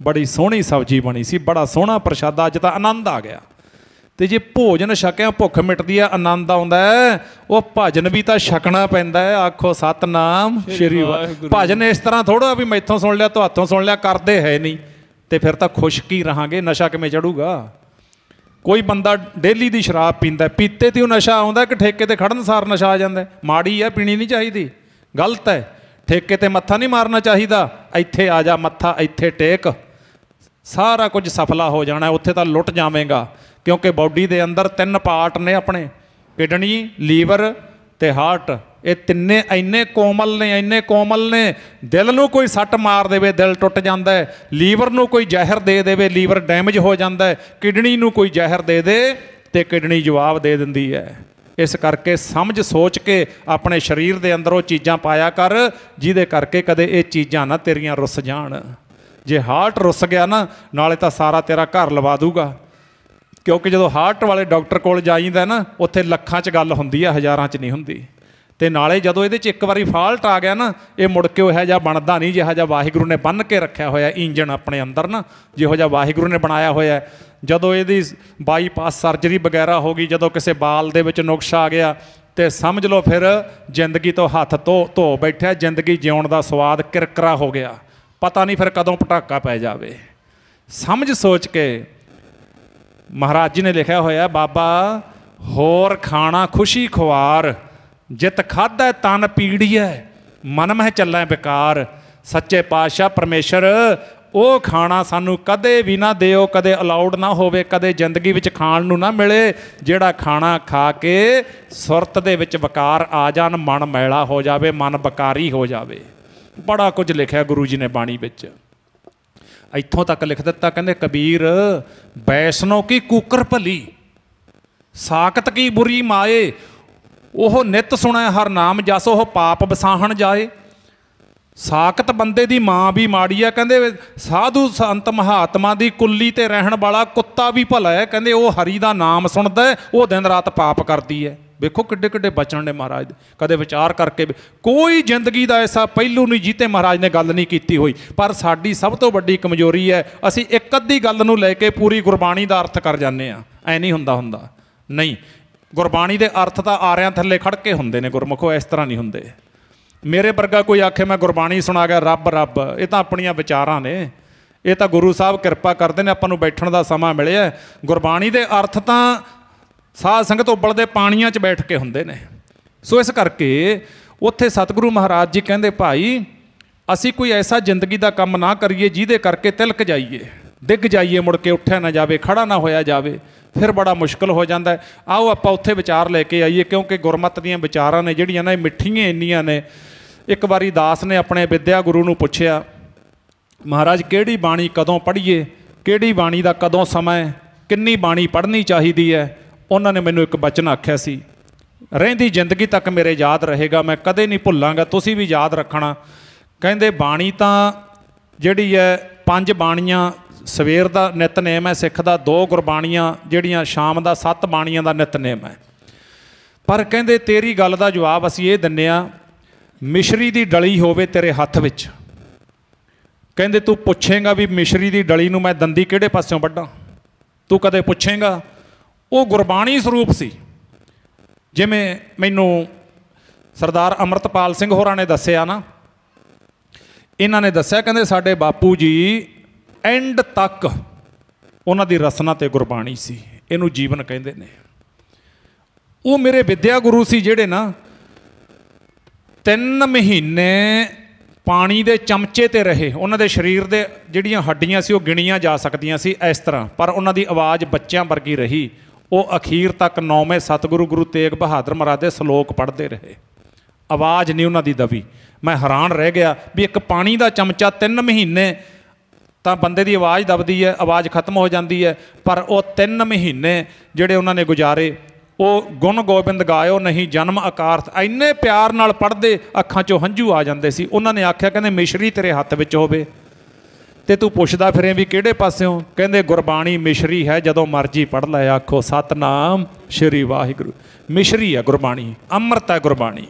ਬੜੀ ਸੋਹਣੀ ਸਬਜ਼ੀ ਬਣੀ ਸੀ, ਬੜਾ ਸੋਹਣਾ ਪ੍ਰਸ਼ਾਦਾ, ਅੱਜ ਤਾਂ ਆਨੰਦ ਆ ਗਿਆ। ਤੇ ਜੇ ਭੋਜਨ ਛਕਿਆ ਭੁੱਖ ਮਿਟਦੀ ਹੈ, ਆਨੰਦ ਆਉਂਦਾ ਹੈ, ਉਹ ਭਜਨ ਵੀ ਤਾਂ ਛਕਣਾ ਪੈਂਦਾ ਹੈ। ਆਖੋ ਸਤਨਾਮ ਸ਼੍ਰੀ ਵਾਹਿਗੁਰੂ। ਭਜਨ ਇਸ ਤਰ੍ਹਾਂ ਥੋੜ੍ਹਾ ਵੀ ਮੈਥੋਂ ਸੁਣ ਲਿਆ, ਤੁਹਾਥੋਂ ਸੁਣ ਲਿਆ, ਕਰਦੇ ਹੈ ਨਹੀਂ। ਤੇ ਫਿਰ ਤਾਂ ਖੁਸ਼ਕ ਹੀ ਰਹਾਂਗੇ, ਨਸ਼ਾ ਕਿਵੇਂ ਚੜੂਗਾ? ਕੋਈ ਬੰਦਾ ਡੇਲੀ ਦੀ ਸ਼ਰਾਬ ਪੀਂਦਾ, ਪੀਤੇ ਤੇ ਉਹ ਨਸ਼ਾ ਆਉਂਦਾ ਕਿ ਠੇਕੇ ਤੇ ਖੜਨ ਸਾਰ ਨਸ਼ਾ ਆ ਜਾਂਦਾ? ਮਾੜੀ ਹੈ, ਪੀਣੀ ਨਹੀਂ ਚਾਹੀਦੀ, ਗਲਤ ਹੈ। ਠੇਕੇ ਤੇ ਮੱਥਾ ਨਹੀਂ ਮਾਰਨਾ ਚਾਹੀਦਾ। ਇੱਥੇ ਆ ਜਾ, ਮੱਥਾ ਇੱਥੇ ਟੇਕ, ਸਾਰਾ ਕੁਝ ਸਫਲਾ ਹੋ ਜਾਣਾ। ਉੱਥੇ ਤਾਂ ਲੁੱਟ ਜਾਵੇਂਗਾ, ਕਿਉਂਕਿ ਬਾਡੀ ਦੇ ਅੰਦਰ 3 ਪਾਰਟ ਨੇ ਆਪਣੇ, ਕਿਡਨੀ, ਲੀਵਰ ਤੇ ਹਾਰਟ। ਇਹ ਤਿੰਨੇ ਇੰਨੇ ਕੋਮਲ ਨੇ, ਇੰਨੇ ਕੋਮਲ ਨੇ। ਦਿਲ ਨੂੰ ਕੋਈ ਸੱਟ ਮਾਰ ਦੇਵੇ, ਦਿਲ ਟੁੱਟ ਜਾਂਦਾ ਹੈ। ਲੀਵਰ ਨੂੰ ਕੋਈ ਜ਼ਹਿਰ ਦੇ ਦੇਵੇ, ਲੀਵਰ ਡੈਮੇਜ ਹੋ ਜਾਂਦਾ ਹੈ। ਕਿਡਨੀ ਨੂੰ ਕੋਈ ਜ਼ਹਿਰ ਦੇ ਦੇ ਤੇ ਕਿਡਨੀ ਜਵਾਬ ਦੇ ਦਿੰਦੀ ਹੈ। ਇਸ ਕਰਕੇ ਸਮਝ ਸੋਚ ਕੇ ਆਪਣੇ ਸਰੀਰ ਦੇ ਅੰਦਰ ਉਹ ਚੀਜ਼ਾਂ ਪਾਇਆ ਕਰ, ਜਿਹਦੇ ਕਰਕੇ ਕਦੇ ਇਹ ਚੀਜ਼ਾਂ ਨਾ ਤੇਰੀਆਂ ਰੁੱਸ ਜਾਣ। ਜੇ ਹਾਰਟ ਰੁੱਸ ਗਿਆ ਨਾ, ਨਾਲੇ ਤਾਂ ਸਾਰਾ ਤੇਰਾ ਘਰ ਲਵਾ ਦੂਗਾ। ਕਿਉਂਕਿ ਜਦੋਂ ਹਾਰਟ ਵਾਲੇ ਡਾਕਟਰ ਕੋਲ ਜਾਈਦਾ ਨਾ, ਉੱਥੇ ਲੱਖਾਂ 'ਚ ਗੱਲ ਹੁੰਦੀ ਹੈ, ਹਜ਼ਾਰਾਂ 'ਚ ਨਹੀਂ ਹੁੰਦੀ। ਤੇ ਨਾਲੇ ਜਦੋਂ ਇਹਦੇ 'ਚ ਇੱਕ ਵਾਰੀ ਫਾਲਟ ਆ ਗਿਆ ਨਾ, ਇਹ ਮੁੜ ਕੇ ਇਹੋ ਜਿਹਾ ਬਣਦਾ ਨਹੀਂ ਜਿਹੋ ਜਿਹਾ ਵਾਹਿਗੁਰੂ ਨੇ ਬੰਨ੍ਹ ਕੇ ਰੱਖਿਆ ਹੋਇਆ ਇੰਜਣ ਆਪਣੇ ਅੰਦਰ ਨਾ, ਜਿਹੋ ਜਿਹਾ ਵਾਹਿਗੁਰੂ ਨੇ ਬਣਾਇਆ ਹੋਇਆ। ਜਦੋਂ ਇਹਦੀ ਬਾਈਪਾਸ ਸਰਜਰੀ ਵਗੈਰਾ ਹੋ ਗਈ, ਜਦੋਂ ਕਿਸੇ ਬਾਲ ਦੇ ਵਿੱਚ ਨੁਕਸ ਆ ਗਿਆ, ਤੇ ਸਮਝ ਲਓ ਫਿਰ ਜ਼ਿੰਦਗੀ ਤੋਂ ਹੱਥ ਧੋ ਬੈਠਿਆ। ਜ਼ਿੰਦਗੀ ਜਿਉਣ ਦਾ ਸਵਾਦ ਕਿਰਕਰਾ ਹੋ ਗਿਆ, ਪਤਾ ਨਹੀਂ ਫਿਰ ਕਦੋਂ ਪਟਾਕਾ ਪੈ ਜਾਵੇ। ਸਮਝ ਸੋਚ ਕੇ ਮਹਾਰਾਜ ਜੀ ਨੇ ਲਿਖਿਆ ਹੋਇਆ, ਬਾਬਾ ਹੋਰ ਖਾਣਾ ਖੁਸ਼ੀ ਖੁਆਰ, ਜਿਤ ਖਾਧੈ ਤਨ ਪੀੜੀਐ, ਮਨ ਮਹਿ ਚੱਲੈ ਬੇਕਾਰ। ਸੱਚੇ ਪਾਤਸ਼ਾਹ ਪਰਮੇਸ਼ਰ ਉਹ ਖਾਣਾ ਸਾਨੂੰ ਕਦੇ ਵੀ ਨਾ ਦਿਓ, ਕਦੇ ਅਲਾਉਡ ਨਾ ਹੋਵੇ, ਕਦੇ ਜ਼ਿੰਦਗੀ ਵਿੱਚ ਖਾਣ ਨੂੰ ਨਾ ਮਿਲੇ, ਜਿਹੜਾ ਖਾਣਾ ਖਾ ਕੇ ਸੁਰਤ ਦੇ ਵਿੱਚ ਵਿਕਾਰ ਆ ਜਾਣ, ਮਨ ਮੈਲਾ ਹੋ ਜਾਵੇ, ਮਨ ਵਿਕਾਰੀ ਹੋ ਜਾਵੇ। ਬੜਾ ਕੁਝ ਲਿਖਿਆ ਗੁਰੂ ਜੀ ਨੇ ਬਾਣੀ ਵਿੱਚ। ਇੱਥੋਂ ਤੱਕ ਲਿਖ ਦਿੱਤਾ, ਕਹਿੰਦੇ ਕਬੀਰ ਵੈਸ਼ਨੋ ਕੀ ਕੂਕਰ ਭਲੀ, ਸਾਕਤ ਕੀ ਬੁਰੀ ਮਾਏ, ਉਹ ਨਿਤ ਸੁਣੈ ਹਰ ਨਾਮ ਜਸ, ਉਹ ਪਾਪ ਵਸਾਹਣ ਜਾਏ। ਸਾਕਤ ਬੰਦੇ ਦੀ ਮਾਂ ਵੀ ਮਾੜੀ ਹੈ, ਕਹਿੰਦੇ ਸਾਧੂ ਸੰਤ ਮਹਾਤਮਾ ਦੀ ਕੁੱਲੀ ਤੇ ਰਹਿਣ ਵਾਲਾ ਕੁੱਤਾ ਵੀ ਭਲਾ ਹੈ। ਕਹਿੰਦੇ ਉਹ ਹਰੀ ਦਾ ਨਾਮ ਸੁਣਦਾ, ਉਹ ਦਿਨ ਰਾਤ ਪਾਪ ਕਰਦੀ ਹੈ। ਵੇਖੋ ਕਿੱਡੇ ਕਿੱਡੇ ਬਚਨ ਨੇ ਮਹਾਰਾਜ ਦੇ। ਕਦੇ ਵਿਚਾਰ ਕਰਕੇ ਕੋਈ ਜ਼ਿੰਦਗੀ ਦਾ ਐਸਾ ਪਹਿਲੂ ਨਹੀਂ ਜਿੱਤੇ ਮਹਾਰਾਜ ਨੇ ਗੱਲ ਨਹੀਂ ਕੀਤੀ ਹੋਈ। ਪਰ ਸਾਡੀ ਸਭ ਤੋਂ ਵੱਡੀ ਕਮਜ਼ੋਰੀ ਹੈ, ਅਸੀਂ ਇੱਕ ਅੱਧੀ ਗੱਲ ਨੂੰ ਲੈ ਕੇ ਪੂਰੀ ਗੁਰਬਾਣੀ ਦਾ ਅਰਥ ਕਰ ਜਾਂਦੇ ਹਾਂ। ਐ ਨਹੀਂ ਹੁੰਦਾ ਨਹੀਂ, ਗੁਰਬਾਣੀ ਦੇ ਅਰਥ ਤਾਂ ਆਰਿਆਂ ਥੱਲੇ ਖੜ ਕੇ ਹੁੰਦੇ ਨੇ ਗੁਰਮੁਖੋ, ਇਸ ਤਰ੍ਹਾਂ ਨਹੀਂ ਹੁੰਦੇ। ਮੇਰੇ ਵਰਗਾ ਕੋਈ ਆਖੇ ਮੈਂ ਗੁਰਬਾਣੀ ਸੁਣਾ ਗਿਆ ਰੱਬ ਰੱਬ, ਇਹ ਤਾਂ ਆਪਣੀਆਂ ਵਿਚਾਰਾਂ ਨੇ, ਇਹ ਤਾਂ ਗੁਰੂ ਸਾਹਿਬ ਕਿਰਪਾ ਕਰਦੇ ਨੇ, ਆਪਾਂ ਨੂੰ ਬੈਠਣ ਦਾ ਸਮਾਂ ਮਿਲਿਆ। ਗੁਰਬਾਣੀ ਦੇ ਅਰਥ ਤਾਂ ਸਾਧ ਸੰਗਤ ਉਬਲਦੇ ਪਾਣੀਆਂ 'ਚ ਬੈਠ ਕੇ ਹੁੰਦੇ ਨੇ। ਸੋ ਇਸ ਕਰਕੇ ਉੱਥੇ ਸਤਿਗੁਰੂ ਮਹਾਰਾਜ ਜੀ ਕਹਿੰਦੇ ਭਾਈ ਅਸੀਂ ਕੋਈ ਐਸਾ ਜ਼ਿੰਦਗੀ ਦਾ ਕੰਮ ਨਾ ਕਰੀਏ ਜਿਹਦੇ ਕਰਕੇ ਤਿਲਕ ਜਾਈਏ, ਡਿੱਗ ਜਾਈਏ, ਮੁੜ ਕੇ ਉੱਠਿਆ ਨਾ ਜਾਵੇ, ਖੜਾ ਨਾ ਹੋਇਆ ਜਾਵੇ, ਫਿਰ ਬੜਾ ਮੁਸ਼ਕਲ ਹੋ ਜਾਂਦਾ। ਆਓ ਆਪਾਂ ਉੱਥੇ ਵਿਚਾਰ ਲੈ ਕੇ ਆਈਏ, ਕਿਉਂਕਿ ਗੁਰਮਤਿ ਦੀਆਂ ਵਿਚਾਰਾਂ ਨੇ ਜਿਹੜੀਆਂ ਨਾ ਇਹ ਮਿੱਠੀਆਂ ਇੰਨੀਆਂ ਨੇ। ਇੱਕ ਵਾਰੀ ਦਾਸ ਨੇ ਆਪਣੇ ਵਿਦਿਆ ਗੁਰੂ ਨੂੰ ਪੁੱਛਿਆ, ਮਹਾਰਾਜ ਕਿਹੜੀ ਬਾਣੀ ਕਦੋਂ ਪੜ੍ਹੀਏ, ਕਿਹੜੀ ਬਾਣੀ ਦਾ ਕਦੋਂ ਸਮਾਂ ਹੈ, ਕਿੰਨੀ ਬਾਣੀ ਪੜ੍ਹਨੀ ਚਾਹੀਦੀ ਹੈ। ਉਹਨਾਂ ਨੇ ਮੈਨੂੰ ਇੱਕ ਬਚਨ ਆਖਿਆ ਸੀ, ਰਹਿੰਦੀ ਜ਼ਿੰਦਗੀ ਤੱਕ ਮੇਰੇ ਯਾਦ ਰਹੇਗਾ, ਮੈਂ ਕਦੇ ਨਹੀਂ ਭੁੱਲਾਂਗਾ, ਤੁਸੀਂ ਵੀ ਯਾਦ ਰੱਖਣਾ। ਕਹਿੰਦੇ ਬਾਣੀ ਤਾਂ ਜਿਹੜੀ ਹੈ 5 ਬਾਣੀਆਂ ਸਵੇਰ ਦਾ ਨਿਤਨੇਮ ਹੈ ਸਿੱਖ ਦਾ, 2 ਗੁਰਬਾਣੀਆਂ ਜਿਹੜੀਆਂ ਸ਼ਾਮ ਦਾ, 7 ਬਾਣੀਆਂ ਦਾ ਨਿਤਨੇਮ ਹੈ। ਪਰ ਕਹਿੰਦੇ ਤੇਰੀ ਗੱਲ ਦਾ ਜਵਾਬ ਅਸੀਂ ਇਹ ਦਿੰਦੇ ਹਾਂ, ਮਿਸ਼ਰੀ ਦੀ ਡਲੀ ਹੋਵੇ ਤੇਰੇ ਹੱਥ ਵਿੱਚ। ਕਹਿੰਦੇ ਤੂੰ ਪੁੱਛੇਂਗਾ ਵੀ ਮਿਸ਼ਰੀ ਦੀ ਡਲੀ ਨੂੰ ਮੈਂ ਦੰਦੀ ਕਿਹੜੇ ਪਾਸਿਓਂ ਵੱਢਾਂ, ਤੂੰ ਕਦੇ ਪੁੱਛੇਂਗਾ? ਉਹ ਗੁਰਬਾਣੀ ਸਰੂਪ ਸੀ। ਜਿਵੇਂ ਮੈਨੂੰ ਸਰਦਾਰ ਅੰਮ੍ਰਿਤਪਾਲ ਸਿੰਘ ਹੋਰਾਂ ਨੇ ਦੱਸਿਆ ਨਾ, ਇਹਨਾਂ ਨੇ ਦੱਸਿਆ ਕਹਿੰਦੇ ਸਾਡੇ ਬਾਪੂ ਜੀ ਐਂਡ ਤੱਕ ਉਹਨਾਂ ਦੀ ਰਸਨਾ ਤੇ ਗੁਰਬਾਣੀ ਸੀ, ਇਹਨੂੰ ਜੀਵਨ ਕਹਿੰਦੇ ਨੇ। ਉਹ ਮੇਰੇ ਵਿਦਿਆ ਗੁਰੂ ਸੀ ਜਿਹੜੇ ਨਾ 3 ਮਹੀਨੇ ਪਾਣੀ ਦੇ ਚਮਚੇ ਤੇ ਰਹੇ। ਉਹਨਾਂ ਦੇ ਸਰੀਰ ਦੇ ਜਿਹੜੀਆਂ ਹੱਡੀਆਂ ਸੀ ਉਹ ਗਿਣੀਆਂ ਜਾ ਸਕਦੀਆਂ ਸੀ ਇਸ ਤਰ੍ਹਾਂ, ਪਰ ਉਹਨਾਂ ਦੀ ਆਵਾਜ਼ ਬੱਚਿਆਂ ਵਰਗੀ ਰਹੀ। ਉਹ ਅਖੀਰ ਤੱਕ 9ਵੇਂ ਸਤਿਗੁਰੂ ਗੁਰੂ ਤੇਗ ਬਹਾਦਰ ਮਹਾਰਾਜ ਦੇ ਸ਼ਲੋਕ ਪੜ੍ਹਦੇ ਰਹੇ, ਆਵਾਜ਼ ਨਹੀਂ ਉਹਨਾਂ ਦੀ ਦਬੀ। ਮੈਂ ਹੈਰਾਨ ਰਹਿ ਗਿਆ ਵੀ ਇੱਕ ਪਾਣੀ ਦਾ ਚਮਚਾ 3 ਮਹੀਨੇ ਤਾਂ ਬੰਦੇ ਦੀ ਆਵਾਜ਼ ਦਬਦੀ ਹੈ, ਆਵਾਜ਼ ਖਤਮ ਹੋ ਜਾਂਦੀ ਹੈ, ਪਰ ਉਹ 3 ਮਹੀਨੇ ਜਿਹੜੇ ਉਹਨਾਂ ਨੇ ਗੁਜ਼ਾਰੇ, ਉਹ ਗੁਣ ਗੋਬਿੰਦ ਗਾਇਓ ਨਹੀਂ ਜਨਮ ਅਕਾਰਥ, ਇੰਨੇ ਪਿਆਰ ਨਾਲ ਪੜ੍ਹਦੇ ਅੱਖਾਂ 'ਚੋਂ ਹੰਝੂ ਆ ਜਾਂਦੇ ਸੀ। ਉਹਨਾਂ ਨੇ ਆਖਿਆ ਕਹਿੰਦੇ ਮਿਸ਼ਰੀ ਤੇਰੇ ਹੱਥ ਵਿੱਚ ਹੋਵੇ ਤੇ ਤੂੰ ਪੁੱਛਦਾ ਫਿਰੇ ਵੀ ਕਿਹੜੇ ਪਾਸਿਓਂ? ਕਹਿੰਦੇ ਗੁਰਬਾਣੀ ਮਿਸ਼ਰੀ ਹੈ, ਜਦੋਂ ਮਰਜੀ ਪੜ੍ਹ ਲੈ, ਆਖੋ ਸਤਨਾਮ ਸ਼੍ਰੀ ਵਾਹਿਗੁਰੂ। ਮਿਸ਼ਰੀ ਹੈ ਗੁਰਬਾਣੀ, ਅੰਮ੍ਰਿਤ ਹੈ ਗੁਰਬਾਣੀ,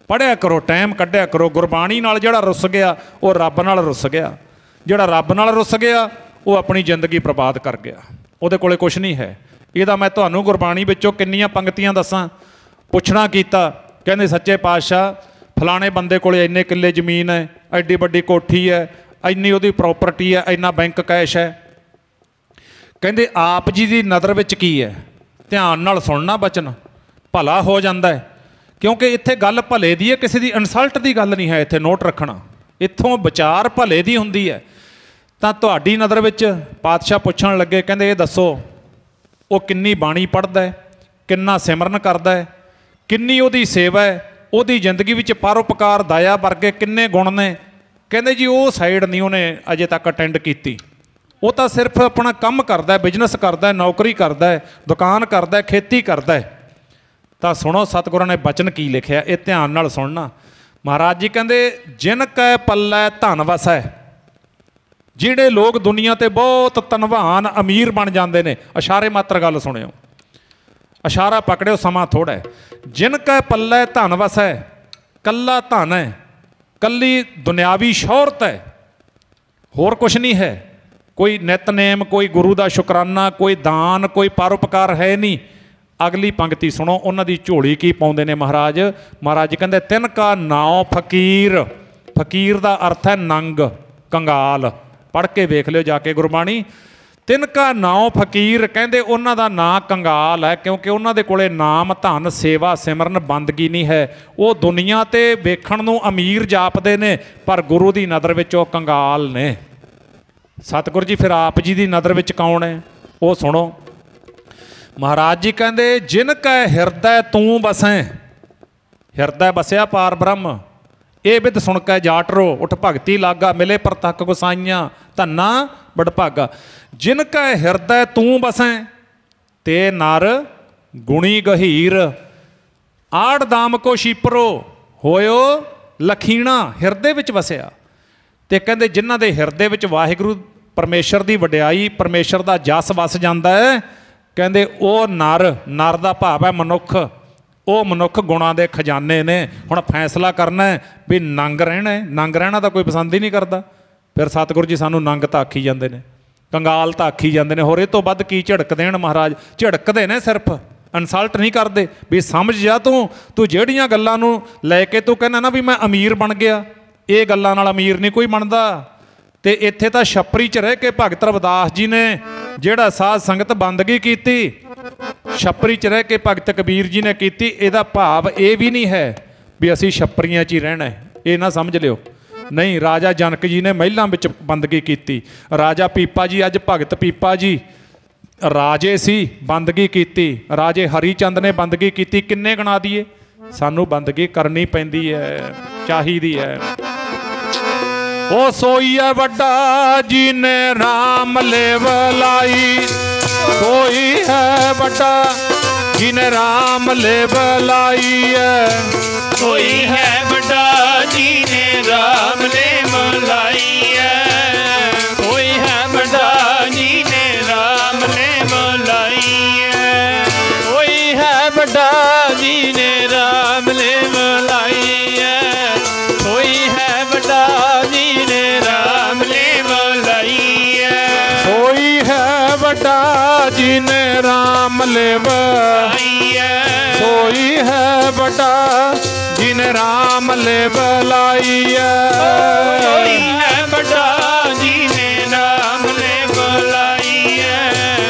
ਪੜ੍ਹਿਆ ਕਰੋ, ਟਾਈਮ ਕੱਢਿਆ ਕਰੋ। ਗੁਰਬਾਣੀ ਨਾਲ ਜਿਹੜਾ ਰੁੱਸ ਗਿਆ ਉਹ ਰੱਬ ਨਾਲ ਰੁੱਸ ਗਿਆ, ਜਿਹੜਾ ਰੱਬ ਨਾਲ ਰੁੱਸ ਗਿਆ ਉਹ ਆਪਣੀ ਜ਼ਿੰਦਗੀ ਬਰਬਾਦ ਕਰ ਗਿਆ, ਉਹਦੇ ਕੋਲੇ ਕੁਛ ਨਹੀਂ ਹੈ। ਇਹਦਾ ਮੈਂ ਤੁਹਾਨੂੰ ਗੁਰਬਾਣੀ ਵਿੱਚੋਂ ਕਿੰਨੀਆਂ ਪੰਕਤੀਆਂ ਦੱਸਾਂ। ਪੁੱਛਣਾ ਕੀਤਾ, ਕਹਿੰਦੇ ਸੱਚੇ ਪਾਤਸ਼ਾਹ ਫਲਾਣੇ ਬੰਦੇ ਕੋਲੇ ਇੰਨੇ ਕਿੱਲੇ ਜ਼ਮੀਨ ਹੈ, ਐਡੀ ਵੱਡੀ ਕੋਠੀ ਹੈ, ਇੰਨੀ ਉਹਦੀ ਪ੍ਰੋਪਰਟੀ ਹੈ, ਇੰਨਾ ਬੈਂਕ ਕੈਸ਼ ਹੈ। ਕਹਿੰਦੇ ਆਪ ਜੀ ਦੀ ਨਜ਼ਰ ਵਿੱਚ ਕੀ ਹੈ? ਧਿਆਨ ਨਾਲ ਸੁਣਨਾ ਬਚਨ, ਭਲਾ ਹੋ ਜਾਂਦਾ ਹੈ। ਕਿਉਂਕਿ ਇੱਥੇ ਗੱਲ ਭਲੇ ਦੀ ਹੈ, ਕਿਸੇ ਦੀ ਇਨਸਲਟ ਦੀ ਗੱਲ ਨਹੀਂ ਹੈ। ਇੱਥੇ ਨੋਟ ਰੱਖਣਾ, ਇੱਥੋਂ ਵਿਚਾਰ ਭਲੇ ਦੀ ਹੁੰਦੀ ਹੈ। ਤਾਂ ਤੁਹਾਡੀ ਨਜ਼ਰ ਵਿੱਚ ਪਾਤਸ਼ਾਹ ਪੁੱਛਣ ਲੱਗੇ, ਕਹਿੰਦੇ ਇਹ ਦੱਸੋ ਉਹ ਕਿੰਨੀ ਬਾਣੀ ਪੜ੍ਹਦਾ ਹੈ, ਕਿੰਨਾ ਸਿਮਰਨ ਕਰਦਾ ਹੈ, ਕਿੰਨੀ ਉਹਦੀ ਸੇਵਾ ਹੈ, ਉਹਦੀ ਜ਼ਿੰਦਗੀ ਵਿੱਚ ਪਰਉਪਕਾਰ ਦਇਆ ਵਰਗੇ ਕਿੰਨੇ ਗੁਣ ਨੇ? ਕਹਿੰਦੇ ਜੀ ਉਹ ਸਾਈਡ ਨਹੀਂ ਉਹਨੇ ਅਜੇ ਤੱਕ ਅਟੈਂਡ ਕੀਤੀ, ਉਹ ਤਾਂ ਸਿਰਫ ਆਪਣਾ ਕੰਮ ਕਰਦਾ, ਬਿਜ਼ਨਸ ਕਰਦਾ, ਨੌਕਰੀ ਕਰਦਾ, ਦੁਕਾਨ ਕਰਦਾ, ਖੇਤੀ ਕਰਦਾ। ਤਾਂ ਸੁਣੋ ਸਤਿਗੁਰਾਂ ਨੇ ਬਚਨ ਕੀ ਲਿਖਿਆ, ਇਹ ਧਿਆਨ ਨਾਲ ਸੁਣਨਾ। ਮਹਾਰਾਜ ਜੀ ਕਹਿੰਦੇ ਜਿਨ ਕੈ ਪੱਲੇ ਧਨ ਵਸੈ, ਜਿਹੜੇ ਲੋਕ ਦੁਨੀਆ ਤੇ ਬਹੁਤ ਧਨਵਾਨ ਅਮੀਰ ਬਣ ਜਾਂਦੇ ਨੇ, ਇਸ਼ਾਰੇ ਮਾਤਰ ਗੱਲ ਸੁਣਿਓ, ਇਸ਼ਾਰਾ ਪਕੜਿਓ, ਸਮਾਂ ਥੋੜ੍ਹਾ ਹੈ। ਜਿਨ ਕੈ ਪੱਲੇ ਧਨ ਵਸੈ, ਕੱਲਾ ਧਨ ਹੈ, ਕੱਲੀ ਦੁਨਿਆਵੀ ਸ਼ੋਹਰਤ ਹੈ, ਹੋਰ ਕੁਛ ਨਹੀਂ ਹੈ। ਕੋਈ ਨਿਤਨੇਮ, ਕੋਈ ਗੁਰੂ ਦਾ ਸ਼ੁਕਰਾਨਾ, ਕੋਈ ਦਾਨ, ਕੋਈ ਪਰਉਪਕਾਰ ਹੈ ਨਹੀਂ। ਅਗਲੀ ਪੰਕਤੀ ਸੁਣੋ, ਉਹਨਾਂ ਦੀ ਝੋਲੀ ਕੀ ਪਾਉਂਦੇ ਨੇ ਮਹਾਰਾਜ। ਮਹਾਰਾਜ ਕਹਿੰਦੇ ਤਿੰਨ ਕਾ ਨਾਉ ਫਕੀਰ, ਫਕੀਰ ਦਾ ਅਰਥ ਹੈ ਨੰਗ, ਕੰਗਾਲ। ਪੜ੍ਹ ਕੇ ਵੇਖ ਲਿਓ ਜਾ ਕੇ ਗੁਰਬਾਣੀ। ਤਿੰਨ ਕਾ ਨਾਉ ਫਕੀਰ, ਕਹਿੰਦੇ ਉਹਨਾਂ ਦਾ ਨਾਂ ਕੰਗਾਲ ਹੈ, ਕਿਉਂਕਿ ਉਹਨਾਂ ਦੇ ਕੋਲੇ ਨਾਮ, ਧਨ, ਸੇਵਾ, ਸਿਮਰਨ, ਬੰਦਗੀ ਨਹੀਂ ਹੈ। ਉਹ ਦੁਨੀਆ ਤੇ ਵੇਖਣ ਨੂੰ ਅਮੀਰ ਜਾਪਦੇ ਨੇ, ਪਰ ਗੁਰੂ ਦੀ ਨਜ਼ਰ ਵਿੱਚ ਉਹ ਕੰਗਾਲ ਨੇ। ਸਤਿਗੁਰੂ ਜੀ ਫਿਰ ਆਪ ਜੀ ਦੀ ਨਜ਼ਰ ਵਿੱਚ ਕੌਣ ਹੈ? ਉਹ ਸੁਣੋ। ਮਹਾਰਾਜ ਜੀ ਕਹਿੰਦੇ ਜਿਨ ਕੈ ਹਿਰਦੈ ਤੂੰ ਬਸੈ, ਹਿਰਦੈ ਬਸਿਆ ਪਾਰ ਬ੍ਰਹਮ, ਇਹ ਬਿਧ ਸੁਣ ਕੇ ਜਾਟਰੋ ਉਠ ਭਗਤੀ ਲਾਗਾ, ਮਿਲੇ ਪ੍ਰਤੱਖ ਗੁਸਾਈਆਂ ਧੰਨਾ ਬੜਭਾਗਾ। ਜਿਨ ਕੈ ਹਿਰਦੈ ਤੂੰ ਬਸੈ ਤੇ ਨਰ ਗੁਣੀ ਗਹੀਰ, ਆੜ ਦਾਮ ਕੋ ਸ਼ੀਪਰੋ ਹੋਇਓ ਲਖੀਣਾ, ਹਿਰਦੇ ਵਿੱਚ ਵਸਿਆ। ਤੇ ਕਹਿੰਦੇ ਜਿਨ੍ਹਾਂ ਦੇ ਹਿਰਦੇ ਵਿੱਚ ਵਾਹਿਗੁਰੂ ਪਰਮੇਸ਼ਰ ਦੀ ਵਡਿਆਈ, ਪਰਮੇਸ਼ਰ ਦਾ ਜਸ ਵਸ ਜਾਂਦਾ ਹੈ, ਕਹਿੰਦੇ ਉਹ ਨਰ, ਨਰ ਦਾ ਭਾਵ ਹੈ ਮਨੁੱਖ, ਉਹ ਮਨੁੱਖ ਗੁਣਾਂ ਦੇ ਖਜ਼ਾਨੇ ਨੇ। ਹੁਣ ਫੈਸਲਾ ਕਰਨਾ ਹੈ ਵੀ ਨੰਗ ਰਹਿਣਾ ਹੈ, ਨੰਗ ਰਹਿਣਾ ਤਾਂ ਕੋਈ ਪਸੰਦ ਹੀ ਨਹੀਂ ਕਰਦਾ। ਫਿਰ ਸਤਿਗੁਰੂ ਜੀ ਸਾਨੂੰ ਨੰਗ ਤਾਂ ਆਖੀ ਜਾਂਦੇ ਨੇ, ਕੰਗਾਲ ਤਾਂ ਆਖੀ ਜਾਂਦੇ ਨੇ। ਹੋਰ ਇਹ ਤੋਂ ਵੱਧ ਕੀ ਝਿੜਕ ਦੇਣ ਮਹਾਰਾਜ? ਝਿੜਕਦੇ ਨੇ ਸਿਰਫ, ਇਨਸਲਟ ਨਹੀਂ ਕਰਦੇ। ਵੀ ਸਮਝ ਜਾ ਤੂੰ ਜਿਹੜੀਆਂ ਗੱਲਾਂ ਨੂੰ ਲੈ ਕੇ ਤੂੰ ਕਹਿੰਦਾ ਨਾ ਵੀ ਮੈਂ ਅਮੀਰ ਬਣ ਗਿਆ, ਇਹ ਗੱਲਾਂ ਨਾਲ ਅਮੀਰ ਨਹੀਂ ਕੋਈ ਬਣਦਾ। ਤੇ ਇੱਥੇ ਤਾਂ ਛੱਪਰੀ 'ਚ ਰਹਿ ਕੇ ਭਗਤ ਰਵਿਦਾਸ ਜੀ ਨੇ ਜਿਹੜਾ ਸਾਧ ਸੰਗਤ ਬੰਦਗੀ ਕੀਤੀ, ਛੱਪਰੀ 'ਚ ਰਹਿ ਕੇ ਭਗਤ ਕਬੀਰ ਜੀ ਨੇ ਕੀਤੀ। ਇਹਦਾ ਭਾਵ ਇਹ ਵੀ ਨਹੀਂ ਹੈ ਵੀ ਅਸੀਂ ਛੱਪਰੀਆਂ 'ਚ ਹੀ ਰਹਿਣਾ ਹੈ, ਇਹ ਨਾ ਸਮਝ ਲਿਓ। ਨਹੀਂ, ਰਾਜਾ ਜਨਕ ਜੀ ਨੇ ਮਹਿਲਾਂ ਵਿੱਚ ਬੰਦਗੀ ਕੀਤੀ। ਰਾਜਾ ਪੀਪਾ ਜੀ, ਅੱਜ ਭਗਤ ਪੀਪਾ ਜੀ ਰਾਜੇ ਸੀ, ਬੰਦਗੀ ਕੀਤੀ। ਰਾਜੇ ਹਰੀ ਚੰਦ ਨੇ ਬੰਦਗੀ ਕੀਤੀ। ਕਿੰਨੇ ਗਣਾ ਦੀਏ? ਸਾਨੂੰ ਬੰਦਗੀ ਕਰਨੀ ਪੈਂਦੀ ਹੈ, ਚਾਹੀਦੀ ਹੈ। ਉਹ ਸੋਈ ਹੈ ਵੱਡਾ ਜਿਹਨੇ ਰਾਮ ਲੇਵ ਲਾਈ, ਸੋਈ ਹੈ ਵੱਡਾ ਜਿਹਨੇ ਰਾਮ ਲੇਵ ਲਾਈ ਹੈ, ਕੋਈ ਹੈ ਵੱਡਾ ਜਿਹਨੇ ਰਾਮ ਲੇਵ ਲਾਈ ਹੈ, ਕੋਈ ਹੈ ਵੱਡਾ ਜਿਹਨੇ ਰਾਮ ਲੇਵ ਲਾਈ ਹੈ, ਕੋਈ ਹੈ ਵੱਡਾ ਜਿਹਨੇ ਰਾਮ ਲੇਵ ਲਾਈ ਹੈ, ਕੋਈ ਹੈ ਵੱਡਾ ਜਿਹਨੇ ਰਾਮ ਲੇਵ ਲਾਈ ਹੈ, ਸੋਈ ਹੈ ਵੱਡਾ ਜਿਹਨੇ ਰਾਮ ਲੇਵ ਲਾਈ ਹੈ, ਸੋਈ ਹੈ ਵੱਡਾ ਜਿਹਨੇ ਰਾਮ ਲੇਵ ਲਾਈ ਹੈ, ਕੋਈ ਹੈ ਵੱਡਾ ਜਿਹਨੇ ਰਾਮ ਲੇਵ ਲਾਈ ਹੈ,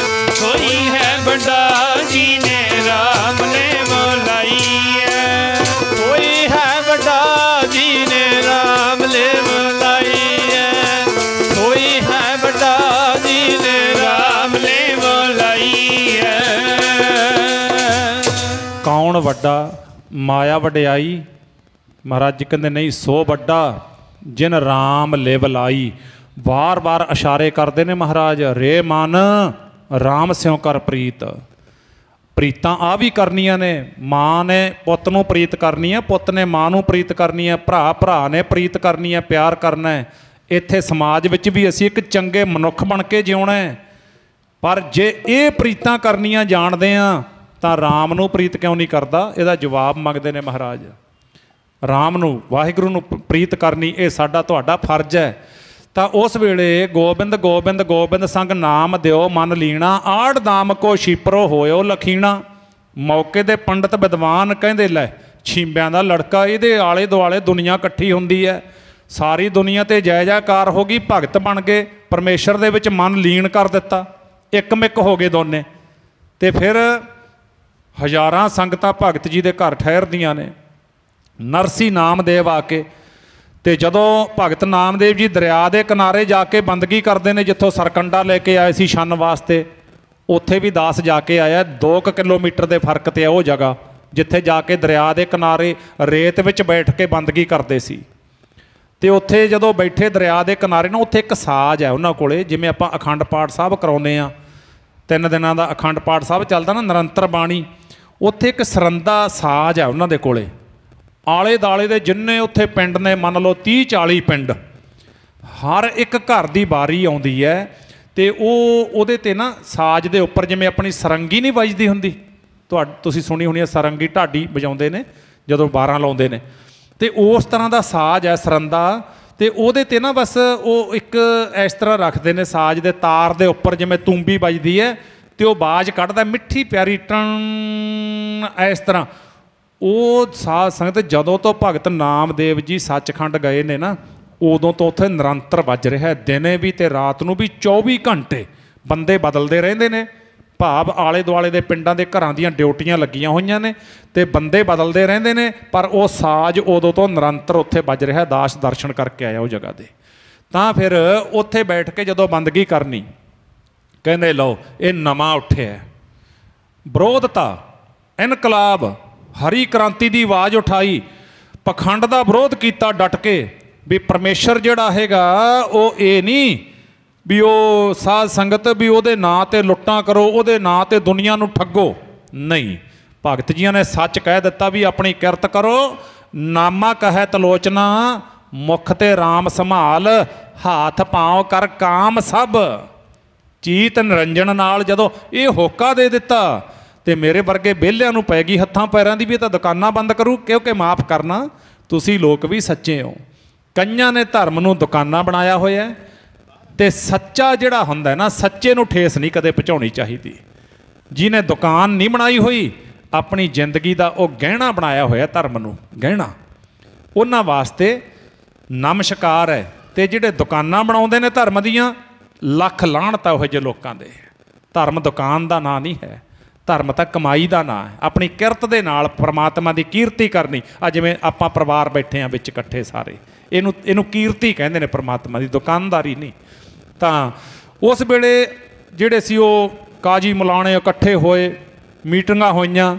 ਕੋਈ ਹੈ ਵੱਡਾ ਜਿਹਨੇ ਰਾਮ ਲੇਵ ਲਾਈ ਹੈ, ਕੋਈ ਹੈ ਵੱਡਾ ਜਿਹਨੇ ਰਾਮ ਲੇਵ ਲਾਈ ਹੈ, ਕੋਈ ਹੈ ਵੱਡਾ ਜਿਹਨੇ ਰਾਮ ਲੇਵ ਲਾਈ ਹੈ। ਕੌਣ ਵੱਡਾ? ਮਾਇਆ ਵਡਿਆਈ? ਮਹਾਰਾਜ ਜੀ ਕਹਿੰਦੇ ਨਹੀਂ, ਸੋ ਵੱਡਾ ਜਿਨ ਰਾਮ ਲਿਵ ਲਾਈ। ਵਾਰ-ਵਾਰ ਇਸ਼ਾਰੇ ਕਰਦੇ ਨੇ ਮਹਾਰਾਜ, ਰੇ ਮਨ ਰਾਮ ਸਿਉ ਕਰ ਪ੍ਰੀਤ। ਪ੍ਰੀਤਾਂ ਆ ਵੀ ਕਰਨੀਆਂ ਨੇ। ਮਾਂ ਨੇ ਪੁੱਤ ਨੂੰ ਪ੍ਰੀਤ ਕਰਨੀ ਹੈ, ਪੁੱਤ ਨੇ ਮਾਂ ਨੂੰ ਪ੍ਰੀਤ ਕਰਨੀ ਹੈ, ਭਰਾ ਨੇ ਪ੍ਰੀਤ ਕਰਨੀ ਹੈ, ਪਿਆਰ ਕਰਨਾ ਹੈ। ਇੱਥੇ ਸਮਾਜ ਵਿੱਚ ਵੀ ਅਸੀਂ ਇੱਕ ਚੰਗੇ ਮਨੁੱਖ ਬਣ ਕੇ ਜਿਉਣਾ ਹੈ। ਪਰ ਜੇ ਇਹ ਪ੍ਰੀਤਾਂ ਕਰਨੀਆਂ ਜਾਣਦੇ ਆ ਤਾਂ ਰਾਮ ਨੂੰ ਪ੍ਰੀਤ ਕਿਉਂ ਨਹੀਂ ਕਰਦਾ? ਇਹਦਾ ਜਵਾਬ ਮੰਗਦੇ ਨੇ ਮਹਾਰਾਜ। ਰਾਮ ਨੂੰ, ਵਾਹਿਗੁਰੂ ਨੂੰ ਪ੍ਰੀਤ ਕਰਨੀ ਇਹ ਸਾਡਾ ਤੁਹਾਡਾ ਫਰਜ਼ ਹੈ। ਤਾਂ ਉਸ ਵੇਲੇ ਗੋਬਿੰਦ ਗੋਬਿੰਦ ਗੋਬਿੰਦ ਸੰਗ ਨਾਮ ਦਿਓ ਮਨ ਲੀਣਾ, ਆੜ ਦਾਮ ਕੋ ਛੀਪਰੋ ਹੋਇਓ ਲਖੀਣਾ। ਮੌਕੇ ਦੇ ਪੰਡਤ ਵਿਦਵਾਨ ਕਹਿੰਦੇ ਲੈ ਛੀਂਬਿਆਂ ਦਾ ਲੜਕਾ, ਇਹਦੇ ਆਲੇ ਦੁਆਲੇ ਦੁਨੀਆ ਇਕੱਠੀ ਹੁੰਦੀ ਹੈ, ਸਾਰੀ ਦੁਨੀਆ ਤੇ ਜੈ ਜੈਕਾਰ ਹੋ ਗਈ, ਭਗਤ ਬਣ ਗਏ, ਪਰਮੇਸ਼ਰ ਦੇ ਵਿੱਚ ਮਨ ਲੀਨ ਕਰ ਦਿੱਤਾ, ਇੱਕਮਿਕ ਹੋ ਗਏ ਦੋਨੇ। ਤੇ ਫਿਰ ਹਜ਼ਾਰਾਂ ਸੰਗਤਾਂ ਭਗਤ ਜੀ ਦੇ ਘਰ ਠਹਿਰਦੀਆਂ ਨੇ। ਨਰਸੀ ਨਾਮਦੇਵ ਆ ਕੇ, ਤੇ ਜਦੋਂ ਭਗਤ ਨਾਮਦੇਵ ਜੀ ਦਰਿਆ ਦੇ ਕਿਨਾਰੇ ਜਾ ਕੇ ਬੰਦਗੀ ਕਰਦੇ ਨੇ, ਜਿੱਥੋਂ ਸਰਕੰਡਾ ਲੈ ਕੇ ਆਏ ਸੀ ਛੰਨ ਵਾਸਤੇ, ਉੱਥੇ ਵੀ ਦਾਸ ਜਾ ਕੇ ਆਇਆ। 2 ਕਿਲੋਮੀਟਰ ਦੇ ਫਰਕ 'ਤੇ ਆ ਉਹ ਜਗ੍ਹਾ ਜਿੱਥੇ ਜਾ ਕੇ ਦਰਿਆ ਦੇ ਕਿਨਾਰੇ ਰੇਤ ਵਿੱਚ ਬੈਠ ਕੇ ਬੰਦਗੀ ਕਰਦੇ ਸੀ। ਤੇ ਉੱਥੇ ਜਦੋਂ ਬੈਠੇ ਦਰਿਆ ਦੇ ਕਿਨਾਰੇ ਨਾ, ਉੱਥੇ ਇੱਕ ਸਾਜ਼ ਹੈ ਉਹਨਾਂ ਕੋਲੇ, ਜਿਵੇਂ ਆਪਾਂ ਅਖੰਡ ਪਾਠ ਸਾਹਿਬ ਕਰਾਉਂਦੇ ਹਾਂ, 3 ਦਿਨਾਂ ਦਾ ਅਖੰਡ ਪਾਠ ਸਾਹਿਬ ਚੱਲਦਾ ਨਾ, ਨਿਰੰਤਰ ਬਾਣੀ। ਉੱਥੇ ਇੱਕ ਸਰੰਦਾ ਸਾਜ਼ ਹੈ ਉਹਨਾਂ ਦੇ ਕੋਲੇ। ਆਲੇ ਦਾਲੇ ਦੇ ਜਿੰਨੇ ਉੱਥੇ ਪਿੰਡ ਨੇ, ਮੰਨ ਲਓ 30-40 ਪਿੰਡ, ਹਰ ਇੱਕ ਘਰ ਦੀ ਵਾਰੀ ਆਉਂਦੀ ਹੈ। ਤੇ ਉਹਦੇ 'ਤੇ ਨਾ ਸਾਜ਼ ਦੇ ਉੱਪਰ ਜਿਵੇਂ ਆਪਣੀ ਸਰੰਗੀ ਨਹੀਂ ਵੱਜਦੀ ਹੁੰਦੀ, ਤੁਸੀਂ ਸੁਣੀ ਹੋਣੀ ਹੈ, ਸਰੰਗੀ ਢਾਡੀ ਵਜਾਉਂਦੇ ਨੇ ਜਦੋਂ 12 ਲਾਉਂਦੇ ਨੇ, ਤੇ ਉਸ ਤਰ੍ਹਾਂ ਦਾ ਸਾਜ਼ ਹੈ ਸਰੰਦਾ। ਤੇ ਉਹਦੇ 'ਤੇ ਨਾ ਬਸ ਉਹ ਇੱਕ ਇਸ ਤਰ੍ਹਾਂ ਰੱਖਦੇ ਨੇ ਸਾਜ਼ ਦੇ ਤਾਰ ਦੇ ਉੱਪਰ, ਜਿਵੇਂ ਤੂੰਬੀ ਵੱਜਦੀ ਹੈ ਤੇ ਉਹ ਆਵਾਜ਼ ਕੱਢਦਾ ਮਿੱਠੀ ਪਿਆਰੀ ਟਣ, ਇਸ ਤਰ੍ਹਾਂ। ਉਹ ਸਾਧ ਸੰਗਤ ਜਦੋਂ ਤੋਂ ਭਗਤ ਨਾਮਦੇਵ ਜੀ ਸੱਚਖੰਡ ਗਏ ਨੇ ਨਾ, ਉਦੋਂ ਤੋਂ ਉੱਥੇ ਨਿਰੰਤਰ ਵੱਜ ਰਿਹਾ, ਦਿਨੇ ਵੀ ਤੇ ਰਾਤ ਨੂੰ ਵੀ, 24 ਘੰਟੇ ਬੰਦੇ ਬਦਲਦੇ ਰਹਿੰਦੇ ਨੇ। ਭਾਵ ਆਲੇ ਦੁਆਲੇ ਦੇ ਪਿੰਡਾਂ ਦੇ ਘਰਾਂ ਦੀਆਂ ਡਿਊਟੀਆਂ ਲੱਗੀਆਂ ਹੋਈਆਂ ਨੇ ਤੇ ਬੰਦੇ ਬਦਲਦੇ ਰਹਿੰਦੇ ਨੇ, ਪਰ ਉਹ ਸਾਜ਼ ਉਦੋਂ ਤੋਂ ਨਿਰੰਤਰ ਉੱਥੇ ਵੱਜ ਰਿਹਾ। ਦਾਸ ਦਰਸ਼ਨ ਕਰਕੇ ਆਇਆ ਉਹ ਜਗ੍ਹਾ ਦੇ। ਤਾਂ ਫਿਰ ਉੱਥੇ ਬੈਠ ਕੇ ਜਦੋਂ ਬੰਦਗੀ ਕਰਨੀ, ਕਹਿੰਦੇ ਲਓ ਇਹ ਨਵਾਂ ਉੱਠਿਆ, ਵਿਰੋਧਤਾ, ਇਨਕਲਾਬ, ਹਰੀ ਕ੍ਰਾਂਤੀ ਦੀ ਆਵਾਜ਼ ਉਠਾਈ, ਪਖੰਡ ਦਾ ਵਿਰੋਧ ਕੀਤਾ ਡਟ ਕੇ, ਵੀ ਪਰਮੇਸ਼ਰ ਜਿਹੜਾ ਹੈਗਾ ਉਹ ਇਹ ਨਹੀਂ ਵੀ ਉਹ ਸਾਧ ਸੰਗਤ ਵੀ ਉਹਦੇ ਨਾਂ 'ਤੇ ਲੁੱਟਾਂ ਕਰੋ, ਉਹਦੇ ਨਾਂ 'ਤੇ ਦੁਨੀਆ ਨੂੰ ਠੱਗੋ। ਨਹੀਂ, ਭਗਤ ਜੀਆਂ ਨੇ ਸੱਚ ਕਹਿ ਦਿੱਤਾ ਵੀ ਆਪਣੀ ਕਿਰਤ ਕਰੋ, ਨਾਮਾ ਕਹੈ ਤਲੋਚਨਾ, ਮੁਖ ਤੇ ਰਾਮ ਸੰਭਾਲ, ਹਾਥ ਪਾਉ ਕਰ ਕਾਮ ਸਭ। ਚੀਤ ਨਿਰੰਜਨ ਨਾਲ ਜਦੋਂ ਇਹ ਹੋਕਾ ਦੇ ਦਿੱਤਾ ਤੇ ਮੇਰੇ ਵਰਗੇ ਵਿਹਲਿਆਂ ਨੂੰ ਪੈ ਗਈ ਹੱਥਾਂ ਪੈਰਾਂ ਦੀ ਵੀ ਤਾਂ ਦੁਕਾਨਾਂ ਬੰਦ ਕਰੂ, ਕਿਉਂਕਿ ਮਾਫ ਕਰਨਾ ਤੁਸੀਂ ਲੋਕ ਵੀ ਸੱਚੇ ਹੋ। ਕਈਆਂ ਨੇ ਧਰਮ ਨੂੰ ਦੁਕਾਨਾਂ ਬਣਾਇਆ ਹੋਇਆ, ਤੇ ਸੱਚਾ ਜਿਹੜਾ ਹੁੰਦਾ ਨਾ, ਸੱਚੇ ਨੂੰ ਠੇਸ ਨਹੀਂ ਕਦੇ ਪਹੁੰਚਾਉਣੀ ਚਾਹੀਦੀ। ਜਿਹਨੇ ਦੁਕਾਨ ਨਹੀਂ ਬਣਾਈ ਹੋਈ, ਆਪਣੀ ਜ਼ਿੰਦਗੀ ਦਾ ਉਹ ਗਹਿਣਾ ਬਣਾਇਆ ਹੋਇਆ ਧਰਮ ਨੂੰ, ਗਹਿਣਾ, ਉਹਨਾਂ ਵਾਸਤੇ ਨਮਸਕਾਰ ਹੈ। ਤੇ ਜਿਹੜੇ ਦੁਕਾਨਾਂ ਬਣਾਉਂਦੇ ਨੇ ਧਰਮ ਦੀਆਂ, ਲੱਖ ਲਾਹਣਤ ਇਹੋ ਜਿਹੇ ਲੋਕਾਂ ਦੇ। ਧਰਮ ਦੁਕਾਨ ਦਾ ਨਾਂ ਨਹੀਂ ਹੈ, ਧਰਮ ਤਾਂ ਕਮਾਈ ਦਾ ਨਾਂ ਹੈ। ਆਪਣੀ ਕਿਰਤ ਦੇ ਨਾਲ ਪਰਮਾਤਮਾ ਦੀ ਕੀਰਤੀ ਕਰਨੀ। ਆ ਜਿਵੇਂ ਆਪਾਂ ਪਰਿਵਾਰ ਬੈਠੇ ਹਾਂ ਵਿੱਚ ਇਕੱਠੇ ਸਾਰੇ, ਇਹਨੂੰ ਕੀਰਤੀ ਕਹਿੰਦੇ ਨੇ ਪਰਮਾਤਮਾ ਦੀ, ਦੁਕਾਨਦਾਰੀ ਨਹੀਂ। ਤਾਂ ਉਸ ਵੇਲੇ ਜਿਹੜੇ ਸੀ ਉਹ ਕਾਜੀ ਮਲਾਣੇ ਇਕੱਠੇ ਹੋਏ, ਮੀਟਿੰਗਾਂ ਹੋਈਆਂ,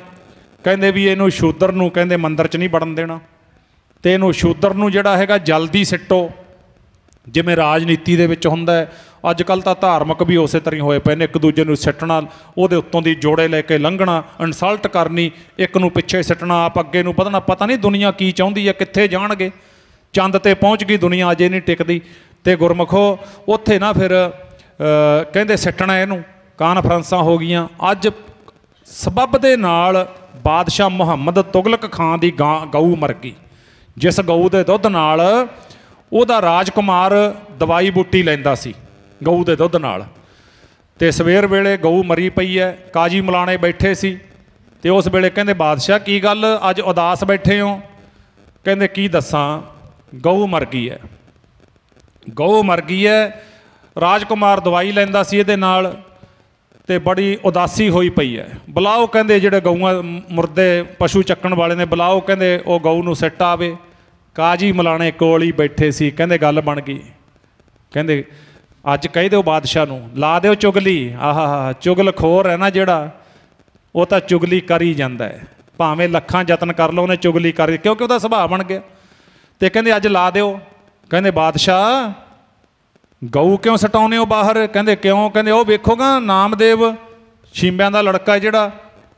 ਕਹਿੰਦੇ ਵੀ ਇਹਨੂੰ ਸ਼ੂਦਰ ਨੂੰ ਕਹਿੰਦੇ ਮੰਦਰ 'ਚ ਨਹੀਂ ਵੜਨ ਦੇਣਾ, ਤੇ ਇਹਨੂੰ ਸ਼ੂਦਰ ਨੂੰ ਜਿਹੜਾ ਹੈਗਾ ਜਲਦੀ ਸਿੱਟੋ, ਜਿਵੇਂ ਰਾਜਨੀਤੀ ਦੇ ਵਿੱਚ ਹੁੰਦਾ ਹੈ। ਅੱਜ ਕੱਲ੍ਹ ਤਾਂ ਧਾਰਮਿਕ ਵੀ ਉਸੇ ਤਰ੍ਹਾਂ ਹੋਏ ਪਏ ਨੇ, ਇੱਕ ਦੂਜੇ ਨੂੰ ਸਿੱਟਣਾ, ਉਹਦੇ ਉੱਤੋਂ ਦੀ ਜੋੜੇ ਲੈ ਕੇ ਲੰਘਣਾ, ਇਨਸਲਟ ਕਰਨੀ, ਇੱਕ ਨੂੰ ਪਿੱਛੇ ਸਿੱਟਣਾ, ਆਪ ਅੱਗੇ ਨੂੰ ਵਧਣਾ। ਪਤਾ ਨਹੀਂ ਦੁਨੀਆ ਕੀ ਚਾਹੁੰਦੀ ਹੈ, ਕਿੱਥੇ ਜਾਣਗੇ। ਚੰਦ 'ਤੇ ਪਹੁੰਚ ਗਈ ਦੁਨੀਆ, ਅਜੇ ਨਹੀਂ ਟਿਕਦੀ। ਤੇ ਗੁਰਮੁਖੋ ਉੱਥੇ ਨਾ ਫਿਰ ਕਹਿੰਦੇ ਸਿੱਟਣਾ ਇਹਨੂੰ, ਕਾਨਫਰੰਸਾਂ ਹੋ ਗਈਆਂ। ਅੱਜ ਸਬੱਬ ਦੇ ਨਾਲ ਬਾਦਸ਼ਾਹ ਮੁਹੰਮਦ ਤੁਗਲਕ ਖਾਂ ਦੀ ਗਊ ਮਰ ਗਈ, ਜਿਸ ਗਊ ਦੇ ਦੁੱਧ ਨਾਲ ਉਹਦਾ ਰਾਜਕੁਮਾਰ ਦਵਾਈ ਬੂਟੀ ਲੈਂਦਾ ਸੀ, ਗਊ ਦੇ ਦੁੱਧ ਨਾਲ। ਤੇ ਸਵੇਰ ਵੇਲੇ ਗਊ ਮਰੀ ਪਈ ਹੈ, ਕਾਜੀ ਮਲਾਣੇ ਬੈਠੇ ਸੀ। ਤੇ ਉਸ ਵੇਲੇ ਕਹਿੰਦੇ ਬਾਦਸ਼ਾਹ ਕੀ ਗੱਲ ਅੱਜ ਉਦਾਸ ਬੈਠੇ ਹੋ? ਕਹਿੰਦੇ ਕੀ ਦੱਸਾਂ, ਗਊ ਮਰ ਗਈ ਹੈ, ਗਊ ਮਰ ਗਈ ਹੈ। ਰਾਜਕੁਮਾਰ ਦਵਾਈ ਲੈਂਦਾ ਸੀ ਇਹਦੇ ਨਾਲ, ਤੇ ਬੜੀ ਉਦਾਸੀ ਹੋਈ ਪਈ ਹੈ। ਬੁਲਾਓ ਕਹਿੰਦੇ ਜਿਹੜੇ ਗਊਆਂ ਮੁਰਦੇ ਪਸ਼ੂ ਚੱਕਣ ਵਾਲੇ ਨੇ, ਬੁਲਾਓ ਕਹਿੰਦੇ ਉਹ ਗਊ ਨੂੰ ਸਿੱਟ ਆਵੇ। ਕਾਜੀ ਮਲਾਣੇ ਕੋਲ ਹੀ ਬੈਠੇ ਸੀ, ਕਹਿੰਦੇ ਗੱਲ ਬਣ ਗਈ। ਕਹਿੰਦੇ ਅੱਜ ਕਹਿ ਦਿਓ ਬਾਦਸ਼ਾਹ ਨੂੰ, ਲਾ ਦਿਓ ਚੁਗਲੀ। ਆਹਾ, ਚੁਗਲਖੋਰ ਹੈ ਨਾ ਜਿਹੜਾ, ਉਹ ਤਾਂ ਚੁਗਲੀ ਕਰ ਹੀ ਜਾਂਦਾ ਹੈ, ਭਾਵੇਂ ਲੱਖਾਂ ਯਤਨ ਕਰ ਲਓ ਉਹਨੇ ਚੁਗਲੀ ਕਰ, ਕਿਉਂਕਿ ਉਹਦਾ ਸੁਭਾਅ ਬਣ ਗਿਆ। ਤੇ ਕਹਿੰਦੇ ਅੱਜ ਲਾ ਦਿਓ। ਕਹਿੰਦੇ ਬਾਦਸ਼ਾਹ ਗਊ ਕਿਉਂ ਸਟਾਉਂਦੇ ਹੋ ਬਾਹਰ? ਕਹਿੰਦੇ ਕਿਉਂ? ਕਹਿੰਦੇ ਉਹ ਵੇਖੋਗਾ ਨਾਮਦੇਵ ਸ਼ੀਂਬਿਆਂ ਦਾ ਲੜਕਾ ਜਿਹੜਾ,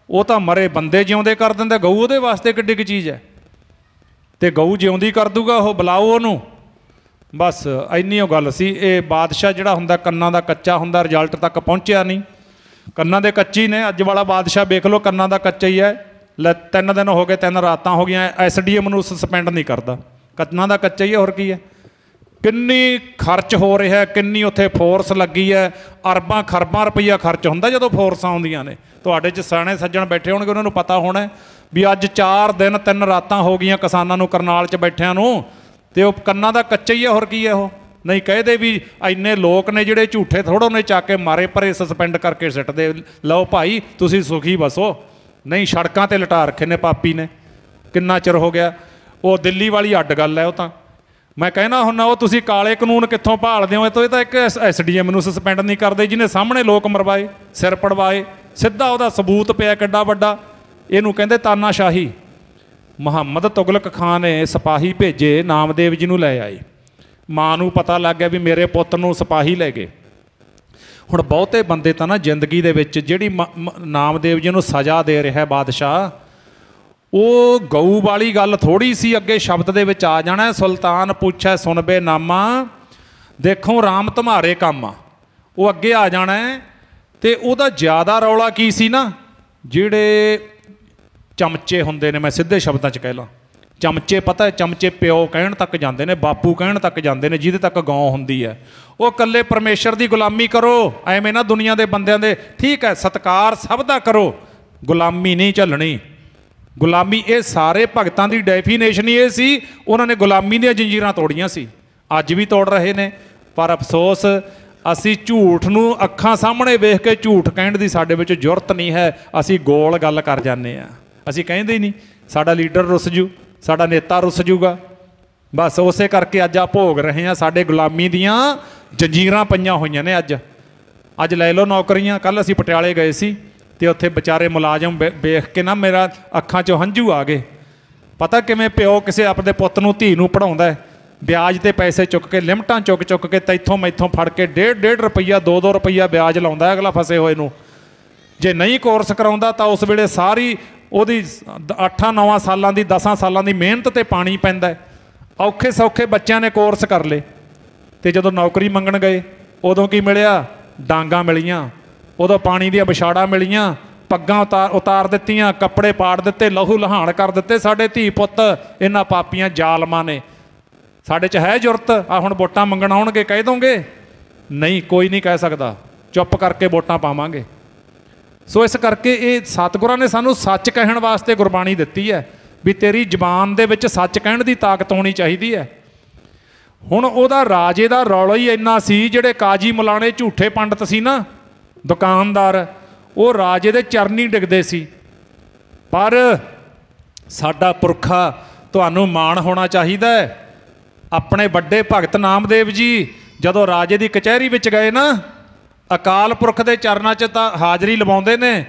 ਉਹ ਤਾਂ ਮਰੇ ਬੰਦੇ ਜਿਉਂਦੇ ਕਰ ਦਿੰਦਾ, ਗਊ ਉਹਦੇ ਵਾਸਤੇ ਕਿੱਡੀ ਕੁ ਚੀਜ਼ ਹੈ, ਤੇ ਗਊ ਜਿਉਂਦੀ ਕਰ ਦੂਗਾ ਉਹ, ਬੁਲਾਓ ਉਹਨੂੰ। ਬਸ ਇੰਨੀ ਉਹ ਗੱਲ ਸੀ। ਇਹ ਬਾਦਸ਼ਾਹ ਜਿਹੜਾ ਹੁੰਦਾ ਕੰਨਾਂ ਦਾ ਕੱਚਾ ਹੁੰਦਾ, ਰਿਜ਼ਲਟ ਤੱਕ ਪਹੁੰਚਿਆ ਨਹੀਂ। ਕੰਨਾਂ ਦੇ ਕੱਚੀ ਨੇ। ਅੱਜ ਵਾਲਾ ਬਾਦਸ਼ਾਹ ਵੇਖ ਲਓ, ਕੰਨਾਂ ਦਾ ਕੱਚਾ ਹੀ ਹੈ। 3 ਦਿਨ ਹੋ ਗਏ, 3 ਰਾਤਾਂ ਹੋ ਗਈਆਂ, SDM ਨੂੰ ਸਸਪੈਂਡ ਨਹੀਂ ਕਰਦਾ, ਕੰਨਾਂ ਦਾ ਕੱਚਾ ਹੀ ਹੈ, ਹੋਰ ਕੀ ਹੈ। ਕਿੰਨੀ ਖਰਚ ਹੋ ਰਿਹਾ, ਕਿੰਨੀ ਉੱਥੇ ਫੋਰਸ ਲੱਗੀ ਹੈ, ਅਰਬਾਂ ਖਰਬਾਂ ਰੁਪਈਆ ਖਰਚ ਹੁੰਦਾ ਜਦੋਂ ਫੋਰਸਾਂ ਆਉਂਦੀਆਂ ਨੇ। ਤੁਹਾਡੇ 'ਚ ਸਿਆਣੇ ਸੱਜਣ ਬੈਠੇ ਹੋਣਗੇ, ਉਹਨਾਂ ਨੂੰ ਪਤਾ ਹੋਣਾ ਵੀ ਅੱਜ 4 ਦਿਨ 3 ਰਾਤਾਂ ਹੋ ਗਈਆਂ ਕਿਸਾਨਾਂ ਨੂੰ ਕਰਨਾਲ 'ਚ ਬੈਠਿਆਂ ਨੂੰ, ਤੇ ਉਹ ਕੰਨਾਂ ਦਾ ਕੱਚਾ ਹੀ ਹੈ, ਹੋਰ ਕੀ ਹੈ। ਉਹ ਨਹੀਂ ਕਹਦੇ ਵੀ ਇੰਨੇ ਲੋਕ ਨੇ ਜਿਹੜੇ ਝੂਠੇ ਥੋੜ੍ਹੇ ਨੇ ਚੱਕ ਕੇ ਮਾਰੇ ਪਰੇ ਸਸਪੈਂਡ ਕਰਕੇ ਸਿੱਟਦੇ, ਲਓ ਭਾਈ ਤੁਸੀਂ ਸੁਖੀ ਬਸੋ। ਨਹੀਂ, ਸੜਕਾਂ 'ਤੇ ਲਟਾ ਰੱਖੇ ਨੇ ਪਾਪੀ ਨੇ, ਕਿੰਨਾ ਚਿਰ ਹੋ ਗਿਆ। ਉਹ ਦਿੱਲੀ ਵਾਲੀ ਅੱਡ ਗੱਲ ਹੈ। ਉਹ ਤਾਂ ਮੈਂ ਕਹਿਣਾ ਹੁੰਦਾ, ਉਹ ਤੁਸੀਂ ਕਾਲੇ ਕਾਨੂੰਨ ਕਿੱਥੋਂ ਭਾਲਦੇ ਹੋ? ਇਹ ਤਾਂ ਇੱਕ SDM ਨੂੰ ਸਸਪੈਂਡ ਨਹੀਂ ਕਰਦੇ, ਜਿਹਨੇ ਸਾਹਮਣੇ ਲੋਕ ਮਰਵਾਏ, ਸਿਰ ਪੜਵਾਏ, ਸਿੱਧਾ ਉਹਦਾ ਸਬੂਤ ਪਿਆ ਕਿੱਡਾ ਵੱਡਾ। ਇਹਨੂੰ ਕਹਿੰਦੇ ਤਾਨਾਸ਼ਾਹੀ। ਮੁਹੰਮਦ ਤੁਗਲਕ ਖਾਂ ਨੇ ਸਿਪਾਹੀ ਭੇਜੇ, ਨਾਮਦੇਵ ਜੀ ਨੂੰ ਲੈ ਆਏ। ਮਾਂ ਨੂੰ ਪਤਾ ਲੱਗ ਗਿਆ ਵੀ ਮੇਰੇ ਪੁੱਤ ਨੂੰ ਸਿਪਾਹੀ ਲੈ ਗਏ। ਹੁਣ ਬਹੁਤੇ ਬੰਦੇ ਤਾਂ ਨਾ ਜ਼ਿੰਦਗੀ ਦੇ ਵਿੱਚ ਜਿਹੜੀ ਨਾਮਦੇਵ ਜੀ ਨੂੰ ਸਜ਼ਾ ਦੇ ਰਿਹਾ ਬਾਦਸ਼ਾਹ, ਉਹ ਗਊ ਵਾਲੀ ਗੱਲ ਥੋੜ੍ਹੀ ਸੀ। ਅੱਗੇ ਸ਼ਬਦ ਦੇ ਵਿੱਚ ਆ ਜਾਣਾ, ਸੁਲਤਾਨ ਪੁੱਛੈ ਸੁਣਬੇ ਨਾਮਾ, ਦੇਖੋ ਰਾਮ ਤੁਮਹਾਰੇ ਕੰਮ ਆ, ਉਹ ਅੱਗੇ ਆ ਜਾਣਾ। ਤੇ ਉਹਦਾ ਜ਼ਿਆਦਾ ਰੌਲਾ ਕੀ ਸੀ ਨਾ, ਜਿਹੜੇ ਚਮਚੇ ਹੁੰਦੇ ਨੇ, ਮੈਂ ਸਿੱਧੇ ਸ਼ਬਦਾਂ 'ਚ ਕਹਿ ਲਾਂ, ਚਮਚੇ ਪਤਾ, ਚਮਚੇ ਪਿਓ ਕਹਿਣ ਤੱਕ ਜਾਂਦੇ ਨੇ, ਬਾਪੂ ਕਹਿਣ ਤੱਕ ਜਾਂਦੇ ਨੇ, ਜਿਹਦੇ ਤੱਕ ਗਾਂ ਹੁੰਦੀ ਹੈ। ਉਹ ਇਕੱਲੇ ਪਰਮੇਸ਼ਰ ਦੀ ਗੁਲਾਮੀ ਕਰੋ, ਐਵੇਂ ਨਾ ਦੁਨੀਆ ਦੇ ਬੰਦਿਆਂ ਦੇ। ਠੀਕ ਹੈ, ਸਤਿਕਾਰ ਸਭ ਦਾ ਕਰੋ, ਗੁਲਾਮੀ ਨਹੀਂ ਝੱਲਣੀ। ਗੁਲਾਮੀ, ਇਹ ਸਾਰੇ ਭਗਤਾਂ ਦੀ ਡੈਫੀਨੇਸ਼ਨ ਹੀ ਇਹ ਸੀ। ਉਹਨਾਂ ਨੇ ਗੁਲਾਮੀ ਦੀਆਂ ਜੰਜੀਰਾਂ ਤੋੜੀਆਂ ਸੀ, ਅੱਜ ਵੀ ਤੋੜ ਰਹੇ ਨੇ। ਪਰ ਅਫਸੋਸ, ਅਸੀਂ ਝੂਠ ਨੂੰ ਅੱਖਾਂ ਸਾਹਮਣੇ ਵੇਖ ਕੇ ਝੂਠ ਕਹਿਣ ਦੀ ਸਾਡੇ ਵਿੱਚ ਜੁਰਤ ਨਹੀਂ ਹੈ। ਅਸੀਂ ਗੋਲ ਗੱਲ ਕਰ ਜਾਂਦੇ ਹਾਂ, ਅਸੀਂ ਕਹਿੰਦੇ ਹੀ ਨਹੀਂ ਸਾਡਾ ਲੀਡਰ ਰੁੱਸ ਜੂ, ਸਾਡਾ ਨੇਤਾ ਰੁੱਸ ਜੂਗਾ। ਬਸ ਉਸੇ ਕਰਕੇ ਅੱਜ ਆ ਭੋਗ ਰਹੇ ਹਾਂ, ਸਾਡੇ ਗੁਲਾਮੀ ਦੀਆਂ ਜੰਜੀਰਾਂ ਪਈਆਂ ਹੋਈਆਂ ਨੇ। ਅੱਜ ਲੈ ਲਓ ਨੌਕਰੀਆਂ। ਕੱਲ੍ਹ ਅਸੀਂ ਪਟਿਆਲੇ ਗਏ ਸੀ, ਤੇ ਉੱਥੇ ਵਿਚਾਰੇ ਮੁਲਾਜ਼ਮ ਵੇਖ ਕੇ ਨਾ ਮੇਰਾ ਅੱਖਾਂ 'ਚੋਂ ਹੰਝੂ ਆ ਗਏ। ਪਤਾ ਕਿਵੇਂ ਪਿਓ ਕਿਸੇ ਆਪਣੇ ਪੁੱਤ ਨੂੰ, ਧੀ ਨੂੰ ਪੜ੍ਹਾਉਂਦਾ, ਵਿਆਜ 'ਤੇ ਪੈਸੇ ਚੁੱਕ ਕੇ, ਲਿਮਟਾਂ ਚੁੱਕ ਕੇ ਤੈਥੋਂ ਮੈਥੋਂ ਫੜ ਕੇ 1.5 ਰੁਪਈਆ 2 ਰੁਪਈਆ ਵਿਆਜ ਲਾਉਂਦਾ ਅਗਲਾ ਫਸੇ ਹੋਏ ਨੂੰ। ਜੇ ਨਹੀਂ ਕੋਰਸ ਕਰਾਉਂਦਾ ਤਾਂ ਉਸ ਵੇਲੇ ਸਾਰੀ ਉਹਦੀ 8-9 ਸਾਲਾਂ ਦੀ 10 ਸਾਲਾਂ ਦੀ ਮਿਹਨਤ 'ਤੇ ਪਾਣੀ ਪੈਂਦਾ। ਔਖੇ ਸੌਖੇ ਬੱਚਿਆਂ ਨੇ ਕੋਰਸ ਕਰ ਲਏ, ਤੇ ਜਦੋਂ ਨੌਕਰੀ ਮੰਗਣ ਗਏ ਉਦੋਂ ਕੀ ਮਿਲਿਆ? ਡਾਂਗਾਂ ਮਿਲੀਆਂ, ਉਦੋਂ ਪਾਣੀ ਦੀਆਂ ਵਿਛਾੜਾਂ ਮਿਲੀਆਂ, ਪੱਗਾਂ ਉਤਾਰ ਦਿੱਤੀਆਂ, ਕੱਪੜੇ ਪਾੜ ਦਿੱਤੇ, ਲਹੂ ਲਹਾਣ ਕਰ ਦਿੱਤੇ ਸਾਡੇ ਧੀ ਪੁੱਤ ਇਹਨਾਂ ਪਾਪੀਆਂ ਜ਼ਾਲਮਾਂ ਨੇ। ਸਾਡੇ 'ਚ ਹੈ ਜ਼ੁਰਤ? ਆ ਹੁਣ ਵੋਟਾਂ ਮੰਗਣ ਆਉਣਗੇ ਕਹਿ ਦੋਗੇ? ਨਹੀਂ, ਕੋਈ ਨਹੀਂ ਕਹਿ ਸਕਦਾ। ਚੁੱਪ ਕਰਕੇ ਵੋਟਾਂ ਪਾਵਾਂਗੇ। ਸੋ ਇਸ ਕਰਕੇ ਇਹ ਸਤਿਗੁਰਾਂ ਨੇ ਸਾਨੂੰ ਸੱਚ ਕਹਿਣ ਵਾਸਤੇ ਗੁਰਬਾਣੀ ਦਿੱਤੀ ਹੈ ਵੀ ਤੇਰੀ ਜ਼ਬਾਨ ਦੇ ਵਿੱਚ ਸੱਚ ਕਹਿਣ ਦੀ ਤਾਕਤ ਹੋਣੀ ਚਾਹੀਦੀ ਹੈ। ਹੁਣ ਉਹਦਾ ਰਾਜੇ ਦਾ ਰੌਲਾ ਹੀ ਇੰਨਾ ਸੀ, ਜਿਹੜੇ ਕਾਜੀ ਮੁਲਾਣੇ ਝੂਠੇ ਪੰਡਤ ਸੀ ਨਾ, ਦੁਕਾਨਦਾਰ, ਉਹ ਰਾਜੇ ਦੇ ਚਰਨੀ ਡਿੱਗਦੇ ਸੀ। ਪਰ ਸਾਡਾ ਪੁਰਖਾ, ਤੁਹਾਨੂੰ ਮਾਣ ਹੋਣਾ ਚਾਹੀਦਾ ਹੈ। ਆਪਣੇ ਵੱਡੇ ਭਗਤ ਨਾਮਦੇਵ ਜੀ ਜਦੋਂ ਰਾਜੇ ਦੀ ਕਚਹਿਰੀ ਵਿੱਚ ਗਏ ਨਾ, ਅਕਾਲ ਪੁਰਖ ਦੇ ਚਰਨਾਂ 'ਚ ਤਾਂ ਹਾਜ਼ਰੀ ਲਵਾਉਂਦੇ ਨੇ,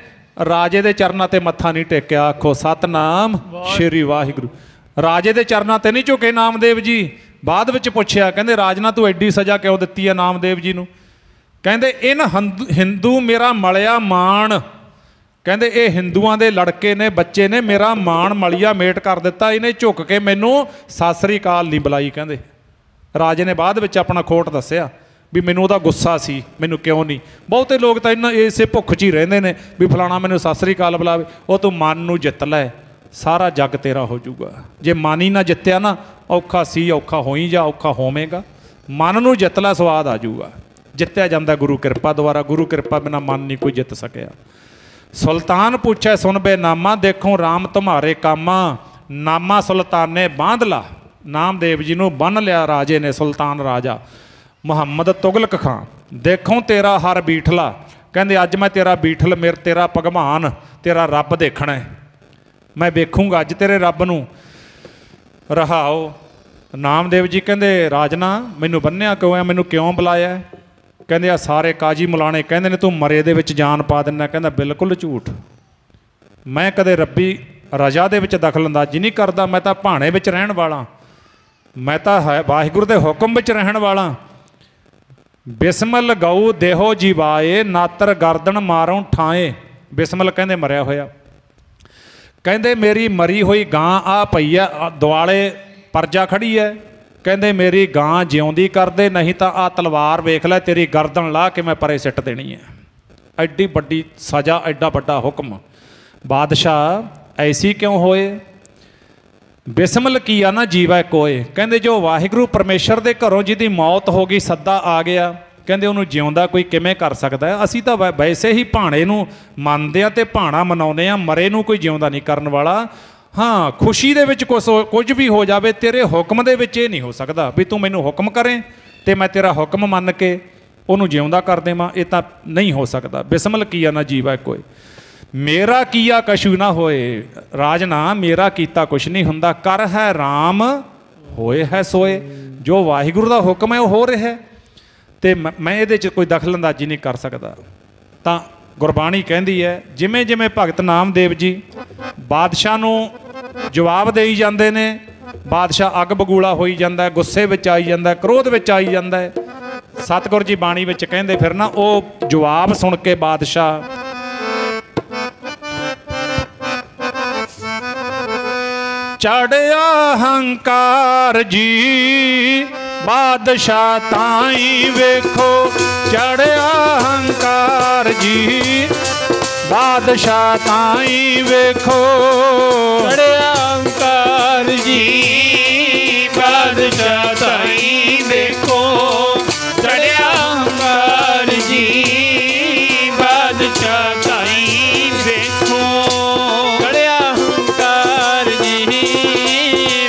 ਰਾਜੇ ਦੇ ਚਰਨਾਂ 'ਤੇ ਮੱਥਾ ਨਹੀਂ ਟੇਕਿਆ। ਆਖੋ ਸਤਨਾਮ ਸ਼੍ਰੀ ਵਾਹਿਗੁਰੂ। ਰਾਜੇ ਦੇ ਚਰਨਾਂ 'ਤੇ ਨਹੀਂ ਝੁਕੇ ਨਾਮਦੇਵ ਜੀ। ਬਾਅਦ ਵਿੱਚ ਪੁੱਛਿਆ, ਕਹਿੰਦੇ ਰਾਜਨਾ ਤੂੰ ਐਡੀ ਸਜ਼ਾ ਕਿਉਂ ਦਿੱਤੀ ਹੈ ਨਾਮਦੇਵ ਜੀ ਨੂੰ? ਕਹਿੰਦੇ ਹਿੰਦੂ ਮੇਰਾ ਮਲਿਆ ਮਾਣ, ਕਹਿੰਦੇ ਇਹ ਹਿੰਦੂਆਂ ਦੇ ਲੜਕੇ ਨੇ, ਬੱਚੇ ਨੇ, ਮੇਰਾ ਮਾਣ ਮਲੀਆ ਮੇਟ ਕਰ ਦਿੱਤਾ, ਇਹਨੇ ਝੁੱਕ ਕੇ ਮੈਨੂੰ ਸਤਿ ਸ੍ਰੀ ਅਕਾਲ ਨਹੀਂ ਬੁਲਾਈ। ਕਹਿੰਦੇ ਰਾਜੇ ਨੇ ਬਾਅਦ ਵਿੱਚ ਆਪਣਾ ਖੋਟ ਦੱਸਿਆ ਵੀ ਮੈਨੂੰ ਉਹਦਾ ਗੁੱਸਾ ਸੀ, ਮੈਨੂੰ ਕਿਉਂ ਨਹੀਂ। ਬਹੁਤੇ ਲੋਕ ਤਾਂ ਇਹਨਾਂ ਇਸੇ ਭੁੱਖ 'ਚ ਹੀ ਰਹਿੰਦੇ ਨੇ ਵੀ ਫਲਾਣਾ ਮੈਨੂੰ ਸਤਿ ਸ੍ਰੀ ਅਕਾਲ ਬੁਲਾਵੇ। ਉਹ ਤੂੰ ਮਨ ਨੂੰ ਜਿੱਤ ਲੈ, ਸਾਰਾ ਜੱਗ ਤੇਰਾ ਹੋ ਜਾਊਗਾ। ਜੇ ਮਨ ਹੀ ਨਾ ਜਿੱਤਿਆ ਨਾ, ਔਖਾ ਸੀ ਔਖਾ ਹੋਈ ਜਾ, ਔਖਾ ਹੋਵੇਗਾ। ਮਨ ਨੂੰ ਜਿੱਤ ਲੈ, ਸਵਾਦ ਆ ਜਾਊਗਾ। ਜਿੱਤਿਆ ਜਾਂਦਾ ਗੁਰੂ ਕਿਰਪਾ ਦੁਆਰਾ, ਗੁਰੂ ਕਿਰਪਾ ਬਿਨਾਂ ਮਨ ਨਹੀਂ ਕੋਈ ਜਿੱਤ ਸਕਿਆ। ਸੁਲਤਾਨ ਪੁੱਛੇ ਸੁਣ ਬੇ ਨਾਮਾ, ਦੇਖੋ ਰਾਮ ਤੁਮਾਰੇ ਕਾਮਾ, ਨਾਮਾ ਸੁਲਤਾਨੇ ਬਾਂਧ ਲਾ। ਨਾਮਦੇਵ ਜੀ ਨੂੰ ਬੰਨ੍ਹ ਲਿਆ ਰਾਜੇ ਨੇ, ਸੁਲਤਾਨ ਰਾਜਾ ਮੁਹੰਮਦ ਤੁਗਲਕ ਖਾਂ। ਦੇਖੋ ਤੇਰਾ ਹਰ ਬੀਠਲਾ, ਕਹਿੰਦੇ ਅੱਜ ਮੈਂ ਤੇਰਾ ਬੀਠਲ, ਤੇਰਾ ਭਗਵਾਨ, ਤੇਰਾ ਰੱਬ ਦੇਖਣਾ ਹੈ। ਮੈਂ ਵੇਖੂੰਗਾ ਅੱਜ ਤੇਰੇ ਰੱਬ ਨੂੰ। ਰਹਾਓ। ਨਾਮਦੇਵ ਜੀ ਕਹਿੰਦੇ ਰਾਜਨਾ ਮੈਨੂੰ ਬੰਨਿਆ ਕਿਉਂ ਹੈ, ਮੈਨੂੰ ਕਿਉਂ ਬੁਲਾਇਆ? ਕਹਿੰਦੇ ਆ ਸਾਰੇ ਕਾਜੀ ਮੁਲਾਣੇ ਕਹਿੰਦੇ ਨੇ ਤੂੰ ਮਰੇ ਦੇ ਵਿੱਚ ਜਾਨ ਪਾ ਦਿੰਦਾ। ਕਹਿੰਦਾ ਬਿਲਕੁਲ ਝੂਠ, ਮੈਂ ਕਦੇ ਰੱਬੀ ਰਜਾ ਦੇ ਵਿੱਚ ਦਖਲ ਅੰਦਾਜ਼ੀ ਨਹੀਂ ਕਰਦਾ। ਮੈਂ ਤਾਂ ਭਾਣੇ ਵਿੱਚ ਰਹਿਣ ਵਾਲਾ, ਮੈਂ ਤਾਂ ਹੈ ਵਾਹਿਗੁਰੂ ਦੇ ਹੁਕਮ ਵਿੱਚ ਰਹਿਣ ਵਾਲਾ। ਬਿਸਮਲ ਗਊ ਦੇਹੋ ਜੀਵਾਏ, ਨਾਤਰ ਗਰਦਨ ਮਾਰੋਂ ਠਾਏ। ਬਿਸਮਲ ਕਹਿੰਦੇ ਮਰਿਆ ਹੋਇਆ। ਕਹਿੰਦੇ ਮੇਰੀ ਮਰੀ ਹੋਈ ਗਾਂ ਆ ਪਈ ਆ ਦੁਆਲੇ, ਪਰਜਾ ਖੜੀ ਹੈ। ਕਹਿੰਦੇ ਮੇਰੀ ਗਾਂ ਜਿਉਂਦੀ ਕਰਦੇ, ਨਹੀਂ ਤਾਂ ਆ ਤਲਵਾਰ ਵੇਖ ਲੈ, ਤੇਰੀ ਗਰਦਨ ਲਾ ਕੇ ਮੈਂ ਪਰੇ ਸਿੱਟ ਦੇਣੀ ਹੈ। ਐਡੀ ਵੱਡੀ ਸਜ਼ਾ, ਐਡਾ ਵੱਡਾ ਹੁਕਮ। ਬਾਦਸ਼ਾਹ ਐਸੀ ਕਿਉਂ ਹੋਏ? ਬਿਸਮਲ ਕੀ ਆ ਨਾ ਜੀਵੈ ਕੋਏ। ਕਹਿੰਦੇ ਜੋ ਵਾਹਿਗੁਰੂ ਪਰਮੇਸ਼ਰ ਦੇ ਘਰੋਂ ਜਿਹਦੀ ਮੌਤ ਹੋ ਗਈ, ਸੱਦਾ ਆ ਗਿਆ, ਕਹਿੰਦੇ ਉਹਨੂੰ ਜਿਉਂਦਾ ਕੋਈ ਕਿਵੇਂ ਕਰ ਸਕਦਾ ਹੈ? ਅਸੀਂ ਤਾਂ ਵੈਸੇ ਹੀ ਭਾਣੇ ਨੂੰ ਮੰਨਦੇ ਹਾਂ ਅਤੇ ਭਾਣਾ ਮਨਾਉਂਦੇ ਹਾਂ, ਮਰੇ ਨੂੰ ਕੋਈ ਜਿਉਂਦਾ ਨਹੀਂ ਕਰਨ ਵਾਲਾ। ਹਾਂ, ਖੁਸ਼ੀ ਦੇ ਵਿੱਚ ਕੁਝ ਵੀ ਹੋ ਜਾਵੇ, ਤੇਰੇ ਹੁਕਮ ਦੇ ਵਿੱਚ ਇਹ ਨਹੀਂ ਹੋ ਸਕਦਾ ਵੀ ਤੂੰ ਮੈਨੂੰ ਹੁਕਮ ਕਰੇ ਅਤੇ ਮੈਂ ਤੇਰਾ ਹੁਕਮ ਮੰਨ ਕੇ ਉਹਨੂੰ ਜਿਉਂਦਾ ਕਰ ਦੇਵਾਂ। ਇਹ ਤਾਂ ਨਹੀਂ ਹੋ ਸਕਦਾ। ਬਿਸਮਲ ਕੀਆ ਨਾ ਜੀਵਾ ਕੋਏ, ਮੇਰਾ ਕੀਆ ਕਛੂ ਨਾ ਹੋਏ। ਰਾਜਨਾ ਮੇਰਾ ਕੀਤਾ ਕੁਛ ਨਹੀਂ ਹੁੰਦਾ, ਕਰ ਹੈ ਰਾਮ ਹੋਏ ਹੈ ਸੋਏ। ਜੋ ਵਾਹਿਗੁਰੂ ਦਾ ਹੁਕਮ ਹੈ ਉਹ ਹੋ ਰਿਹਾ ਅਤੇ ਮੈਂ ਇਹਦੇ 'ਚ ਕੋਈ ਦਖਲ ਅੰਦਾਜ਼ੀ ਨਹੀਂ ਕਰ ਸਕਦਾ। ਤਾਂ ਗੁਰਬਾਣੀ ਕਹਿੰਦੀ ਹੈ ਜਿਵੇਂ ਜਿਵੇਂ ਭਗਤ ਨਾਮਦੇਵ ਜੀ ਬਾਦਸ਼ਾਹ ਨੂੰ ਜਵਾਬ ਦੇਈ ਜਾਂਦੇ ਨੇ, ਬਾਦਸ਼ਾਹ ਅੱਗ ਬਗੂਲਾ ਹੋਈ ਜਾਂਦਾ, ਗੁੱਸੇ ਵਿੱਚ ਆਈ ਜਾਂਦਾ, ਕ੍ਰੋਧ ਵਿੱਚ ਆਈ ਜਾਂਦਾ ਹੈ। ਸਤਿਗੁਰੂ ਜੀ ਬਾਣੀ ਵਿੱਚ ਕਹਿੰਦੇ ਫਿਰ ਨਾ ਉਹ ਜਵਾਬ ਸੁਣ ਕੇ ਬਾਦਸ਼ਾਹ ਚੜਿਆ ਹੰਕਾਰ ਜੀ, ਬਾਦਸ਼ਾਹ ਤਾਈ ਵੇਖੋ ਚੜਿਆ ਹੰਕਾਰ ਜੀ, ਬਾਦਸ਼ਾਹ ਤਾਈ ਵੇਖੋ ਚੜਿਆ ਹੰਕਾਰ ਜੀ, ਬਾਦਸ਼ਾਹ ਤਾਈ ਵੇਖੋ ਚੜਿਆ ਹੰਕਾਰ ਜੀ, ਬਾਦਸ਼ਾਹ ਤਾਈ ਵੇਖੋ ਚੜਿਆ ਹੰਕਾਰ ਜੀ,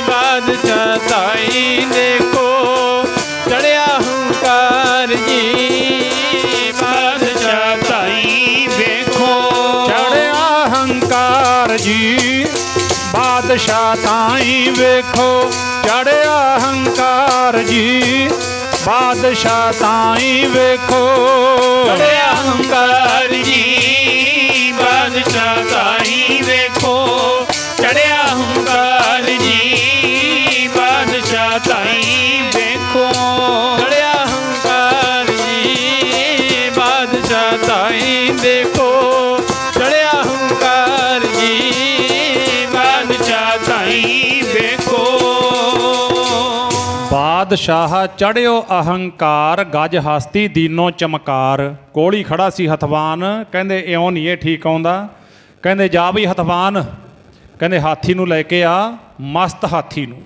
ਬਾਦਸ਼ਾਹ ਤਾਈ ਦੇਖੋ ਚੜਿਆ ਹੰਕਾਰ ਜੀ, ਬਾਦਸ਼ਾਹ ਤਾਈ ਵੇਖੋ ਚੜਿਆ ਹੰਕਾਰ ਜੀ, ਬਾਦਸ਼ਾਹ ਤਾਈ ਵੇਖੋ ਚੜਿਆ ਹੰਕਾਰ ਜੀ, ਬਾਦਸ਼ਾਹ ਤਾਈ ਵੇਖੋ ਚੜਿਆ ਹੰਕਾਰ ਜੀ, ਬਾਦਸ਼ਾਹ ਤਾਈ ਵੇਖੋ ਚੜਿਆ ਹੰਕਾਰ ਜੀ, ਬਾਦਸ਼ਾਹ ਤਾਈ ਵੇਖੋ ਚੜਿਆ ਹੰਕਾਰ ਜੀ, ਬਾਦਸ਼ਾਹ ਤਾਈ ਦੇਖੋ ਚੜਿਆ ਹੰਕਾਰ ਜੀ, ਬਾਦਸ਼ਾਹ ਤਾਈ ਵੇਖੋ। ਬਾਦਸ਼ਾਹ ਚੜਿਓ ਅਹੰਕਾਰ, ਗਜ ਹਸਤੀ ਦੀਨੋ ਚਮਕਾਰ। ਕੋਲ ਹੀ ਖੜਾ ਸੀ ਹਥਵਾਨ, ਕਹਿੰਦੇ ਇਉਂ ਨਹੀਂ ਇਹ ਠੀਕ ਆਉਂਦਾ। ਕਹਿੰਦੇ ਜਾ ਵੀ ਹਥਵਾਨ, ਕਹਿੰਦੇ ਹਾਥੀ ਨੂੰ ਲੈ ਕੇ ਆ, ਮਸਤ ਹਾਥੀ ਨੂੰ।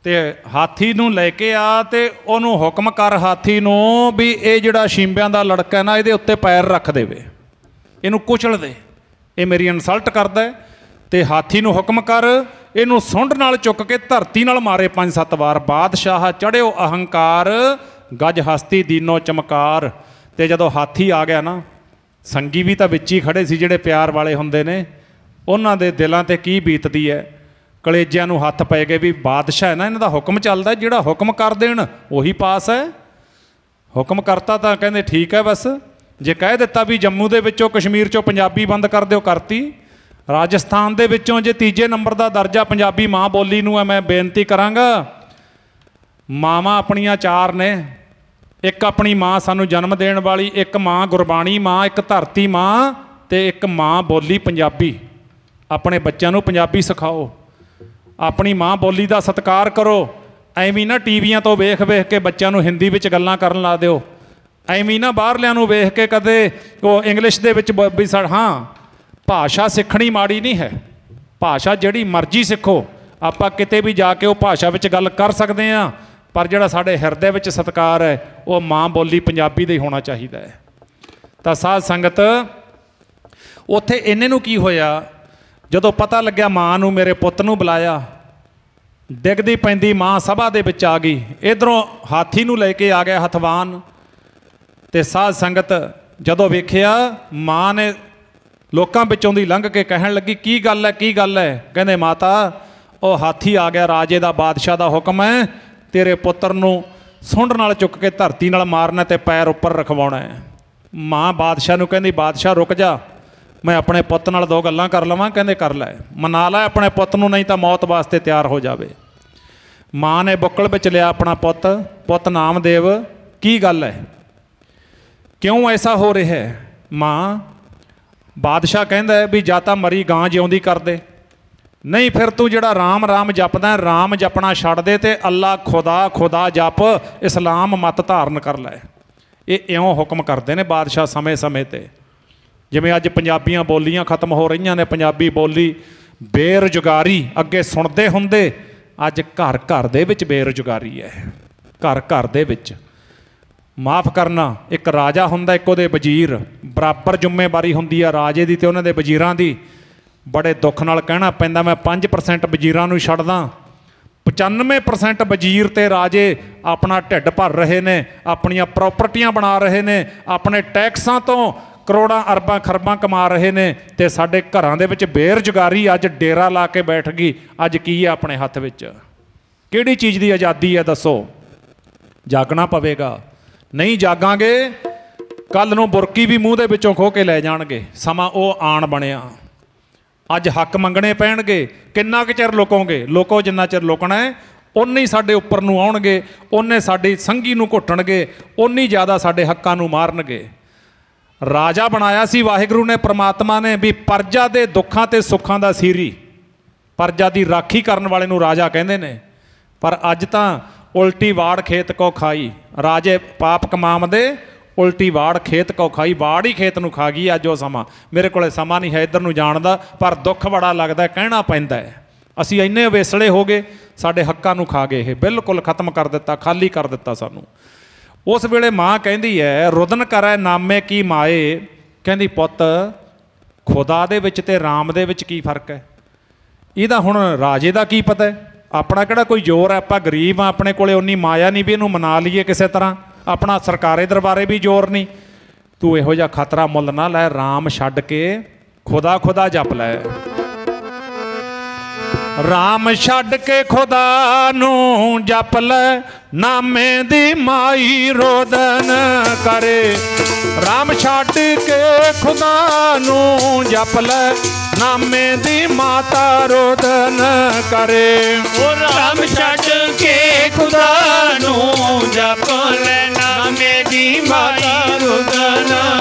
ਤੇ ਹਾਥੀ ਨੂੰ ਲੈ ਕੇ ਆ ਤੇ ਉਹਨੂੰ ਹੁਕਮ ਕਰ ਹਾਥੀ ਨੂੰ ਵੀ ਇਹ ਜਿਹੜਾ ਸ਼ਿੰਬਿਆਂ ਦਾ ਲੜਕਾ ਨਾ ਇਹਦੇ ਉੱਤੇ ਪੈਰ ਰੱਖ ਦੇਵੇ, ਇਹਨੂੰ ਕੁਚਲ ਦੇ, ਇਹ ਮੇਰੀ ਇਨਸਲਟ ਕਰਦਾ ਹੈ। ਤੇ ਹਾਥੀ ਨੂੰ ਹੁਕਮ ਕਰ ਇਹਨੂੰ ਸੁੰਡ ਨਾਲ ਚੁੱਕ ਕੇ ਧਰਤੀ ਨਾਲ ਮਾਰੇ 5-7 ਵਾਰ। ਬਾਦਸ਼ਾਹ ਚੜ੍ਹਿਓ ਅਹੰਕਾਰ, ਗੱਜ ਹਸਤੀ ਦੀਨੋ ਚਮਕਾਰ। ਤੇ ਜਦੋਂ ਹਾਥੀ ਆ ਗਿਆ ਨਾ, ਸੰਗੀ ਵੀ ਤਾਂ ਵਿੱਚ ਹੀ ਖੜੇ ਸੀ ਜਿਹੜੇ ਪਿਆਰ ਵਾਲੇ ਹੁੰਦੇ ਨੇ, ਉਹਨਾਂ ਦੇ ਦਿਲਾਂ ਤੇ ਕੀ ਬੀਤਦੀ ਹੈ, ਕਲੇਜਿਆਂ ਨੂੰ ਹੱਥ ਪੈ ਗਏ ਵੀ ਬਾਦਸ਼ਾਹ ਹੈ ਨਾ, ਇਹਨਾਂ ਦਾ ਹੁਕਮ ਚੱਲਦਾ, ਜਿਹੜਾ ਹੁਕਮ ਕਰ ਦੇਣ ਉਹੀ ਪਾਸ ਹੈ। ਹੁਕਮ ਕਰਤਾ ਤਾਂ ਕਹਿੰਦੇ ਠੀਕ ਹੈ, ਬਸ ਜੇ ਕਹਿ ਦਿੱਤਾ ਵੀ ਜੰਮੂ ਦੇ ਵਿੱਚੋਂ ਕਸ਼ਮੀਰ 'ਚੋਂ ਪੰਜਾਬੀ ਬੰਦ ਕਰ ਦਿਓ, ਕਰਤੀ। ਰਾਜਸਥਾਨ ਦੇ ਵਿੱਚੋਂ ਜੇ ਤੀਜੇ ਨੰਬਰ ਦਾ ਦਰਜਾ ਪੰਜਾਬੀ ਮਾਂ ਬੋਲੀ ਨੂੰ ਹੈ, ਮੈਂ ਬੇਨਤੀ ਕਰਾਂਗਾ, ਮਾਵਾਂ ਆਪਣੀਆਂ 4 ਨੇ, ਇੱਕ ਆਪਣੀ ਮਾਂ ਸਾਨੂੰ ਜਨਮ ਦੇਣ ਵਾਲੀ, ਇੱਕ ਮਾਂ ਗੁਰਬਾਣੀ ਮਾਂ, ਇੱਕ ਧਰਤੀ ਮਾਂ, ਤੇ ਇੱਕ ਮਾਂ ਬੋਲੀ ਪੰਜਾਬੀ। ਆਪਣੇ ਬੱਚਿਆਂ ਨੂੰ ਪੰਜਾਬੀ ਸਿਖਾਓ, ਆਪਣੀ ਮਾਂ ਬੋਲੀ ਦਾ ਸਤਿਕਾਰ ਕਰੋ। ਐਵੇਂ ਨਾ ਟੀਵੀਆਂ ਤੋਂ ਵੇਖ ਵੇਖ ਕੇ ਬੱਚਿਆਂ ਨੂੰ ਹਿੰਦੀ ਵਿੱਚ ਗੱਲਾਂ ਕਰਨ ਲਾ ਦਿਓ, ਐਵੇਂ ਨਾ ਬਾਹਰਲਿਆਂ ਨੂੰ ਵੇਖ ਕੇ ਕਦੇ ਉਹ ਇੰਗਲਿਸ਼ ਦੇ ਵਿੱਚ ਵੀ ਹਾਂ, ਭਾਸ਼ਾ ਸਿੱਖਣੀ ਮਾੜੀ ਨਹੀਂ ਹੈ, ਭਾਸ਼ਾ ਜਿਹੜੀ ਮਰਜ਼ੀ ਸਿੱਖੋ, ਆਪਾਂ ਕਿਤੇ ਵੀ ਜਾ ਕੇ ਉਹ ਭਾਸ਼ਾ ਵਿੱਚ ਗੱਲ ਕਰ ਸਕਦੇ ਹਾਂ, ਪਰ ਜਿਹੜਾ ਸਾਡੇ ਹਿਰਦੇ ਵਿੱਚ ਸਤਿਕਾਰ ਹੈ ਉਹ ਮਾਂ ਬੋਲੀ ਪੰਜਾਬੀ ਦਾ ਹੀ ਹੋਣਾ ਚਾਹੀਦਾ ਹੈ। ਤਾਂ ਸਾਧ ਸੰਗਤ, ਉੱਥੇ ਇੰਨੇ ਨੂੰ ਕੀ ਹੋਇਆ, ਜਦੋਂ ਪਤਾ ਲੱਗਿਆ ਮਾਂ ਨੂੰ, ਮੇਰੇ ਪੁੱਤ ਨੂੰ ਬੁਲਾਇਆ, ਡਿੱਗਦੀ ਪੈਂਦੀ ਮਾਂ ਸਭਾ ਦੇ ਵਿੱਚ ਆ ਗਈ। ਇੱਧਰੋਂ ਹਾਥੀ ਨੂੰ ਲੈ ਕੇ ਆ ਗਿਆ ਹਥਵਾਨ। ਤੇ ਸਾਧ ਸੰਗਤ ਜਦੋਂ ਵੇਖਿਆ, ਮਾਂ ਨੇ ਲੋਕਾਂ ਵਿੱਚੋਂ ਦੀ ਲੰਘ ਕੇ ਕਹਿਣ ਲੱਗੀ, ਕੀ ਗੱਲ ਹੈ, ਕੀ ਗੱਲ ਹੈ? ਕਹਿੰਦੇ ਮਾਤਾ, ਉਹ ਹਾਥੀ ਆ ਗਿਆ, ਰਾਜੇ ਦਾ, ਬਾਦਸ਼ਾਹ ਦਾ ਹੁਕਮ ਹੈ, ਤੇਰੇ ਪੁੱਤਰ ਨੂੰ ਸੁੰਡ ਨਾਲ ਚੁੱਕ ਕੇ ਧਰਤੀ ਨਾਲ ਮਾਰਨਾ ਤੇ ਪੈਰ ਉੱਪਰ ਰਖਵਾਉਣਾ ਹੈ। ਮਾਂ ਬਾਦਸ਼ਾਹ ਨੂੰ ਕਹਿੰਦੀ, ਬਾਦਸ਼ਾਹ ਰੁਕ ਜਾ, ਮੈਂ ਆਪਣੇ ਪੁੱਤ ਨਾਲ 2 ਗੱਲਾਂ ਕਰ ਲਵਾਂ। ਕਹਿੰਦੇ ਕਰ ਲੈ, ਮਨਾ ਲੈ ਆਪਣੇ ਪੁੱਤ ਨੂੰ, ਨਹੀਂ ਤਾਂ ਮੌਤ ਵਾਸਤੇ ਤਿਆਰ ਹੋ ਜਾਵੇ। ਮਾਂ ਨੇ ਬੁੱਕਲ ਵਿੱਚ ਲਿਆ ਆਪਣਾ ਪੁੱਤ, ਪੁੱਤ ਨਾਮਦੇਵ, ਕੀ ਗੱਲ ਹੈ, ਕਿਉਂ ਐਸਾ ਹੋ ਰਿਹਾ ਹੈ? ਮਾਂ, ਬਾਦਸ਼ਾਹ ਕਹਿੰਦਾ ਵੀ ਜਾਂ ਤਾਂ ਮਰੀ ਗਾਂ ਜਿਉਂਦੀ ਕਰ ਦੇ, ਨਹੀਂ ਫਿਰ ਤੂੰ ਜਿਹੜਾ ਰਾਮ ਰਾਮ ਜਪਦਾ, ਰਾਮ ਜਪਣਾ ਛੱਡ ਦੇ ਤੇ ਅੱਲਾ ਖੁਦਾ ਖੁਦਾ ਜਪ, ਇਸਲਾਮ ਮਤ ਧਾਰਨ ਕਰ ਲੈ। ਇਹ ਇਉਂ ਹੁਕਮ ਕਰਦੇ ਨੇ ਬਾਦਸ਼ਾਹ ਸਮੇਂ ਸਮੇਂ 'ਤੇ। ਜਿਵੇਂ ਅੱਜ ਪੰਜਾਬੀਆਂ ਬੋਲੀਆਂ ਖਤਮ ਹੋ ਰਹੀਆਂ ਨੇ, ਪੰਜਾਬੀ ਬੋਲੀ, ਬੇਰੁਜ਼ਗਾਰੀ ਅੱਗੇ ਸੁਣਦੇ ਹੁੰਦੇ, ਅੱਜ ਘਰ ਘਰ ਦੇ ਵਿੱਚ ਬੇਰੁਜ਼ਗਾਰੀ ਹੈ, ਘਰ ਘਰ ਦੇ ਵਿੱਚ। ਮਾਫ਼ ਕਰਨਾ, ਇੱਕ ਰਾਜਾ ਹੁੰਦਾ, ਇੱਕ ਉਹਦੇ ਵਜ਼ੀਰ, ਬਰਾਬਰ ਜ਼ਿੰਮੇਵਾਰੀ ਹੁੰਦੀ ਆ ਰਾਜੇ ਦੀ ਤੇ ਉਹਨਾਂ ਦੇ ਵਜ਼ੀਰਾਂ ਦੀ। ਬੜੇ ਦੁੱਖ ਨਾਲ ਕਹਿਣਾ ਪੈਂਦਾ, ਮੈਂ 5% ਵਜ਼ੀਰਾਂ ਨੂੰ ਛੱਡਦਾ, 95% ਵਜ਼ੀਰ ਤੇ ਰਾਜੇ ਆਪਣਾ ਢਿੱਡ ਭਰ ਰਹੇ ਨੇ, ਆਪਣੀਆਂ ਪ੍ਰਾਪਰਟੀਆਂ ਬਣਾ ਰਹੇ ਨੇ, ਆਪਣੇ ਟੈਕਸਾਂ ਤੋਂ ਕਰੋੜਾਂ ਅਰਬਾਂ ਖਰਬਾਂ ਕਮਾ ਰਹੇ ਨੇ, ਤੇ ਸਾਡੇ ਘਰਾਂ ਦੇ ਵਿੱਚ ਬੇਰੁਜ਼ਗਾਰੀ ਅੱਜ ਡੇਰਾ ਲਾ ਕੇ ਬੈਠ ਗਈ। ਅੱਜ ਕੀ ਹੈ ਆਪਣੇ ਹੱਥ ਵਿੱਚ? ਕਿਹੜੀ ਚੀਜ਼ ਦੀ ਆਜ਼ਾਦੀ ਹੈ ਦੱਸੋ? ਜਾਗਣਾ ਪਵੇਗਾ, ਨਹੀਂ ਜਾਗਾਂਗੇ ਕੱਲ੍ਹ ਨੂੰ ਬੁਰਕੀ ਵੀ ਮੂੰਹ ਦੇ ਵਿੱਚੋਂ ਖੋਹ ਕੇ ਲੈ ਜਾਣਗੇ। ਸਮਾਂ ਉਹ ਆਣ ਬਣਿਆ, ਅੱਜ ਹੱਕ ਮੰਗਣੇ ਪੈਣਗੇ। ਕਿੰਨਾ ਕੁ ਚਿਰ ਲੁਕੋਗੇ? ਲੁਕੋ ਜਿੰਨਾ ਚਿਰ ਲੁਕਣਾ ਹੈ, ਉਨੇ ਹੀ ਸਾਡੇ ਉੱਪਰ ਨੂੰ ਆਉਣਗੇ, ਉਨੇ ਸਾਡੀ ਸੰਗੀ ਨੂੰ ਘੁੱਟਣਗੇ, ਉਨੀ ਜ਼ਿਆਦਾ ਸਾਡੇ ਹੱਕਾਂ ਨੂੰ ਮਾਰਨਗੇ। ਰਾਜਾ ਬਣਾਇਆ ਸੀ ਵਾਹਿਗੁਰੂ ਨੇ, ਪ੍ਰਮਾਤਮਾ ਨੇ, ਵੀ ਪਰਜਾ ਦੇ ਦੁੱਖਾਂ ਤੇ ਸੁੱਖਾਂ ਦਾ ਸੀਰੀ, ਪਰਜਾ ਦੀ ਰਾਖੀ ਕਰਨ ਵਾਲੇ ਨੂੰ ਰਾਜਾ ਕਹਿੰਦੇ ਨੇ। ਪਰ ਅੱਜ ਤਾਂ ਉਲਟੀ ਵਾੜ ਖੇਤ ਕੋ ਖਾਈ, ਰਾਜੇ ਪਾਪ ਕਮਾਉਂਦੇ, ਉਲਟੀ ਵਾੜ ਖੇਤ ਕੋ ਖਾਈ, ਵਾੜ ਹੀ ਖੇਤ ਨੂੰ ਖਾ ਗਈ ਅੱਜ ਉਹ ਸਮਾਂ। ਮੇਰੇ ਕੋਲ ਸਮਾਂ ਨਹੀਂ ਹੈ ਇੱਧਰ ਨੂੰ ਜਾਣ ਦਾ, ਪਰ ਦੁੱਖ ਬੜਾ ਲੱਗਦਾ, ਕਹਿਣਾ ਪੈਂਦਾ ਹੈ। ਅਸੀਂ ਇੰਨੇ ਵੇਸਲੇ ਹੋ ਗਏ, ਸਾਡੇ ਹੱਕਾਂ ਨੂੰ ਖਾ ਗਏ, ਇਹ ਬਿਲਕੁਲ ਖਤਮ ਕਰ ਦਿੱਤਾ, ਖਾਲੀ ਕਰ ਦਿੱਤਾ ਸਾਨੂੰ। ਉਸ ਵੇਲੇ ਮਾਂ ਕਹਿੰਦੀ ਹੈ, ਰੁਦਨ ਕਰੈ ਨਾਮੇ ਕੀ ਮਾਏ, ਕਹਿੰਦੀ ਪੁੱਤ ਖੁਦਾ ਦੇ ਵਿੱਚ ਤੇ ਰਾਮ ਦੇ ਵਿੱਚ ਕੀ ਫਰਕ ਹੈ? ਇਹਦਾ ਹੁਣ ਰਾਜੇ ਦਾ ਕੀ ਪਤਾ ਹੈ? ਆਪਣਾ ਕਿਹੜਾ ਕੋਈ ਜ਼ੋਰ ਹੈ? ਆਪਾਂ ਗਰੀਬ ਹਾਂ, ਆਪਣੇ ਕੋਲੇ ਉਨੀ ਮਾਇਆ ਨਹੀਂ ਵੀ ਇਹਨੂੰ ਮਨਾ ਲਈਏ ਕਿਸੇ ਤਰ੍ਹਾਂ, ਆਪਣਾ ਸਰਕਾਰੇ ਦਰਬਾਰੇ ਵੀ ਜ਼ੋਰ ਨਹੀਂ। ਤੂੰ ਇਹੋ ਜਿਹਾ ਖਤਰਾ ਮੁੱਲ ਨਾ ਲੈ, ਰਾਮ ਛੱਡ ਕੇ ਖੁਦਾ ਖੁਦਾ ਜਪ ਲੈ। ਰਾਮ ਛੱਡ ਕੇ ਖੁਦਾ ਨੂੰ ਜਪ ਲੈ, ਨਾਮੇ ਦੀ ਮਾਈ ਰੋਦਨ ਕਰੇ। ਰਾਮ ਛੱਡ ਕੇ ਖੁਦਾ ਨੂੰ ਜਪ ਲੈ, ਨਾਮੇ ਦੀ ਮਾਤਾ ਰੋਦਨ ਕਰੇ। ਉਹ ਰਾਮ ਛੱਡ ਕੇ ਖੁਦਾ ਨੂੰ ਜਪ ਲੈ, ਨਾਮੇ ਦੀ ਮਾਤਾ ਰੋਦਨ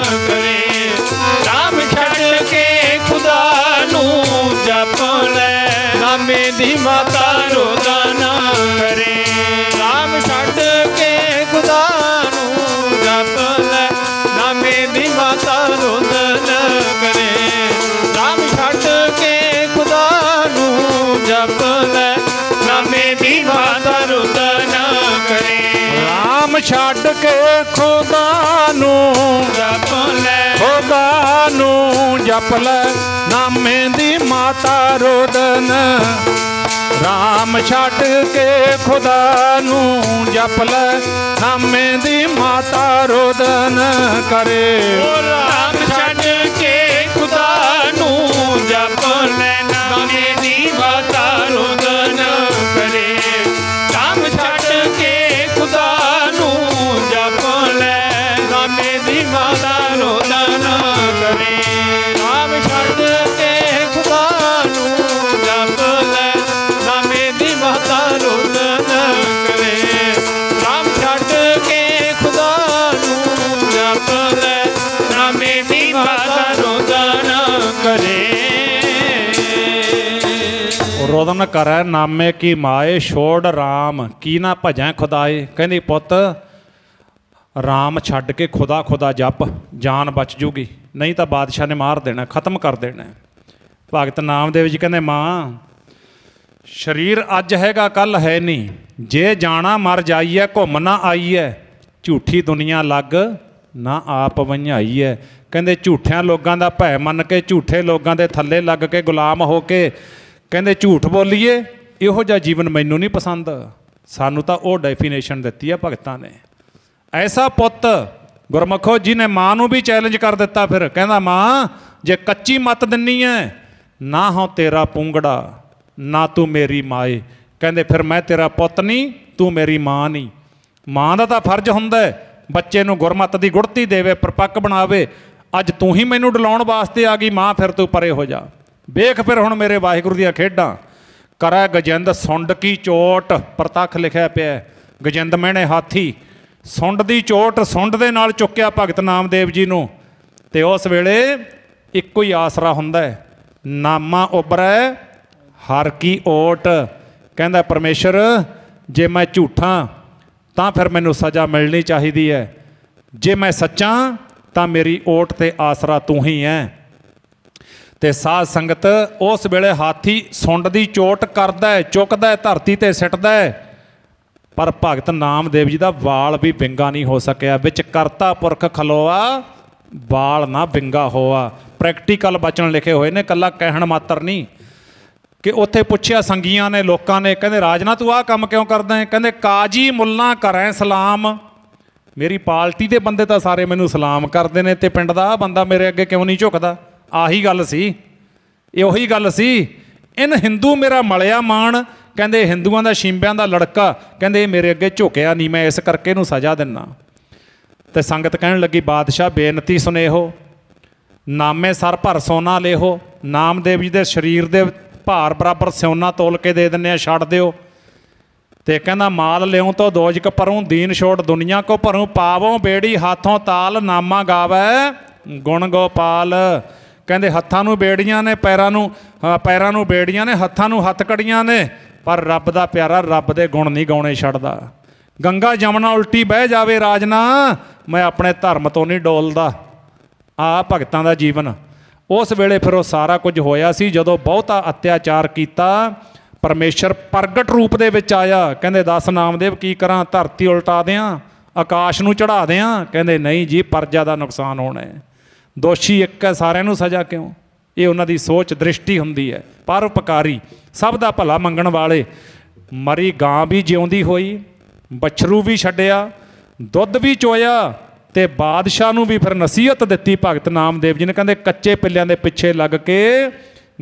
ਕਰੇ। ਰਾਮ ਛੱਡ ਕੇ ਖੁਦਾ ਨੂੰ ਜਪ ਲੈ, ਨਾਮੇ ਦੀ ਮਾਤਾ ਰੋਦਨ ਕਰੇ। ਰਾਮ ਛੱਡ ਕੇ ਖੁਦਾ ਨੂੰ ਜਪ ਲੈ, ਨਾਮੇ ਦੀ ਮਾਤਾ ਰੋਦਨ ਕਰੇ। ਛੱਡ ਕੇ ਖੁਦਾ ਨੂੰ ਜਪ ਲੈ, ਖੁਦਾ ਨੂੰ ਜਪ ਲੈ, ਨਾਮੇ ਦੀ ਮਾਤਾ ਰੋਦਨ। ਰਾਮ ਛੱਡ ਕੇ ਖੁਦਾ ਨੂੰ ਜਪ ਲੈ, ਨਾਮੇ ਦੀ ਮਾਤਾ ਰੋਦਨ ਕਰੇ। ਰਾਮ ਛੱਡ ਕੇ ਖੁਦਾ ਨੂੰ ਜਪ ਲੈ, ਨਾਮੇ ਦੀ ਮਾਤਾ ਰੋਦਨ ਕਰੇ। ਰਾਮ ਛੱਡ ਕੇ ਖੁਦਾ ਨੂੰ ਜਪ ਲੈ, ਨਾਮੇ ਦੀ ਮਾਤਾ ਰੋਦਨ ਕਰੇ। ਰਾਮ ਛੱਡ ਕੇ ਖੁਦਾ ਨੂੰ ਜਪ ਲੈ, ਨਾਮੇ ਦੀ ਮਾਤਾ ਰੋਦਨ ਕਰੇ। ਰਾਮ ਛੱਡ ਕੇ ਖੁਦਾ ਨੂੰ ਜਪ ਲੈ, ਨਾਮੇ ਦੀ ਮਾਤਾ ਰੋਦਨ ਕਰੇ। ਰੋਦਨ ਕਰੈ ਨਾਮੇ ਕੀ ਮਾਏ, ਛੋੜ ਰਾਮ ਕੀ ਨਾ ਭਜੈ ਖੁਦਾਏ। ਕਹਿੰਦੀ ਪੁੱਤ ਰਾਮ ਛੱਡ ਕੇ ਖੁਦਾ ਖੁਦਾ ਜਪ, ਜਾਨ ਬਚ ਜੂਗੀ, ਨਹੀਂ ਤਾਂ ਬਾਦਸ਼ਾਹ ਨੇ ਮਾਰ ਦੇਣਾ, ਖਤਮ ਕਰ ਦੇਣਾ। ਭਗਤ ਨਾਮਦੇਵ ਜੀ ਕਹਿੰਦੇ ਮਾਂ ਸਰੀਰ ਅੱਜ ਹੈਗਾ ਕੱਲ ਹੈ ਨਹੀਂ, ਜੇ ਜਾਣਾ ਮਰ ਜਾਈਐ ਘੁੰਮ ਨਾ ਆਈਐ, ਝੂਠੀ ਦੁਨੀਆ ਲੱਗ ਨਾ ਆਪ ਵੰਝਾਈਐ। ਕਹਿੰਦੇ ਝੂਠਿਆਂ ਲੋਕਾਂ ਦਾ ਭੈ ਮੰਨ ਕੇ, ਝੂਠੇ ਲੋਕਾਂ ਦੇ ਥੱਲੇ ਲੱਗ ਕੇ, ਗੁਲਾਮ ਹੋ ਕੇ ਕਹਿੰਦੇ ਝੂਠ ਬੋਲੀਏ, ਇਹੋ ਜਿਹਾ ਜੀਵਨ ਮੈਨੂੰ ਨਹੀਂ ਪਸੰਦ। ਸਾਨੂੰ ਤਾਂ ਉਹ ਡੈਫੀਨੇਸ਼ਨ ਦਿੱਤੀ ਆ ਭਗਤਾਂ ਨੇ। ਐਸਾ ਪੁੱਤ ਗੁਰਮੁਖੋ ਜਿਹਨੇ ਮਾਂ ਨੂੰ ਵੀ ਚੈਲੰਜ ਕਰ ਦਿੱਤਾ। ਫਿਰ ਕਹਿੰਦਾ ਮਾਂ ਜੇ ਕੱਚੀ ਮੱਤ ਦਿੰਨੀ ਐ, ਨਾ ਹੋ ਤੇਰਾ ਪੂੰਗੜਾ ਨਾ ਤੂੰ ਮੇਰੀ ਮਾਏ। ਕਹਿੰਦੇ ਫਿਰ ਮੈਂ ਤੇਰਾ ਪੁੱਤ ਨਹੀਂ, ਤੂੰ ਮੇਰੀ ਮਾਂ ਨਹੀਂ। ਮਾਂ ਦਾ ਤਾਂ ਫਰਜ਼ ਹੁੰਦਾ ਬੱਚੇ ਨੂੰ ਗੁਰਮੱਤ ਦੀ ਗੁੜਤੀ ਦੇਵੇ, ਪਰਪੱਕ ਬਣਾਵੇ। ਅੱਜ ਤੂੰ ਹੀ ਮੈਨੂੰ ਡਲਾਉਣ ਵਾਸਤੇ ਆ ਗਈ ਮਾਂ, ਫਿਰ ਤੂੰ ਪਰੇ ਹੋ ਜਾ। ਵੇਖ ਫਿਰ ਹੁਣ ਮੇਰੇ ਵਾਹਿਗੁਰੂ ਦੀਆਂ ਖੇਡਾਂ। ਕਰੈ ਗਜਿੰਦ ਸੁੰਡ ਕੀ ਚੋਟ, ਪ੍ਰਤੱਖ ਲਿਖਿਆ ਪਿਆ। ਗਜਿੰਦ ਮਹਿਣੇ ਹਾਥੀ, ਸੁੰਡ ਦੀ ਚੋਟ ਸੁੰਡ ਦੇ ਨਾਲ ਚੁੱਕਿਆ ਭਗਤ ਨਾਮਦੇਵ ਜੀ ਨੂੰ। ਤੇ ਉਸ ਵੇਲੇ ਇੱਕੋ ਹੀ ਆਸਰਾ ਹੁੰਦਾ ਹੈ, ਨਾਮਾ ਉਬਰੈ ਹਰ ਕੀ ਓਟ। ਕਹਿੰਦਾ ਪਰਮੇਸ਼ਰ ਜੇ ਮੈਂ ਝੂਠਾਂ ਤਾਂ ਫਿਰ ਮੈਨੂੰ ਸਜ਼ਾ ਮਿਲਣੀ ਚਾਹੀਦੀ ਹੈ, ਜੇ ਮੈਂ ਸੱਚਾ ਤਾਂ ਮੇਰੀ ਓਟ ਤੇ ਆਸਰਾ ਤੂੰ ਹੀ ਹੈ। ਤੇ ਸਾਧ ਸੰਗਤ ਉਸ ਵੇਲੇ ਹਾਥੀ ਸੁੰਡ ਦੀ ਚੋਟ ਕਰਦਾ, ਚੁੱਕਦਾ, ਧਰਤੀ ਤੇ ਸਿੱਟਦਾ, ਪਰ ਭਗਤ ਨਾਮਦੇਵ ਜੀ ਦਾ ਵਾਲ ਵੀ ਵਿੰਗਾ ਨਹੀਂ ਹੋ ਸਕਿਆ। ਵਿੱਚ ਕਰਤਾ ਪੁਰਖ ਖਲੋਆ, ਵਾਲ ਨਾ ਵਿੰਗਾ ਹੋਆ। ਪ੍ਰੈਕਟੀਕਲ ਬਚਨ ਲਿਖੇ ਹੋਏ ਨੇ, ਇਕੱਲਾ ਕਹਿਣ ਮਾਤਰ ਨਹੀਂ। ਕਿ ਉੱਥੇ ਪੁੱਛਿਆ ਸੰਗੀਆਂ ਨੇ, ਲੋਕਾਂ ਨੇ, ਕਹਿੰਦੇ ਰਾਜਨਾ ਤੂੰ ਆਹ ਕੰਮ ਕਿਉਂ ਕਰਦਾ ਹੈ? ਕਹਿੰਦੇ ਕਾਜੀ ਮੁੱਲਾ ਕਰੈ ਸਲਾਮ। ਮੇਰੀ ਪਾਰਟੀ ਦੇ ਬੰਦੇ ਤਾਂ ਸਾਰੇ ਮੈਨੂੰ ਸਲਾਮ ਕਰਦੇ ਨੇ, ਤੇ ਪਿੰਡ ਦਾ ਬੰਦਾ ਮੇਰੇ ਅੱਗੇ ਕਿਉਂ ਨਹੀਂ ਝੁਕਦਾ? ਆਹੀ ਗੱਲ ਸੀ, ਇਹ ਉਹੀ ਗੱਲ ਸੀ। ਇਨ ਹਿੰਦੂ ਮੇਰਾ ਮਲਿਆ ਮਾਣ। ਕਹਿੰਦੇ ਹਿੰਦੂਆਂ ਦਾ ਸ਼ਿੰਬਿਆਂ ਦਾ ਲੜਕਾ, ਕਹਿੰਦੇ ਇਹ ਮੇਰੇ ਅੱਗੇ ਝੁਕਿਆ ਨਹੀਂ, ਮੈਂ ਇਸ ਕਰਕੇ ਇਹਨੂੰ ਸਜ਼ਾ ਦਿੰਦਾ। ਤੇ ਸੰਗਤ ਕਹਿਣ ਲੱਗੀ ਬਾਦਸ਼ਾਹ ਬੇਨਤੀ ਸੁਨੇਹੋ, ਨਾਮੇ ਸਰ ਭਰ ਸੋਨਾ ਲੇਹੋ। ਨਾਮਦੇਵ ਜੀ ਦੇ ਸਰੀਰ ਦੇ ਭਾਰ ਬਰਾਬਰ ਸਿਉਨਾ ਤੋਲ ਕੇ ਦੇ ਦਿੰਦੇ ਆ, ਛੱਡ ਦਿਓ। ਤੇ ਕਹਿੰਦਾ ਮਾਲ ਲਿਉ ਤੋਂ ਦੋਜਕ ਪਰੂੰ, ਦੀਨ ਛੋੜ ਦੁਨੀਆ ਕੋ ਭਰੂੰ। ਪਾਵੋਂ ਬੇੜੀ ਹਾਥੋਂ ਤਾਲ, ਨਾਮਾ ਗਾਵੈ ਗੁਣ ਗੋਪਾਲ। ਕਹਿੰਦੇ ਹੱਥਾਂ ਨੂੰ ਬੇੜੀਆਂ ਨੇ, ਪੈਰਾਂ ਨੂੰ ਬੇੜੀਆਂ ਨੇ, ਹੱਥਾਂ ਨੂੰ ਹੱਥ ਕੜੀਆਂ ਨੇ, ਪਰ ਰੱਬ ਦਾ ਪਿਆਰਾ ਰੱਬ ਦੇ ਗੁਣ ਨਹੀਂ ਗਾਉਣੇ ਛੱਡਦਾ। ਗੰਗਾ ਜਮਨਾ ਉਲਟੀ ਬਹਿ ਜਾਵੇ ਰਾਜਨਾ, ਮੈਂ ਆਪਣੇ ਧਰਮ ਤੋਂ ਨਹੀਂ ਡੋਲਦਾ। ਆਹ ਭਗਤਾਂ ਦਾ ਜੀਵਨ। ਉਸ ਵੇਲੇ ਫਿਰ ਉਹ ਸਾਰਾ ਕੁਝ ਹੋਇਆ ਸੀ ਜਦੋਂ ਬਹੁਤਾ ਅਤਿਆਚਾਰ ਕੀਤਾ। ਪਰਮੇਸ਼ਰ ਪ੍ਰਗਟ ਰੂਪ ਦੇ ਵਿੱਚ ਆਇਆ। ਕਹਿੰਦੇ ਦੱਸ ਨਾਮਦੇਵ ਕੀ ਕਰਾਂ? ਧਰਤੀ ਉਲਟਾ ਦਿਆਂ, ਆਕਾਸ਼ ਨੂੰ ਚੜ੍ਹਾ ਦਿਆਂ? ਕਹਿੰਦੇ ਨਹੀਂ ਜੀ, ਪ੍ਰਜਾ ਦਾ ਨੁਕਸਾਨ ਹੋਣਾ ਹੈ। ਦੋਸ਼ੀ ਇੱਕ ਹੈ, ਸਾਰਿਆਂ ਨੂੰ ਸਜ਼ਾ ਕਿਉਂ? ਇਹ ਉਹਨਾਂ ਦੀ ਸੋਚ ਦ੍ਰਿਸ਼ਟੀ ਹੁੰਦੀ ਹੈ। ਪਰਉਪਕਾਰੀ, ਸਭ ਦਾ ਭਲਾ ਮੰਗਣ ਵਾਲੇ। ਮਰੀ ਗਾਂ ਵੀ ਜਿਉਂਦੀ ਹੋਈ, ਬਛਰੂ ਵੀ ਛੱਡਿਆ, ਦੁੱਧ ਵੀ ਚੋਇਆ, ਤੇ ਬਾਦਸ਼ਾਹ ਨੂੰ ਵੀ ਫਿਰ ਨਸੀਹਤ ਦਿੱਤੀ ਭਗਤ ਨਾਮਦੇਵ ਜੀ ਨੇ। ਕਹਿੰਦੇ ਕੱਚੇ ਪਿੱਲਿਆਂ ਦੇ ਪਿੱਛੇ ਲੱਗ ਕੇ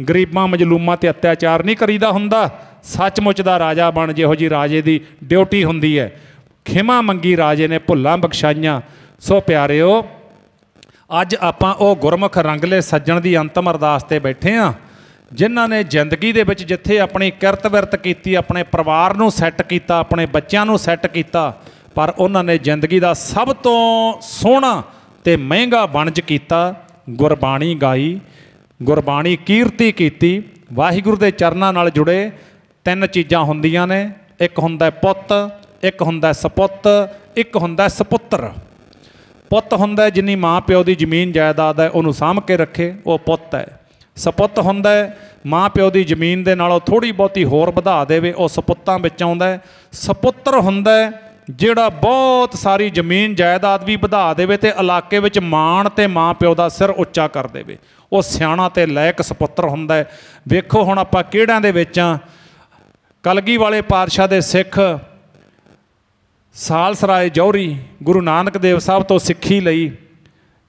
ਗਰੀਬਾਂ ਮਜਲੂਮਾਂ ਤੇ ਅਤਿਆਚਾਰ ਨਹੀਂ ਕਰੀਦਾ ਹੁੰਦਾ। ਸੱਚਮੁੱਚ ਦਾ ਰਾਜਾ ਬਣ, ਜਿਹੋ ਜੀ ਰਾਜੇ ਦੀ ਡਿਊਟੀ ਹੁੰਦੀ ਹੈ। ਖਿਮਾ ਮੰਗੀ ਰਾਜੇ ਨੇ, ਭੁੱਲਾਂ ਬਖਸ਼ਾਈਆਂ। ਸੋ ਪਿਆਰਿਓ, ਅੱਜ ਆਪਾਂ ਉਹ ਗੁਰਮੁਖ ਰੰਗਲੇ ਸੱਜਣ ਦੀ ਅੰਤਮ ਅਰਦਾਸ 'ਤੇ ਬੈਠੇ ਹਾਂ, ਜਿਨ੍ਹਾਂ ਨੇ ਜ਼ਿੰਦਗੀ ਦੇ ਵਿੱਚ ਜਿੱਥੇ ਆਪਣੀ ਕਿਰਤ ਵਿਰਤ ਕੀਤੀ, ਆਪਣੇ ਪਰਿਵਾਰ ਨੂੰ ਸੈੱਟ ਕੀਤਾ, ਆਪਣੇ ਬੱਚਿਆਂ ਨੂੰ ਸੈੱਟ ਕੀਤਾ, ਪਰ ਉਹਨਾਂ ਨੇ ਜ਼ਿੰਦਗੀ ਦਾ ਸਭ ਤੋਂ ਸੋਹਣਾ ਤੇ ਮਹਿੰਗਾ ਵਣਜ ਕੀਤਾ। ਗੁਰਬਾਣੀ ਗਾਈ, ਗੁਰਬਾਣੀ ਕੀਰਤੀ ਕੀਤੀ, ਵਾਹਿਗੁਰੂ ਦੇ ਚਰਨਾਂ ਨਾਲ ਜੁੜੇ। ਤਿੰਨ ਚੀਜ਼ਾਂ ਹੁੰਦੀਆਂ ਨੇ, ਇੱਕ ਹੁੰਦਾ ਪੁੱਤ, ਇੱਕ ਹੁੰਦਾ ਸਪੁੱਤ, ਇੱਕ ਹੁੰਦਾ ਸਪੁੱਤਰ। ਪੁੱਤ ਹੁੰਦਾ ਜਿੰਨੀ ਮਾਂ ਪਿਓ ਦੀ ਜ਼ਮੀਨ ਜਾਇਦਾਦ ਹੈ ਉਹਨੂੰ ਸਾਂਭ ਕੇ ਰੱਖੇ, ਉਹ ਪੁੱਤ ਹੈ। ਸਪੁੱਤ ਹੁੰਦਾ ਮਾਂ ਪਿਓ ਦੀ ਜ਼ਮੀਨ ਦੇ ਨਾਲੋਂ ਥੋੜ੍ਹੀ ਬਹੁਤੀ ਹੋਰ ਵਧਾ ਦੇਵੇ, ਉਹ ਸਪੁੱਤਾਂ ਵਿੱਚ ਆਉਂਦਾ ਹੈ। ਸਪੁੱਤਰ ਹੁੰਦਾ ਜਿਹੜਾ ਬਹੁਤ ਸਾਰੀ ਜ਼ਮੀਨ ਜਾਇਦਾਦ ਵੀ ਵਧਾ ਦੇਵੇ ਤੇ ਇਲਾਕੇ ਵਿੱਚ ਮਾਣ ਤੇ ਮਾਂ ਪਿਓ ਦਾ ਸਿਰ ਉੱਚਾ ਕਰ ਦੇਵੇ, ਉਹ ਸਿਆਣਾ ਤੇ ਲਾਇਕ ਸਪੁੱਤਰ ਹੁੰਦਾ ਹੈ। ਵੇਖੋ ਹੁਣ ਆਪਾਂ ਕਿਹੜਿਆਂ ਦੇ ਵਿੱਚ ਆ। ਕਲਗੀ ਵਾਲੇ ਪਾਤਸ਼ਾਹ ਦੇ ਸਿੱਖ ਸਾਲਸਰਾਏ ਜੌਹਰੀ ਗੁਰੂ ਨਾਨਕ ਦੇਵ ਸਾਹਿਬ ਤੋਂ ਸਿੱਖੀ ਲਈ।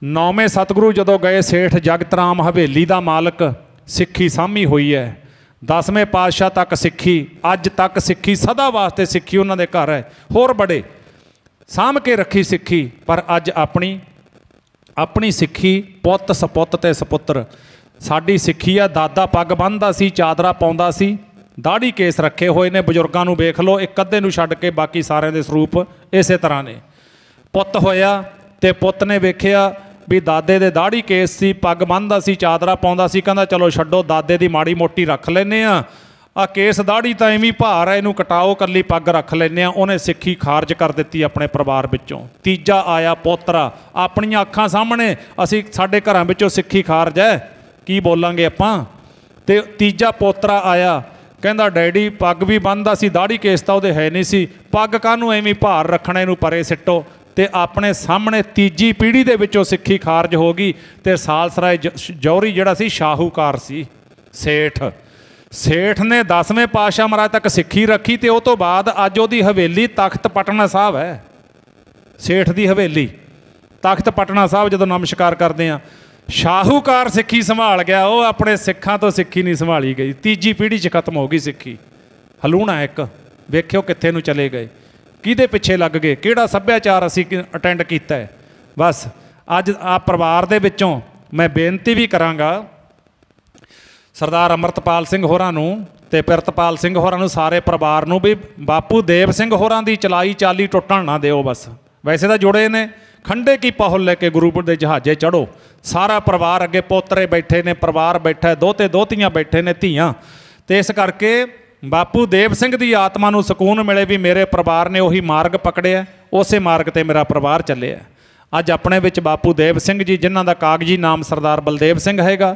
9ਵੇਂ ਸਤਿਗੁਰੂ ਜਦੋਂ ਗਏ, ਸੇਠ ਜਗਤ ਰਾਮ ਹਵੇਲੀ ਦਾ ਮਾਲਕ, ਸਿੱਖੀ ਸਾਂਭੀ ਹੋਈ ਹੈ। 10ਵੇਂ ਪਾਤਸ਼ਾਹ ਤੱਕ ਸਿੱਖੀ, ਅੱਜ ਤੱਕ ਸਿੱਖੀ ਸਦਾ ਵਾਸਤੇ ਸਿੱਖੀ ਉਹਨਾਂ ਦੇ ਘਰ ਹੈ। ਹੋਰ ਬੜੇ ਸਾਂਭ ਕੇ ਰੱਖੀ ਸਿੱਖੀ, ਪਰ ਅੱਜ ਆਪਣੀ ਸਿੱਖੀ ਪੁੱਤ ਸਪੁੱਤ ਤੇ ਸਪੁੱਤਰ। ਸਾਡੀ ਸਿੱਖੀ ਆ, ਦਾਦਾ ਪੱਗ ਬੰਨ੍ਹਦਾ ਸੀ, ਚਾਦਰਾ ਪਾਉਂਦਾ ਸੀ, ਦਾੜੀ ਕੇਸ ਰੱਖੇ ਹੋਏ ਨੇ। ਬਜ਼ੁਰਗਾਂ ਨੂੰ ਵੇਖ ਲਓ, ਇੱਕ ਅੱਧੇ ਨੂੰ ਛੱਡ ਕੇ ਬਾਕੀ ਸਾਰਿਆਂ ਦੇ ਸਰੂਪ ਇਸੇ ਤਰ੍ਹਾਂ ਨੇ। ਪੁੱਤ ਹੋਇਆ ਤੇ ਪੁੱਤ ਨੇ ਵੇਖਿਆ ਵੀ ਦਾਦੇ ਦੇ ਦਾੜੀ ਕੇਸ ਸੀ, ਪੱਗ ਬੰਨ੍ਹਦਾ ਸੀ, ਚਾਦਰਾ ਪਾਉਂਦਾ ਸੀ, ਕਹਿੰਦਾ ਚਲੋ ਛੱਡੋ, ਦਾਦੇ ਦੀ ਮਾੜੀ ਮੋਟੀ ਰੱਖ ਲੈਂਦੇ ਆ, ਕੇਸ ਦਾੜੀ ਤਾਂ ਐਵੇਂ ਭਾਰ ਹੈ, ਇਹਨੂੰ ਕਟਾਓ, ਕੱਲੀ ਪੱਗ ਰੱਖ ਲੈਂਦੇ ਆ। ਉਹਨੇ ਸਿੱਖੀ ਖਾਰਜ ਕਰ ਦਿੱਤੀ ਆਪਣੇ ਪਰਿਵਾਰ ਵਿੱਚੋਂ। ਤੀਜਾ ਆਇਆ ਪੋਤਰਾ, ਆਪਣੀਆਂ ਅੱਖਾਂ ਸਾਹਮਣੇ ਸਾਡੇ ਘਰਾਂ ਵਿੱਚੋਂ ਸਿੱਖੀ ਖਾਰਜ ਹੈ, ਕੀ ਬੋਲਾਂਗੇ ਆਪਾਂ। ਤੇ ਤੀਜਾ ਪੋਤਰਾ ਆਇਆ, ਕਹਿੰਦਾ ਡੈਡੀ ਪੱਗ ਵੀ ਬੰਨ੍ਹਦਾ ਸੀ, ਦਾੜੀ ਕੇਸ ਤਾਂ ਉਹਦੇ ਹੈ ਨਹੀਂ ਸੀ, ਪੱਗ ਕਾਹਨੂੰ ਐਵੇਂ ਭਾਰ ਰੱਖਣਾ, ਇਹਨੂੰ ਪਰੇ ਸਿੱਟੋ। ਤੇ ਆਪਣੇ ਸਾਹਮਣੇ ਤੀਜੀ ਪੀੜ੍ਹੀ ਦੇ ਵਿੱਚੋਂ ਸਿੱਖੀ ਖਾਰਜ ਹੋ ਗਈ। ਤੇ ਸਾਲਸਰਾਏ ਜੌਹਰੀ ਜਿਹੜਾ ਸੀ ਸ਼ਾਹੂਕਾਰ ਸੀ, ਸੇਠ ਨੇ 10ਵੇਂ ਪਾਤਸ਼ਾਹ ਮਹਾਰਾਜ ਤੱਕ ਸਿੱਖੀ ਰੱਖੀ। ਤੇ ਉਹ ਤੋਂ ਬਾਅਦ ਅੱਜ ਉਹਦੀ ਹਵੇਲੀ ਤਖਤ ਪਟਨਾ ਸਾਹਿਬ ਹੈ। ਸੇਠ ਦੀ ਹਵੇਲੀ ਤਖਤ ਪਟਨਾ ਸਾਹਿਬ ਜਦੋਂ ਨਮਸਕਾਰ ਕਰਦੇ ਹਾਂ, ਸ਼ਾਹੂਕਾਰ ਸਿੱਖੀ ਸੰਭਾਲ ਗਿਆ, ਉਹ ਆਪਣੇ ਸਿੱਖਾਂ ਤੋਂ ਸਿੱਖੀ ਨਹੀਂ ਸੰਭਾਲੀ ਗਈ। ਤੀਜੀ ਪੀੜ੍ਹੀ 'ਚ ਖਤਮ ਹੋ ਗਈ ਸਿੱਖੀ। ਹਲੂਣਾ ਇੱਕ ਵੇਖਿਓ ਕਿੱਥੇ ਨੂੰ ਚਲੇ ਗਏ, ਕਿਹਦੇ ਪਿੱਛੇ ਲੱਗ ਗਏ, ਕਿਹੜਾ ਸੱਭਿਆਚਾਰ ਅਸੀਂ ਅਟੈਂਡ ਕੀਤਾ ਹੈ। ਬਸ ਅੱਜ ਆ ਪਰਿਵਾਰ ਦੇ ਵਿੱਚੋਂ ਮੈਂ ਬੇਨਤੀ ਵੀ ਕਰਾਂਗਾ ਸਰਦਾਰ ਅੰਮ੍ਰਿਤਪਾਲ ਸਿੰਘ ਹੋਰਾਂ ਨੂੰ ਤੇ ਪਿਰਤਪਾਲ ਸਿੰਘ ਹੋਰਾਂ ਨੂੰ, ਸਾਰੇ ਪਰਿਵਾਰ ਨੂੰ, ਵੀ ਬਾਪੂ ਦੇਵ ਸਿੰਘ ਹੋਰਾਂ ਦੀ ਚਲਾਈ ਚਾਲੀ ਟੁੱਟਣ ਨਾ ਦਿਓ। ਬਸ ਵੈਸੇ ਤਾਂ ਜੁੜੇ ਨੇ, ਖੰਡੇ ਕੀ ਪਾਹੁਲ ਲੈ ਕੇ ਗੁਰੂ ਦੇ ਜਹਾਜ਼ੇ ਚੜ੍ਹੋ। ਸਾਰਾ ਪਰਿਵਾਰ ਅੱਗੇ, ਪੋਤਰੇ ਬੈਠੇ ਨੇ, ਪਰਿਵਾਰ ਬੈਠਾ, ਦੋਤੇ ਦੋਤੀਆਂ ਬੈਠੇ ਨੇ, ਧੀਆਂ। ਤੇ ਇਸ ਕਰਕੇ ਬਾਪੂ ਦੇਵ ਸਿੰਘ ਦੀ ਆਤਮਾ ਨੂੰ ਸਕੂਨ ਮਿਲੇ ਵੀ ਮੇਰੇ ਪਰਿਵਾਰ ਨੇ ਉਹੀ ਮਾਰਗ ਪਕੜਿਆ, ਉਸੇ ਮਾਰਗ 'ਤੇ ਮੇਰਾ ਪਰਿਵਾਰ ਚੱਲਿਆ। ਅੱਜ ਆਪਣੇ ਵਿੱਚ ਬਾਪੂ ਦੇਵ ਸਿੰਘ ਜੀ, ਜਿਨ੍ਹਾਂ ਦਾ ਕਾਗਜ਼ੀ ਨਾਮ ਸਰਦਾਰ ਬਲਦੇਵ ਸਿੰਘ ਹੈਗਾ,